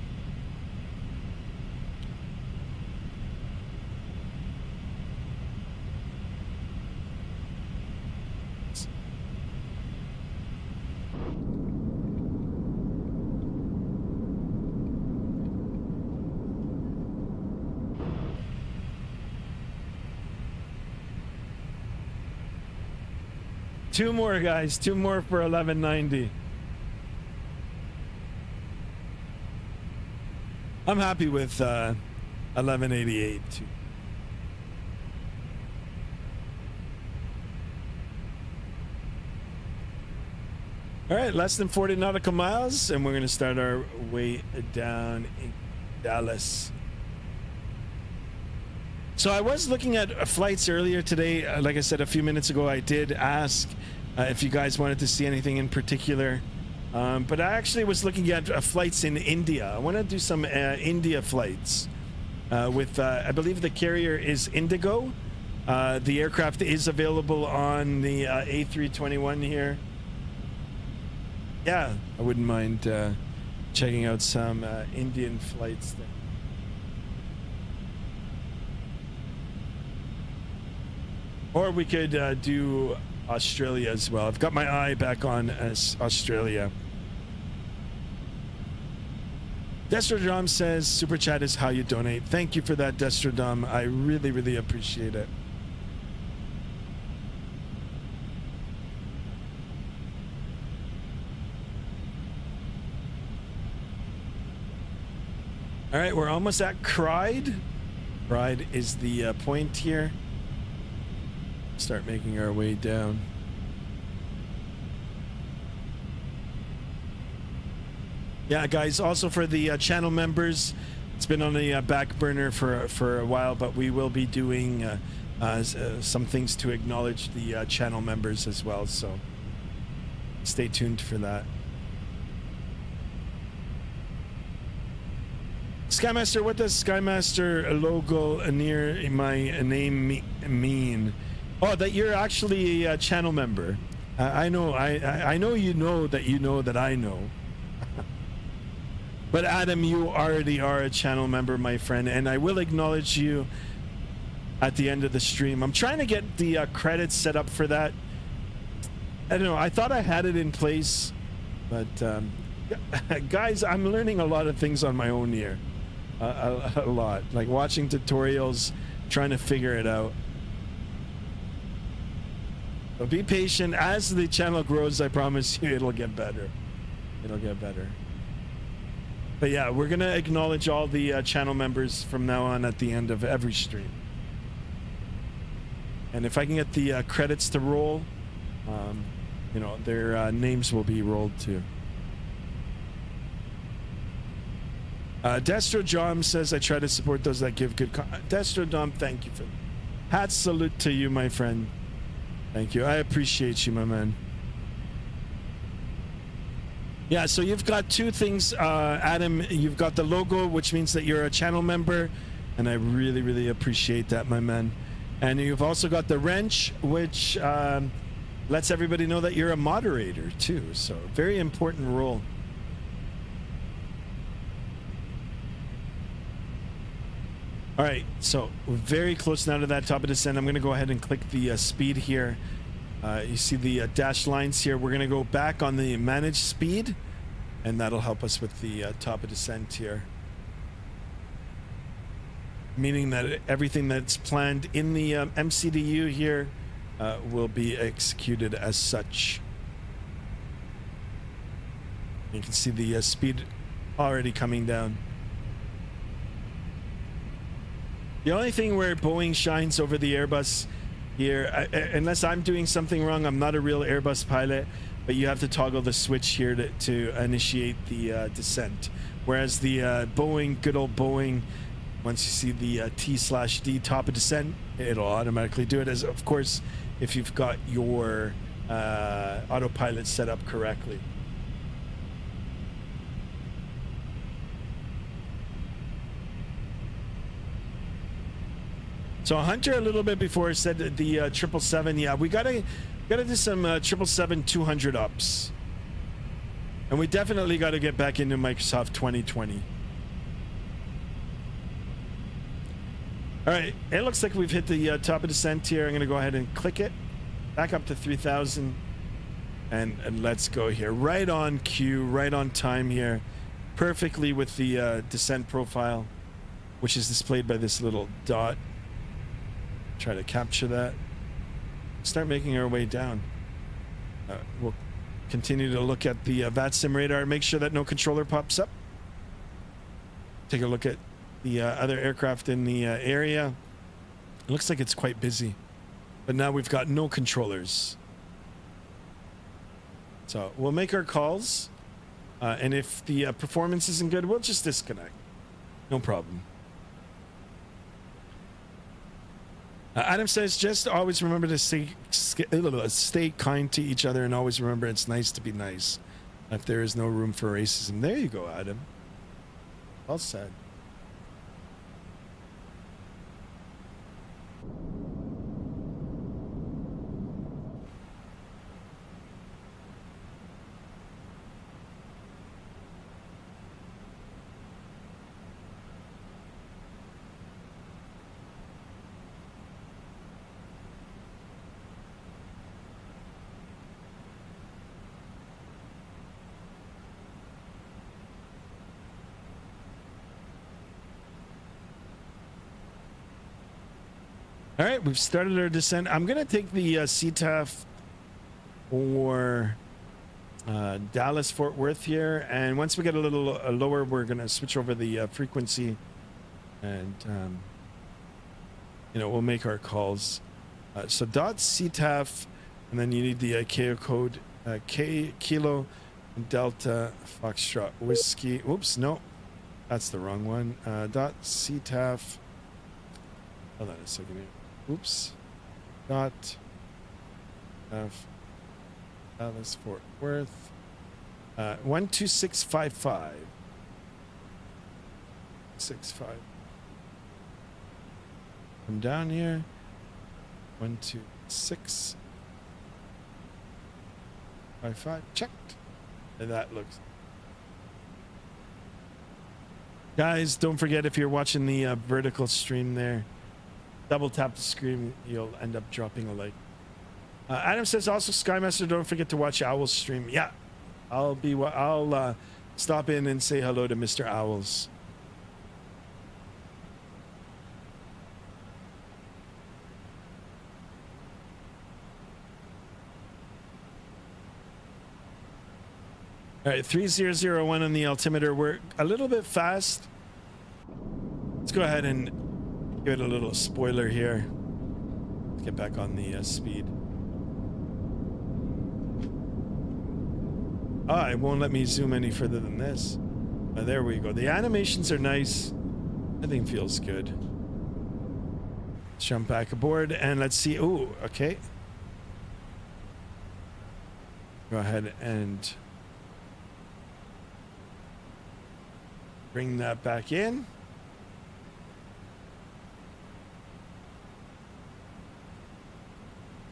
Two more, guys. Two more for 1190. I'm happy with 1188 too. All right, less than 40 nautical miles, and we're going to start our way down in Dallas. So I was looking at flights earlier today. Like I said a few minutes ago, I did ask if you guys wanted to see anything in particular. But I actually was looking at flights in India. I want to do some India flights with, I believe the carrier is Indigo. The aircraft is available on the A321 here. Yeah, I wouldn't mind checking out some Indian flights there. Or we could do Australia as well. I've got my eye back on Australia. Destrodom says, Super Chat is how you donate. Thank you for that, Destrodom. I really, really appreciate it. All right, we're almost at Cried. Cried is the point here. Start making our way down. Yeah, guys, also for the channel members, it's been on the back burner for a while, but we will be doing some things to acknowledge the channel members as well, so stay tuned for that. Skymaster, what does Skymaster logo near my name mean? Oh, that you're actually a channel member. I know. I know you know that I know. But Adam, you already are a channel member, my friend, and I will acknowledge you at the end of the stream. I'm trying to get the credits set up for that. I don't know. I thought I had it in place, but guys, I'm learning a lot of things on my own here. A lot, like watching tutorials, trying to figure it out. So be patient. As the channel grows, I promise you it'll get better. It'll get better. But yeah, we're going to acknowledge all the channel members from now on at the end of every stream. And if I can get the credits to roll, you know, their names will be rolled too. Destro Dom says, I try to support those that give good Destro Dom, thank you for that. Hat salute to you, my friend. Thank you. I appreciate you, my man. Yeah, so you've got two things, Adam. You've got the logo, which means that you're a channel member, and I really, really appreciate that, my man. And you've also got the wrench, which lets everybody know that you're a moderator, too. So, very important role. All right, so we're very close now to that top of descent. I'm going to go ahead and click the speed here. You see the dashed lines here. We're going to go back on the manage speed, and that'll help us with the top of descent here. Meaning that everything that's planned in the MCDU here will be executed as such. You can see the speed already coming down. The only thing where Boeing shines over the Airbus here, unless I'm doing something wrong, I'm not a real Airbus pilot, but you have to toggle the switch here to initiate the descent. Whereas the Boeing, good old Boeing, once you see the T/D top of descent, it'll automatically do it, as of course if you've got your autopilot set up correctly. So Hunter a little bit before said that the 777, yeah, we gotta do some 777-200 ups, and we definitely got to get back into Microsoft 2020. All right, it looks like we've hit the top of descent here. I'm gonna go ahead and click it back up to 3,000, and let's go here. Right on cue, right on time here, perfectly with the descent profile, which is displayed by this little dot. Try to capture that. Start making our way down. We'll continue to look at the Vatsim radar. Make sure that no controller pops up. Take a look at the other aircraft in the area. It looks like it's quite busy, but now we've got no controllers. So we'll make our calls, and if the performance isn't good, we'll just disconnect. No problem. Adam says, just always remember to stay kind to each other and always remember it's nice to be nice. If there is no room for racism. There you go, Adam. Well said. All right, we've started our descent. I'm going to take the CTAF for Dallas Fort Worth here, and once we get a little lower, we're going to switch over the frequency, and you know, we'll make our calls. So dot CTAF, and then you need the KO code K Kilo Delta Foxtrot Whiskey. Oops, no, that's the wrong one. Dot CTAF. Hold on a second here. Oops. Dot F Dallas Fort Worth 12655 65. Come down here. 12655. Checked. And that looks. Guys, don't forget, if you're watching the vertical stream there, double tap the screen, you'll end up dropping a like. Adam says also, Skymaster, don't forget to watch Owl's stream. Yeah, I'll stop in and say hello to Mr. Owls. All right, 3001 on the altimeter. We're a little bit fast. Let's go ahead and give it a little spoiler here. Let's get back on the speed. Oh, it won't let me zoom any further than this. There we go. The animations are nice. Everything feels good. Let's jump back aboard and let's see. Oh, okay. Go ahead and bring that back in.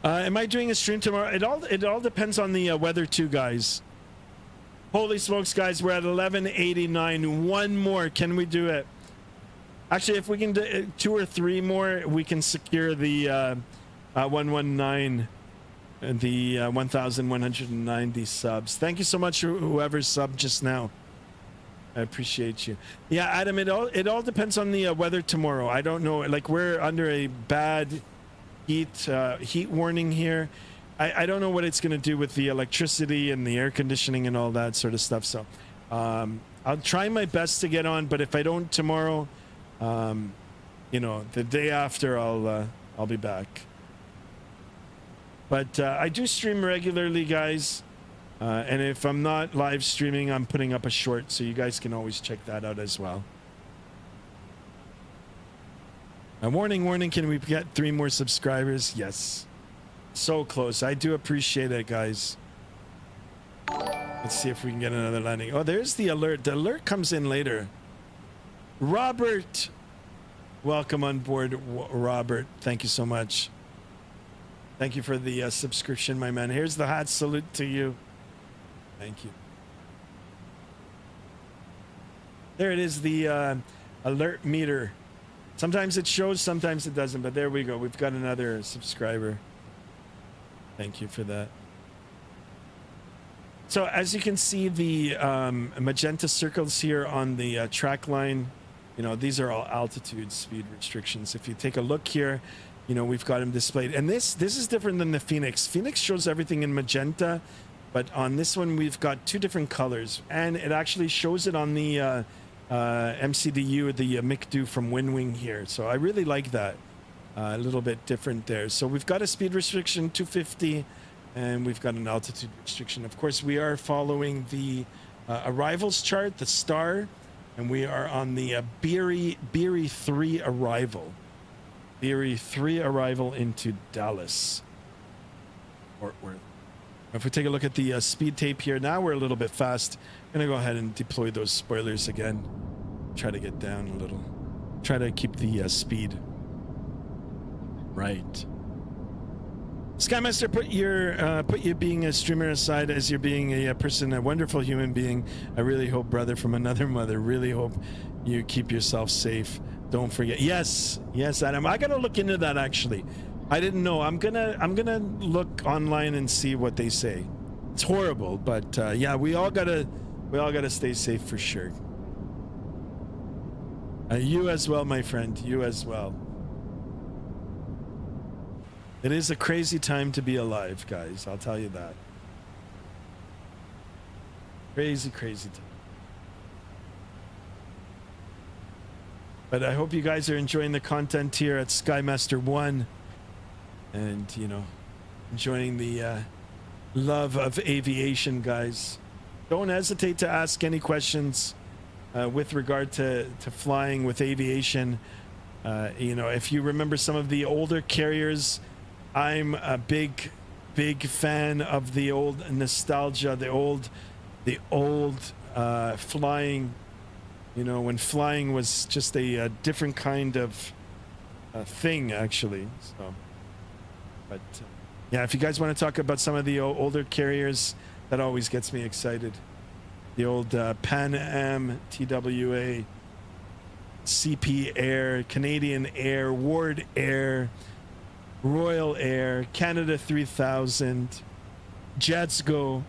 Am I doing a stream tomorrow? It all depends on the weather too, guys. Holy smokes, guys, we're at 1189. One more. Can we do it? Actually, if we can do 2 or 3 more, we can secure the 119 and the 1190 subs. Thank you so much, whoever subbed just now. I appreciate you. Yeah, Adam, it all depends on the weather tomorrow. I don't know. Like, we're under a bad heat warning here. I don't know what it's going to do with the electricity and the air conditioning and all that sort of stuff. So I'll try my best to get on, but if I don't tomorrow, you know, the day after, I'll be back. But I do stream regularly, guys. And if I'm not live streaming, I'm putting up a short, so you guys can always check that out as well. Warning, can we get 3 more subscribers? Yes. So close. I do appreciate it, guys. Let's see if we can get another landing. Oh, there's the alert. The alert comes in later. Robert. Welcome on board, Robert. Thank you so much. Thank you for the subscription, my man. Here's the hot salute to you. Thank you. There it is, the alert meter. Sometimes it shows, sometimes it doesn't, but there we go. We've got another subscriber. Thank you for that. So as you can see, the magenta circles here on the track line, you know, these are all altitude speed restrictions. If you take a look here, you know, we've got them displayed. And this is different than the Phoenix. Phoenix shows everything in magenta, but on this one, we've got 2 different colors. And it actually shows it on the MCDU, the MICDU from WinWing here. So I really like that. A little bit different there. So we've got a speed restriction 250 and we've got an altitude restriction. Of course, we are following the arrivals chart, the star, and we are on the Beery 3 arrival. Theory 3 arrival into Dallas, Fort Worth. If we take a look at the speed tape here, now we're a little bit fast. I'm gonna go ahead and deploy those spoilers again. Try to get down a little. Try to keep the speed right. Skymaster, put you being a streamer aside, as you're being a person, a wonderful human being. I really hope, brother from another mother, really hope you keep yourself safe. Don't forget. Yes, Adam. I gotta look into that actually. I didn't know. I'm gonna look online and see what they say. It's horrible, but yeah, we all gotta stay safe for sure. You as well, my friend. You as well. It is a crazy time to be alive, guys. I'll tell you that. Crazy time. But I hope you guys are enjoying the content here at Skymaster 1 and, you know, enjoying the love of aviation, guys. Don't hesitate to ask any questions with regard to flying with aviation. You know, if you remember some of the older carriers, I'm a big fan of the old nostalgia, the old flying. You know, when flying was just a different kind of thing, actually. So, but yeah, if you guys want to talk about some of the older carriers, that always gets me excited. The old Pan Am, TWA, CP Air, Canadian Air, Ward Air, Royal Air, Canada 3000, Jets Go.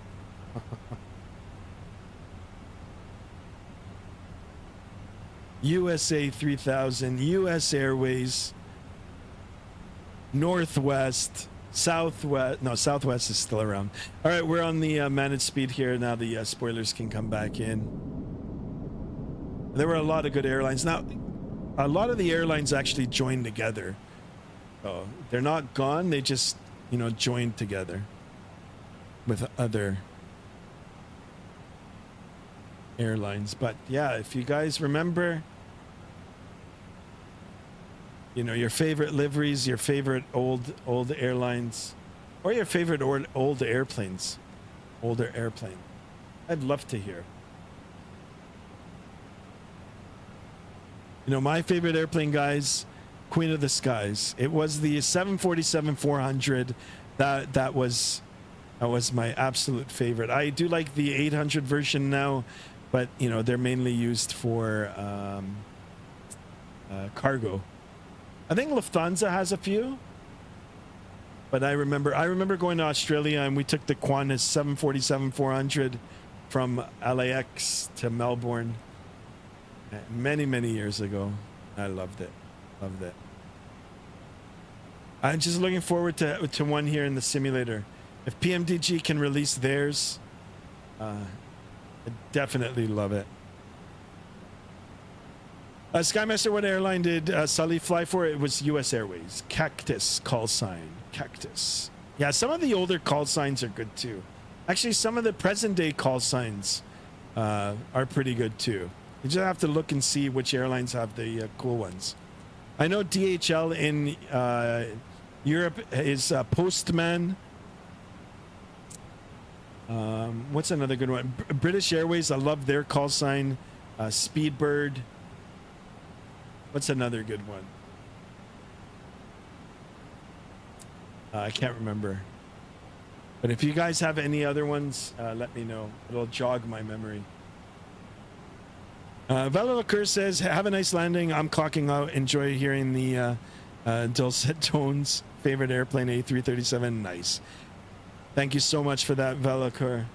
USA 3000, US Airways, Northwest, Southwest. No, Southwest is still around. All right, we're on the managed speed here. Now the spoilers can come back in. There were a lot of good airlines. Now, a lot of the airlines actually joined together. So they're not gone. They just, you know, joined together with other airlines. But yeah, if you guys remember, you know, your favorite liveries, your favorite old airlines, or your favorite old airplanes, older airplane, I'd love to hear. You know, my favorite airplane, guys, Queen of the Skies. It was the 747-400. That was my absolute favorite. I do like the 800 version now, but you know, they're mainly used for cargo. I think Lufthansa has a few, but I remember going to Australia and we took the Qantas 747-400 from LAX to Melbourne many years ago. I loved it. I'm just looking forward to one here in the simulator. If PMDG can release theirs, I definitely love it. Skymaster, what airline did Sully fly for? It was US Airways. Cactus call sign. Cactus. Yeah, some of the older call signs are good too. Actually, some of the present day call signs are pretty good too. You just have to look and see which airlines have the cool ones. I know DHL in Europe is Postman. What's another good one? British Airways, I love their call sign. Speedbird. What's another good one? I can't remember. But if you guys have any other ones, let me know. It'll jog my memory. Velovakur says, have a nice landing. I'm clocking out. Enjoy hearing the dulcet tones. Favorite airplane, A337. Nice. Thank you so much for that, Velovakur.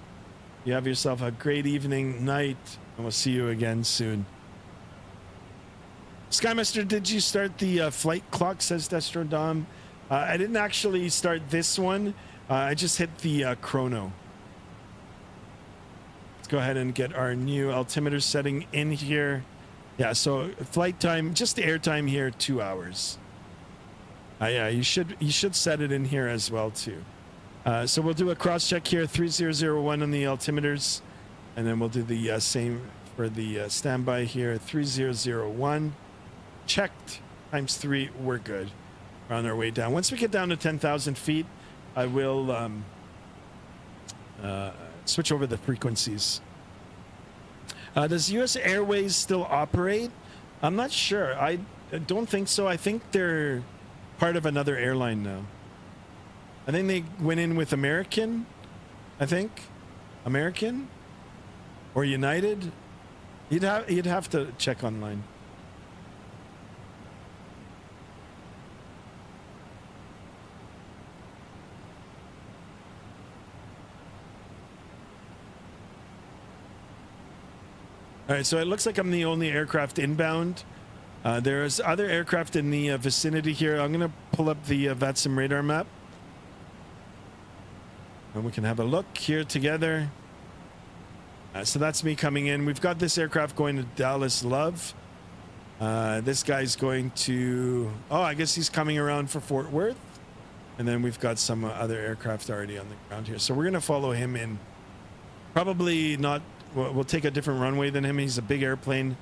You have yourself a great evening, night, and we'll see you again soon. Skymaster, did you start the flight clock, says Destrodom. I didn't actually start this one. I just hit the chrono. Let's go ahead and get our new altimeter setting in here. Yeah, so flight time, just the air time here, 2 hours. Yeah, you should set it in here as well too. So we'll do a cross check here, 3001 on the altimeters, and then we'll do the same for the standby here, 3001. Checked, times 3, we're good. We're on our way down. Once we get down to 10,000 feet, I will switch over the frequencies. Does U.S. Airways still operate? I'm not sure. I don't think so. I think they're part of another airline now. I think they went in with American. I think American or United. You'd have to check online. All right, so it looks like I'm the only aircraft inbound. There's other aircraft in the vicinity here. I'm going to pull up the Vatsim radar map. And we can have a look here together. So that's me coming in. We've got this aircraft going to Dallas Love. This guy's going to... Oh, I guess he's coming around for Fort Worth. And then we've got some other aircraft already on the ground here. So we're going to follow him in. Probably not... We'll take a different runway than him. He's a big airplane.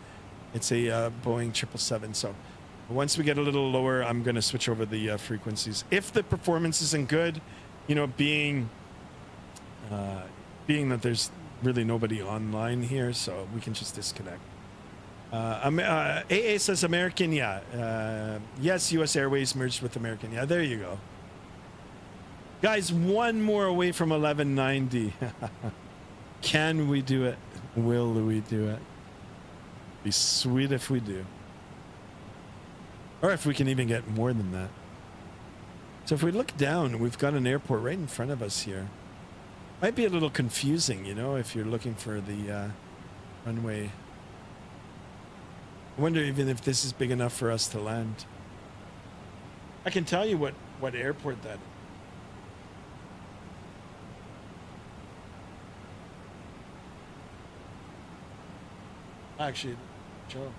It's a Boeing 777. So once we get a little lower, I'm going to switch over the frequencies. If the performance isn't good, you know, being that there's really nobody online here, so we can just disconnect. AA says American, yeah. Yes, U.S. Airways merged with American. Yeah, there you go. Guys, one more away from 1190. Can we do it? Will we do it? Be sweet if we do. Or if we can even get more than that. So if we look down, we've got an airport right in front of us here. Might be a little confusing, you know, if you're looking for the runway. I wonder even if this is big enough for us to land. I can tell you what airport that is. Actually, Joe.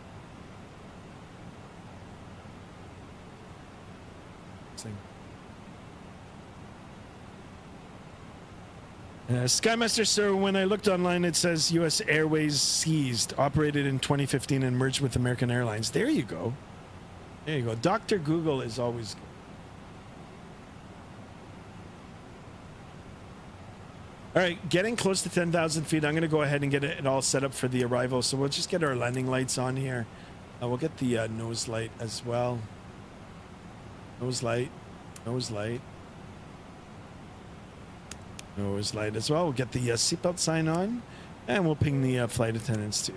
Skymaster, sir, when I looked online, it says U.S. Airways seized, operated in 2015 and merged with American Airlines. There you go. There you go. Dr. Google is always good. All right, getting close to 10,000 feet. I'm going to go ahead and get it all set up for the arrival. So we'll just get our landing lights on here. We'll get the nose light as well. Nose light. Nose light. Nose light as well. We'll get the seatbelt sign on. And we'll ping the flight attendants too.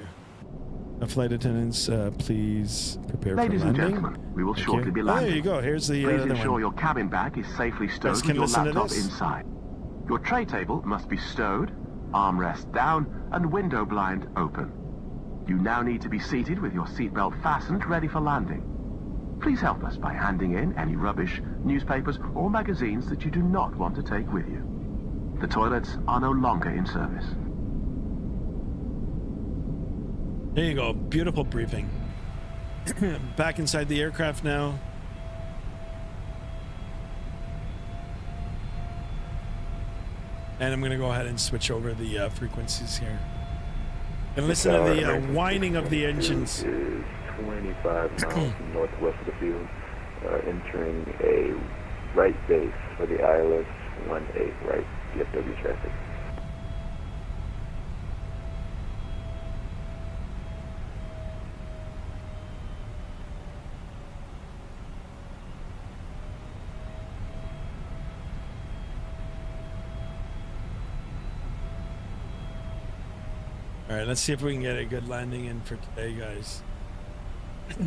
Flight attendants, please prepare Ladies for landing. and gentlemen, we will shortly be Oh, landing. there you go. Here's the Please other ensure one. your cabin bag is safely stowed Guys with can your listen to laptop this. inside. Your tray table must be stowed, armrest down, and window blind open. You now need to be seated with your seatbelt fastened, ready for landing. Please help us by handing in any rubbish, newspapers, or magazines that you do not want to take with you. The toilets are no longer in service. There you go. Beautiful briefing. Back inside the aircraft now. And I'm going to go ahead and switch over the frequencies here. And listen to the whining of the engines. Is 25 miles northwest of the field, entering a right base for the ILS 18 right DFW traffic. All right, let's see if we can get a good landing in for today, guys. All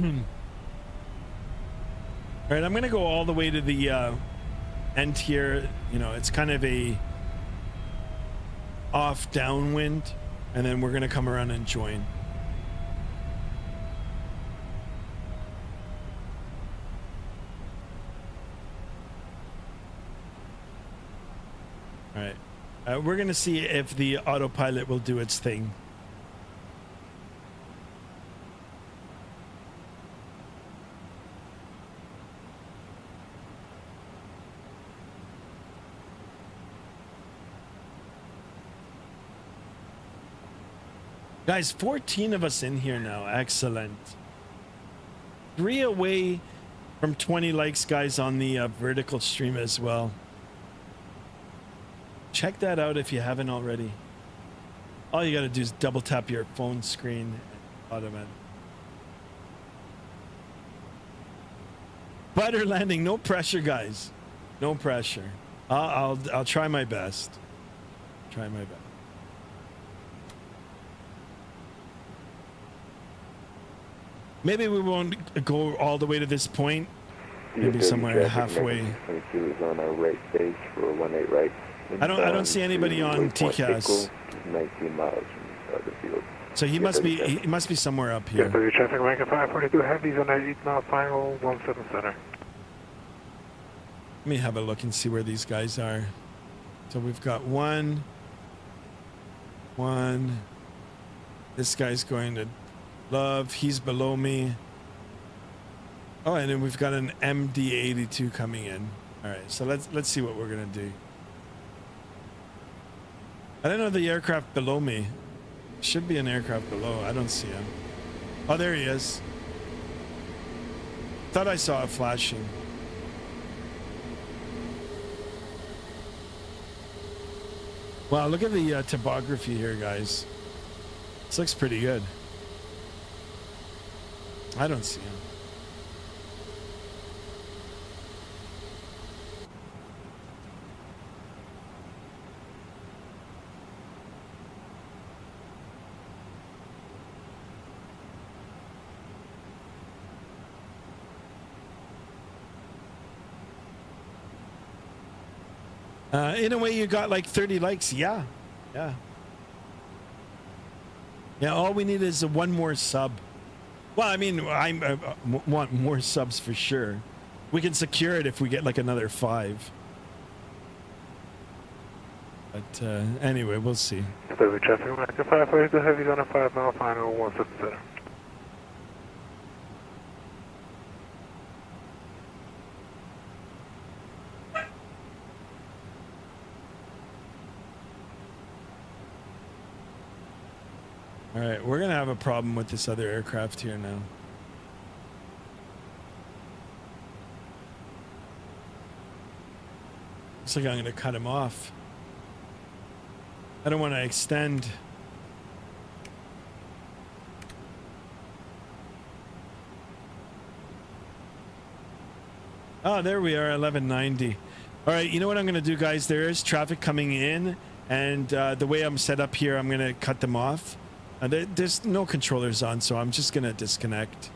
right, I'm going to go all the way to the end here. You know, it's kind of a off downwind, and then we're going to come around and join. All right, we're going to see if the autopilot will do its thing. Guys, 14 of us in here now. Excellent. 3 away From 20 likes, guys, on the vertical stream as well. Check that out if you haven't already. All you got to do is double tap your phone screen. Automatic. Butter landing, no pressure, guys. No pressure. I'll try my best. Try my best. Maybe we won't go all the way to this point. Maybe somewhere halfway. 22 is on our right base for 18 right. I don't see anybody on TCAS. 19 miles from the field. So he must be somewhere up here. DFW traffic rank 542 heavies on that 8-mile final 17 center. Let me have a look and see where these guys are. So we've got one. This guy's going to Love. He's below me. Oh, and then we've got an MD-82 coming in. All right, so let's see what we're gonna do. I don't know the aircraft below me. Should be an aircraft below. I don't see him. Oh, there he is. Thought I saw it flashing. Wow, look at the topography here, guys. This looks pretty good. I don't see him. In a way, you got like 30 likes. Yeah. All we need is one more sub. Well, I mean, I want more subs for sure. We can secure it if we get like another 5. But anyway, we'll see. DFW traffic rank 542 heavies on a 5-mile final 17 center. All right, we're gonna have a problem with this other aircraft here now. Looks like I'm gonna cut him off. I don't want to extend. Oh, there we are, 1190. All right, you know what I'm gonna do, guys? There is traffic coming in, and the way I'm set up here, I'm gonna cut them off. There's no controllers on, so I'm just gonna disconnect.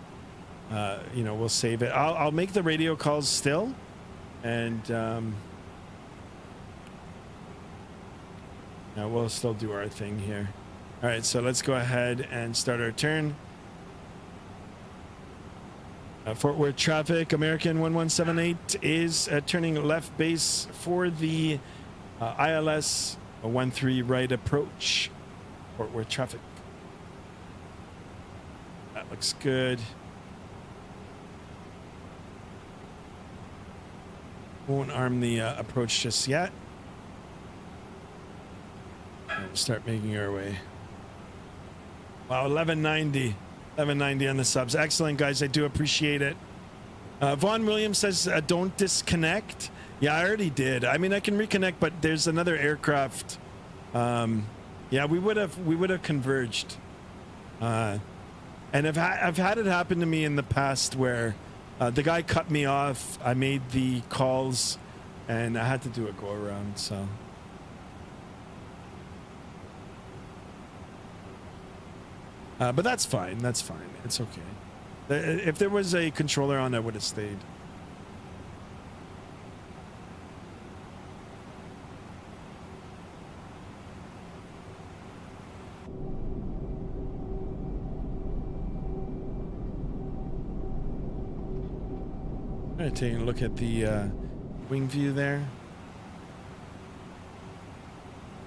You know, we'll save it. I'll make the radio calls still, and now we'll still do our thing here. All right, so let's go ahead and start our turn. Fort Worth traffic, American 1178 is turning left base for the ILS 13 right approach. Fort Worth traffic. That looks good. Won't arm the approach just yet. And we'll start making our way. Wow, 1190. 1190 on the subs. Excellent, guys. I do appreciate it. Vaughn Williams says, don't disconnect. Yeah, I already did. I mean, I can reconnect, but there's another aircraft. Yeah, we would have converged. And I've had it happen to me in the past where the guy cut me off. I made the calls, and I had to do a go around. So. But that's fine. That's fine. It's okay. If there was a controller on, I would have stayed. I'm going to take a look at the wing view there.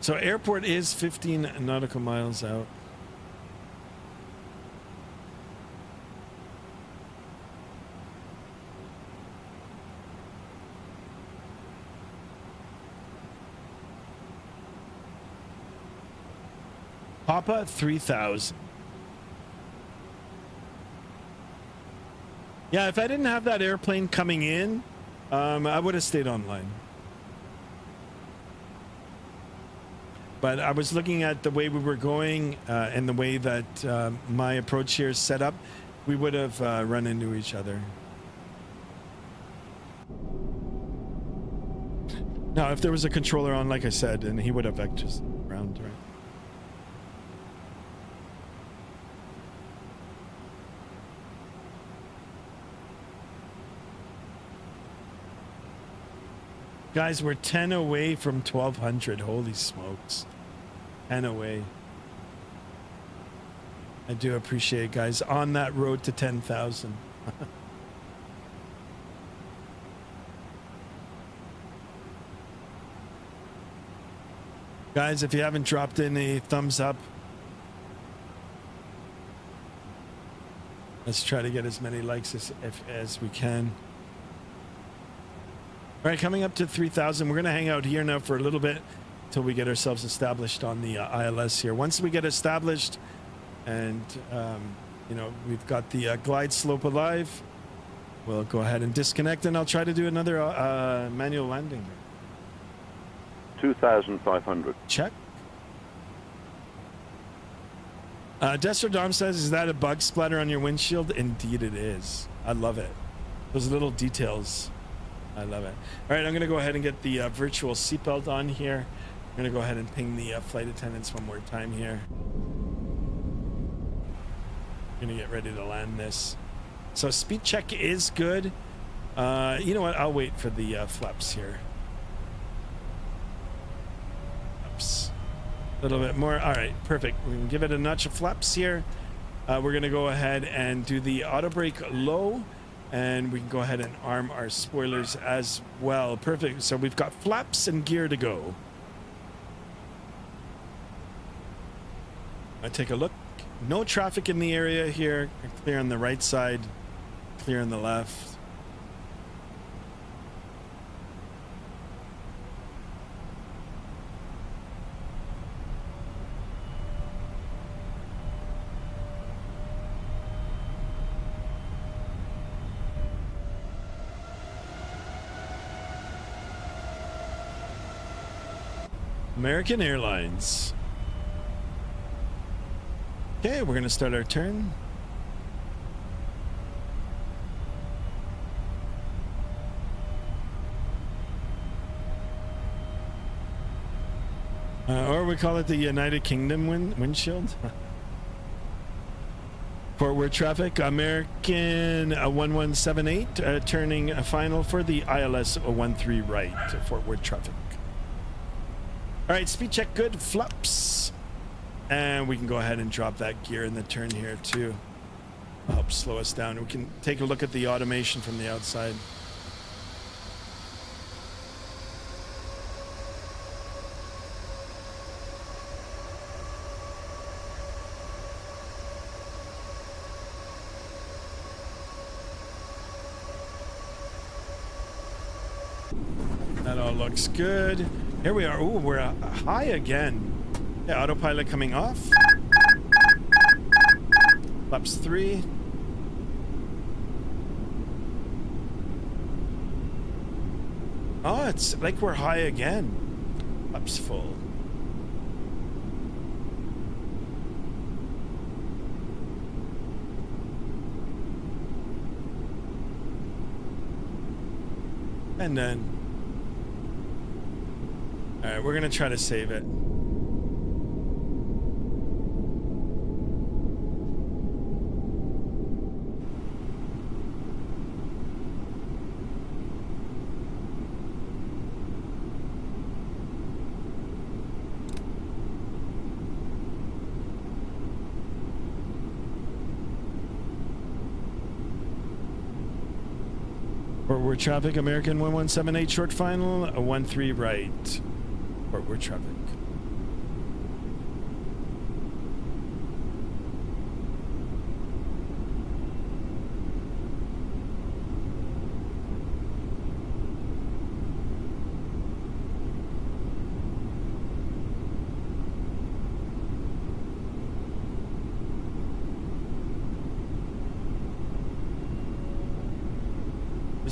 So airport is 15 nautical miles out. Papa 3000. Yeah, if I didn't have that airplane coming in, I would have stayed online. But I was looking at the way we were going and the way that my approach here is set up, we would have run into each other. Now, if there was a controller on, like I said, and he would have just round, right? Guys, we're 10 away from 1200. Holy smokes. 10 away. I do appreciate it, guys. On that road to 10,000. Guys, if you haven't dropped in a thumbs up, let's try to get as many likes as we can. All right, coming up to 3,000. We're going to hang out here now for a little bit until we get ourselves established on the ILS here. Once we get established and, you know, we've got the glide slope alive, we'll go ahead and disconnect, and I'll try to do another manual landing. 2,500. Check. Desert Dom says, is that a bug splatter on your windshield? Indeed it is. I love it. Those little details. I love it. All right, I'm going to go ahead and get the virtual seatbelt on here. I'm going to go ahead and ping the flight attendants one more time here. I'm going to get ready to land this. So speed check is good. You know what? I'll wait for the flaps here. Oops. A little bit more. All right, perfect. We can give it a notch of flaps here. We're going to go ahead and do the auto brake low. And we can go ahead and arm our spoilers as well. Perfect. So we've got flaps and gear to go. I take a look. No traffic in the area here. Clear on the right side. Clear on the left. American Airlines. Okay, we're going to start our turn. Or we call it the United Kingdom windshield. Fort Worth traffic, American 1178, turning final for the ILS 13 right, Fort Worth traffic. All right, speed check good, flaps. And we can go ahead and drop that gear in the turn here too. Help slow us down. We can take a look at the automation from the outside. That all looks good. Here we are. Ooh, we're high again. Yeah, autopilot coming off. Flaps 3. Oh, it's like we're high again. Flaps full. And then all right, we're gonna try to save it. Fort Worth traffic, American 1178 short final, a 13 right. Fort Worth traffic.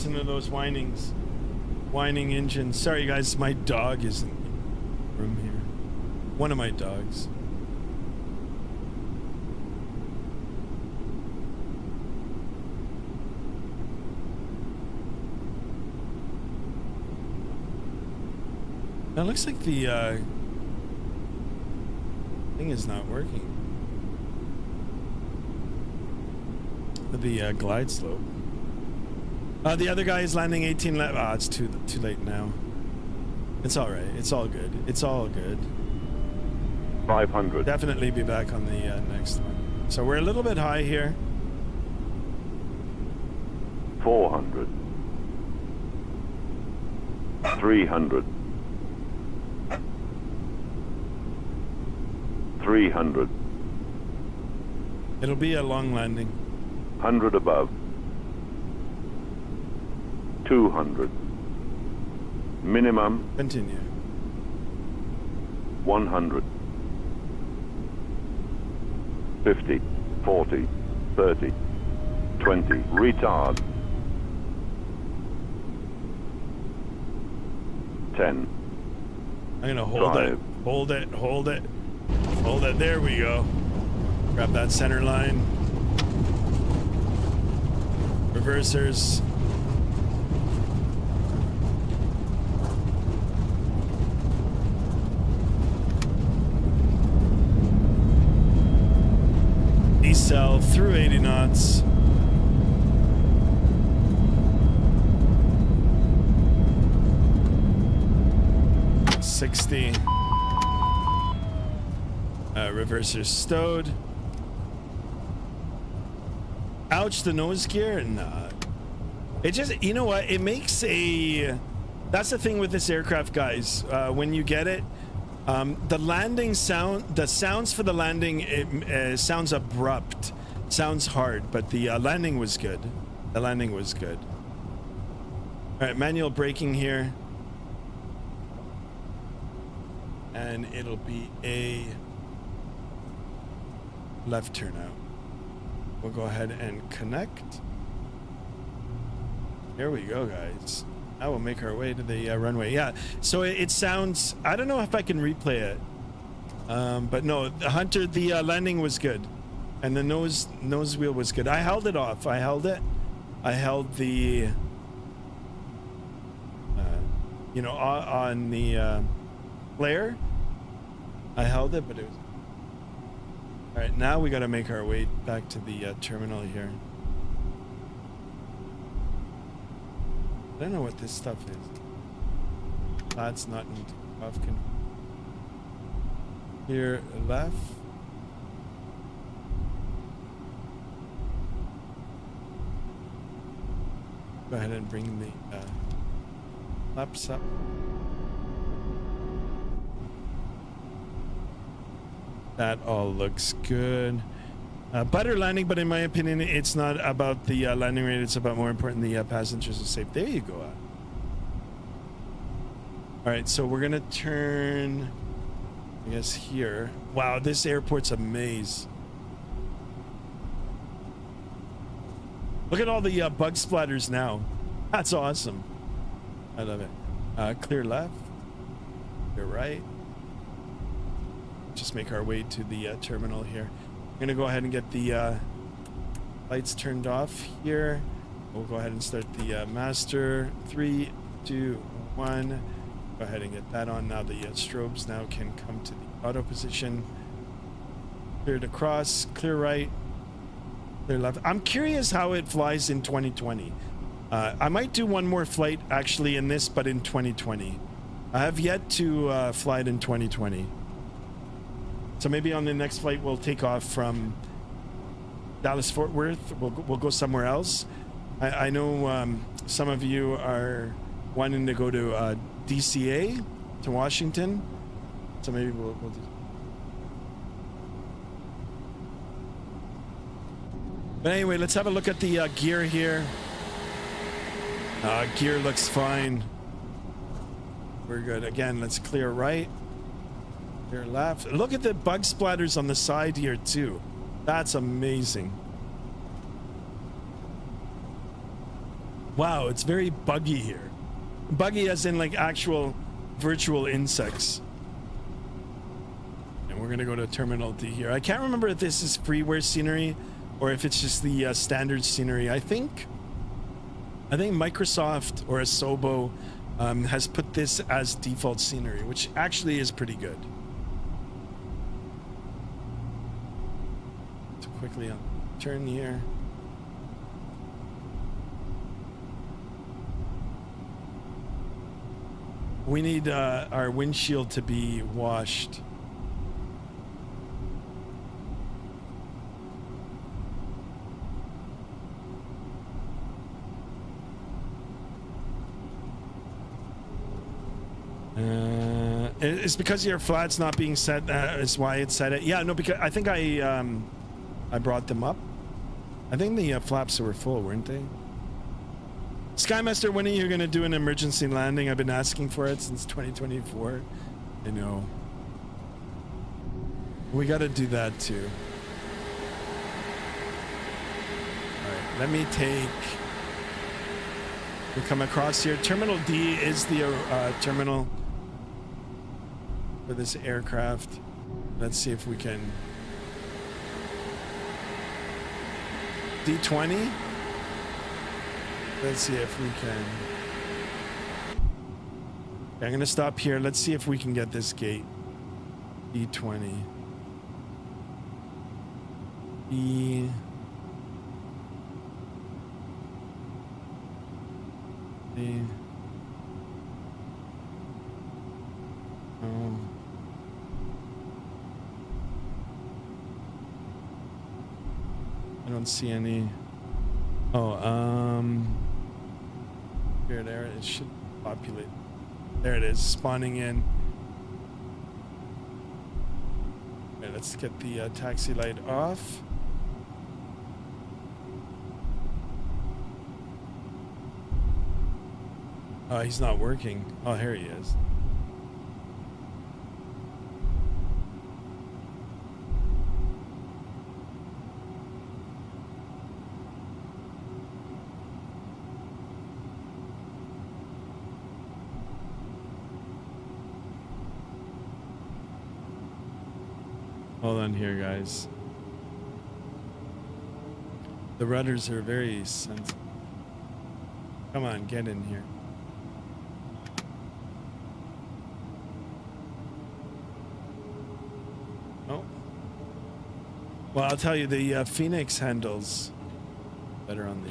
listen to those whining engines. Sorry guys, my dog is in the room here. One of my dogs. Now it looks like the thing is not working. The glide slope. The other guy is landing 18 left. Ah, it's too late now. It's all right. It's all good. It's all good. 500. Definitely be back on the next one. So we're a little bit high here. 400. 300. 300. It'll be a long landing. 100 above. 200. Minimum. Continue. 100. 50. 40. 30. 20. Retard. 10. I'm gonna hold it. Hold it. Hold it. Hold it. There we go. Grab that center line. Reversers. Decel through 80 knots. $60. Reversers stowed. Ouch, the nose gear? Nah. It just, you know what? It makes a... That's the thing with this aircraft, guys. When you get it, the landing sound, the sounds for the landing, it sounds abrupt. Sounds hard, but the landing was good. The landing was good. All right, manual braking here. And it'll be a left turn out. We'll go ahead and connect. Here we go, guys. Now we'll make our way to the runway. Yeah, so it sounds, I don't know if I can replay it. But no, the Hunter, the landing was good. And the nose wheel was good. I held it off. I held it. I held the, you know, on the flare. I held it, but it was... All right, now we got to make our way back to the terminal here. I don't know what this stuff is. That's not in Takeoff. Here, left. Go ahead and bring the flaps up. That all looks good. Butter landing, but in my opinion, it's not about the landing rate. It's about, more important, the passengers are safe. There you go. All right, so we're gonna turn, I guess, here. Wow, this airport's a maze. Look at all the bug splatters now. That's awesome. I love it. Clear left. Clear right. Just make our way to the terminal here. I'm gonna go ahead and get the lights turned off here. We'll go ahead and start the master. 3, 2, 1. Go ahead and get that on. Now the strobes now can come to the auto position. Cleared across, clear right, clear left. I'm curious how it flies in 2020. I might do one more flight actually in this, but in 2020. I have yet to fly it in 2020. So maybe on the next flight we'll take off from Dallas Fort Worth. We'll go somewhere else. I know some of you are wanting to go to DCA, to Washington. So maybe we'll do. But anyway, let's have a look at the gear here. Gear looks fine. We're good. Again, let's clear right. Clear left. Look at the bug splatters on the side here too. That's amazing. Wow, it's very buggy here. Buggy as in like actual virtual insects. And we're gonna go to Terminal D here. I can't remember if this is freeware scenery or if it's just the standard scenery. I think Microsoft or Asobo has put this as default scenery, which actually is pretty good. So quickly on turn here. We need our windshield to be washed. It's because your flat's not being set. Is why it said it. Yeah, no, because I think I brought them up. I think the flaps were full, weren't they? Skymaster, when are you going to do an emergency landing? I've been asking for it since 2024. I know. We got to do that too. All right, let me take... We come across here. Terminal D is the terminal for this aircraft. Let's see if we can... D20? Let's see if we can... Okay, I'm going to stop here. Let's see if we can get this gate. D20. E... Oh. I don't see any. Oh, here, there, it should populate. There it is, spawning in. Okay, let's get the taxi light off. Oh, he's not working. Oh, here he is. Hold on here, guys. The rudders are very sensitive. Come on, get in here. Oh. Well, I'll tell you, the Phoenix handles better on the...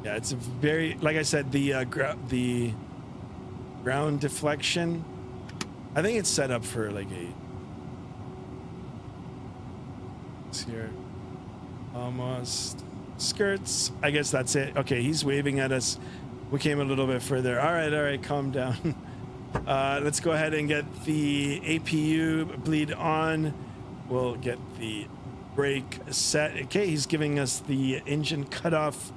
Yeah, it's a very... Like I said, the ground deflection, I think it's set up for like a... Here, almost skirts. I guess that's it. Okay, he's waving at us. We came a little bit further. All right, calm down. Let's go ahead and get the APU bleed on. We'll get the brake set. Okay, he's giving us the engine cutoff.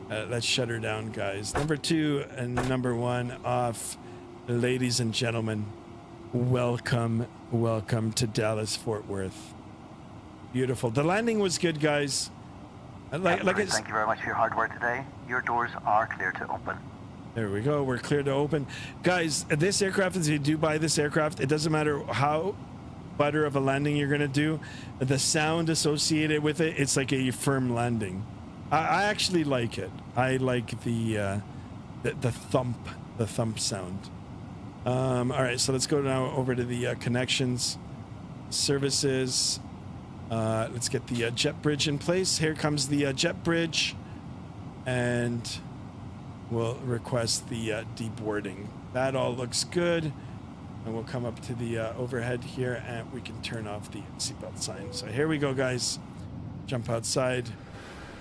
Let's shut her down, guys. Number 2 and number 1 off. Ladies and gentlemen, welcome to Dallas Fort Worth. Beautiful. The landing was good, guys. Thank you very much for your hard work today. Your doors are clear to open. There we go. We're clear to open. Guys, this aircraft, if you do buy this aircraft, it doesn't matter how butter of a landing you're going to do. The sound associated with it, it's like a firm landing. I actually like it. I like the thump sound. All right, so let's go now over to the connections, services. Let's get the jet bridge in place. Here comes the jet bridge, and we'll request the deboarding. That all looks good, and we'll come up to the overhead here, and we can turn off the seatbelt sign. So here we go, guys. Jump outside.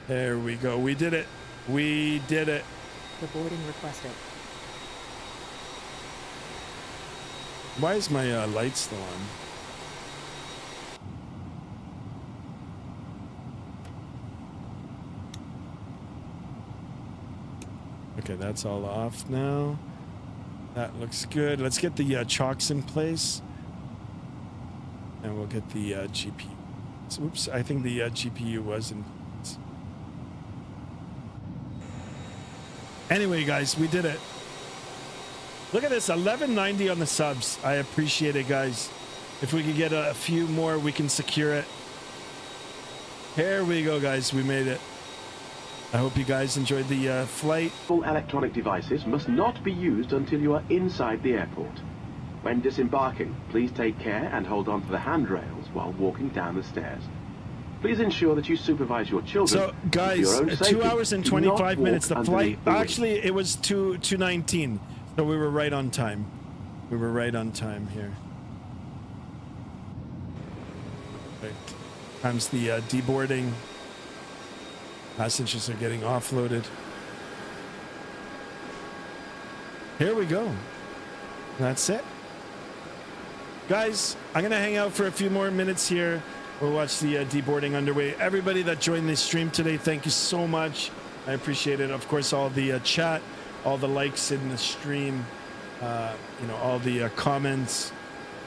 There we go. We did it. We did it. The boarding requested. Why is my light still on? Okay, that's all off now. That looks good. Let's get the chocks in place. And we'll get the GPU. So, oops, I think the GPU was in... Anyway, guys, we did it. Look at this, 1190 on the subs. I appreciate it, guys. If we could get a few more, we can secure it. Here we go, guys. We made it. I hope you guys enjoyed the flight. All electronic devices must not be used until you are inside the airport. When disembarking, please take care and hold on to the handrails while walking down the stairs. Please ensure that you supervise your children. So, guys, 2 hours and 25 minutes. The flight, actually, it was 2:19. So we were right on time. We were right on time here. Right. Comes the deboarding. Passengers are getting offloaded. Here we go. That's it. Guys, I'm going to hang out for a few more minutes here. We'll watch the deboarding underway. Everybody that joined this stream today, thank you so much. I appreciate it. Of course, all the chat, all the likes in the stream, you know, all the comments.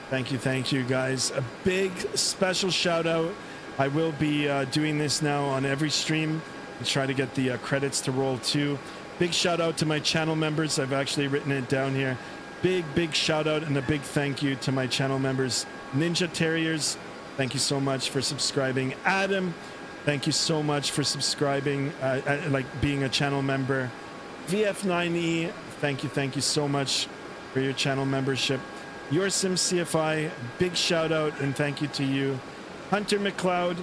Thank you, guys. A big special shout out. I will be doing this now on every stream and try to get the credits to roll too. Big shout out to my channel members. I've actually written it down here. Big shout out and a big thank you to my channel members. Ninja Terriers, thank you so much for subscribing. Adam, thank you so much for subscribing, like being a channel member. VF9E, thank you so much for your channel membership. Your Sim CFI, big shout out and thank you to you. Hunter McLeod,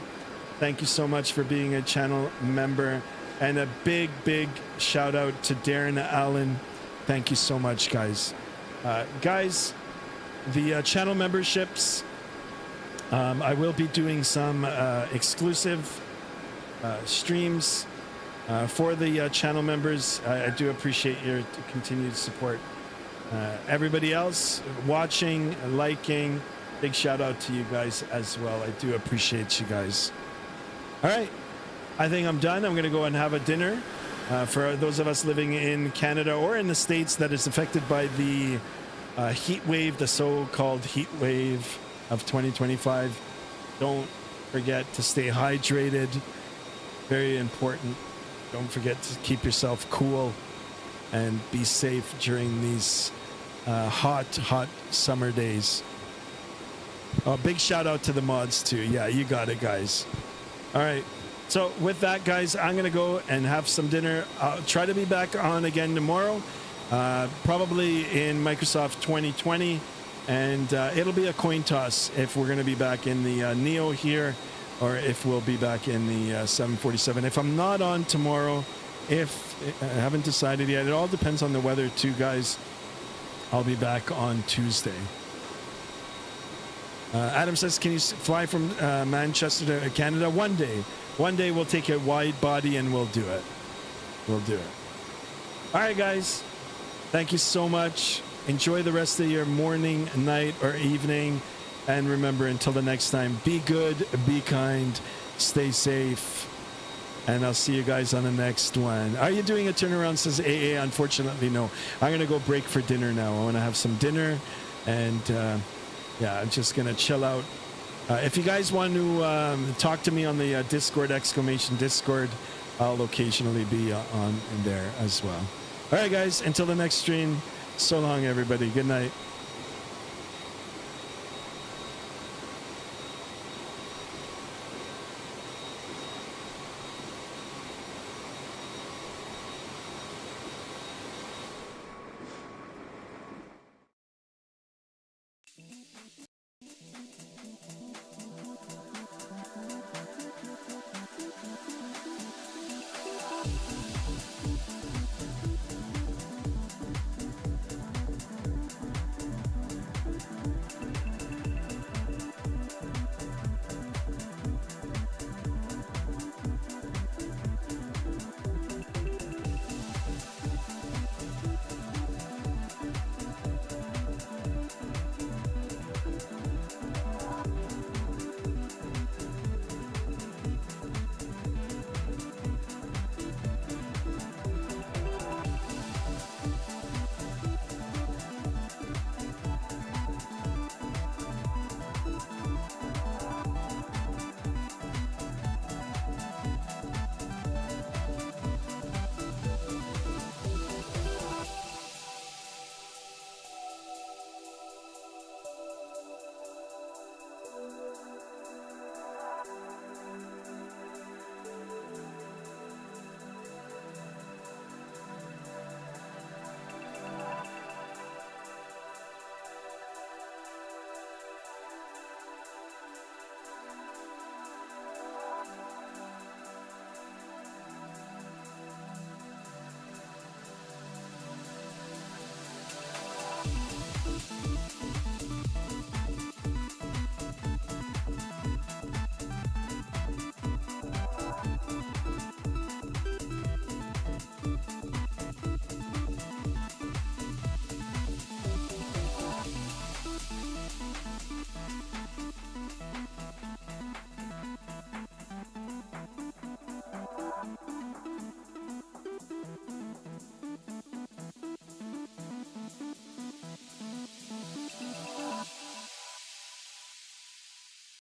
thank you so much for being a channel member. And a big shout out to Darren Allen. Thank you so much, guys. Guys, the channel memberships, I will be doing some exclusive streams for the channel members. I do appreciate your continued support. Everybody else watching, liking, big shout out to you guys as well. I do appreciate you guys. All right, I think I'm done. I'm going to go and have a dinner. For those of us living in Canada or in the States that is affected by the heat wave, the so-called heat wave of 2025, don't forget to stay hydrated. Very important. Don't forget to keep yourself cool and be safe during these hot summer days. Big shout out to the mods too. Yeah, you got it, guys. All right. So with that, guys, I'm going to go and have some dinner. I'll try to be back on again tomorrow, probably in Microsoft 2020. And it'll be a coin toss if we're going to be back in the Neo here or if we'll be back in the 747. If I'm not on tomorrow, if I haven't decided yet, it all depends on the weather too, guys. I'll be back on Tuesday. Adam says, can you fly from Manchester to Canada? One day. One day we'll take a wide body and we'll do it. We'll do it. All right, guys. Thank you so much. Enjoy the rest of your morning, night, or evening. And remember, until the next time, be good, be kind, stay safe. And I'll see you guys on the next one. Are you doing a turnaround, says AA? Unfortunately, no. I'm going to go break for dinner now. I want to have some dinner. And yeah, I'm just going to chill out. If you guys want to talk to me on the Discord, !Discord, I'll occasionally be on in there as well. All right, guys, until the next stream, so long, everybody. Good night.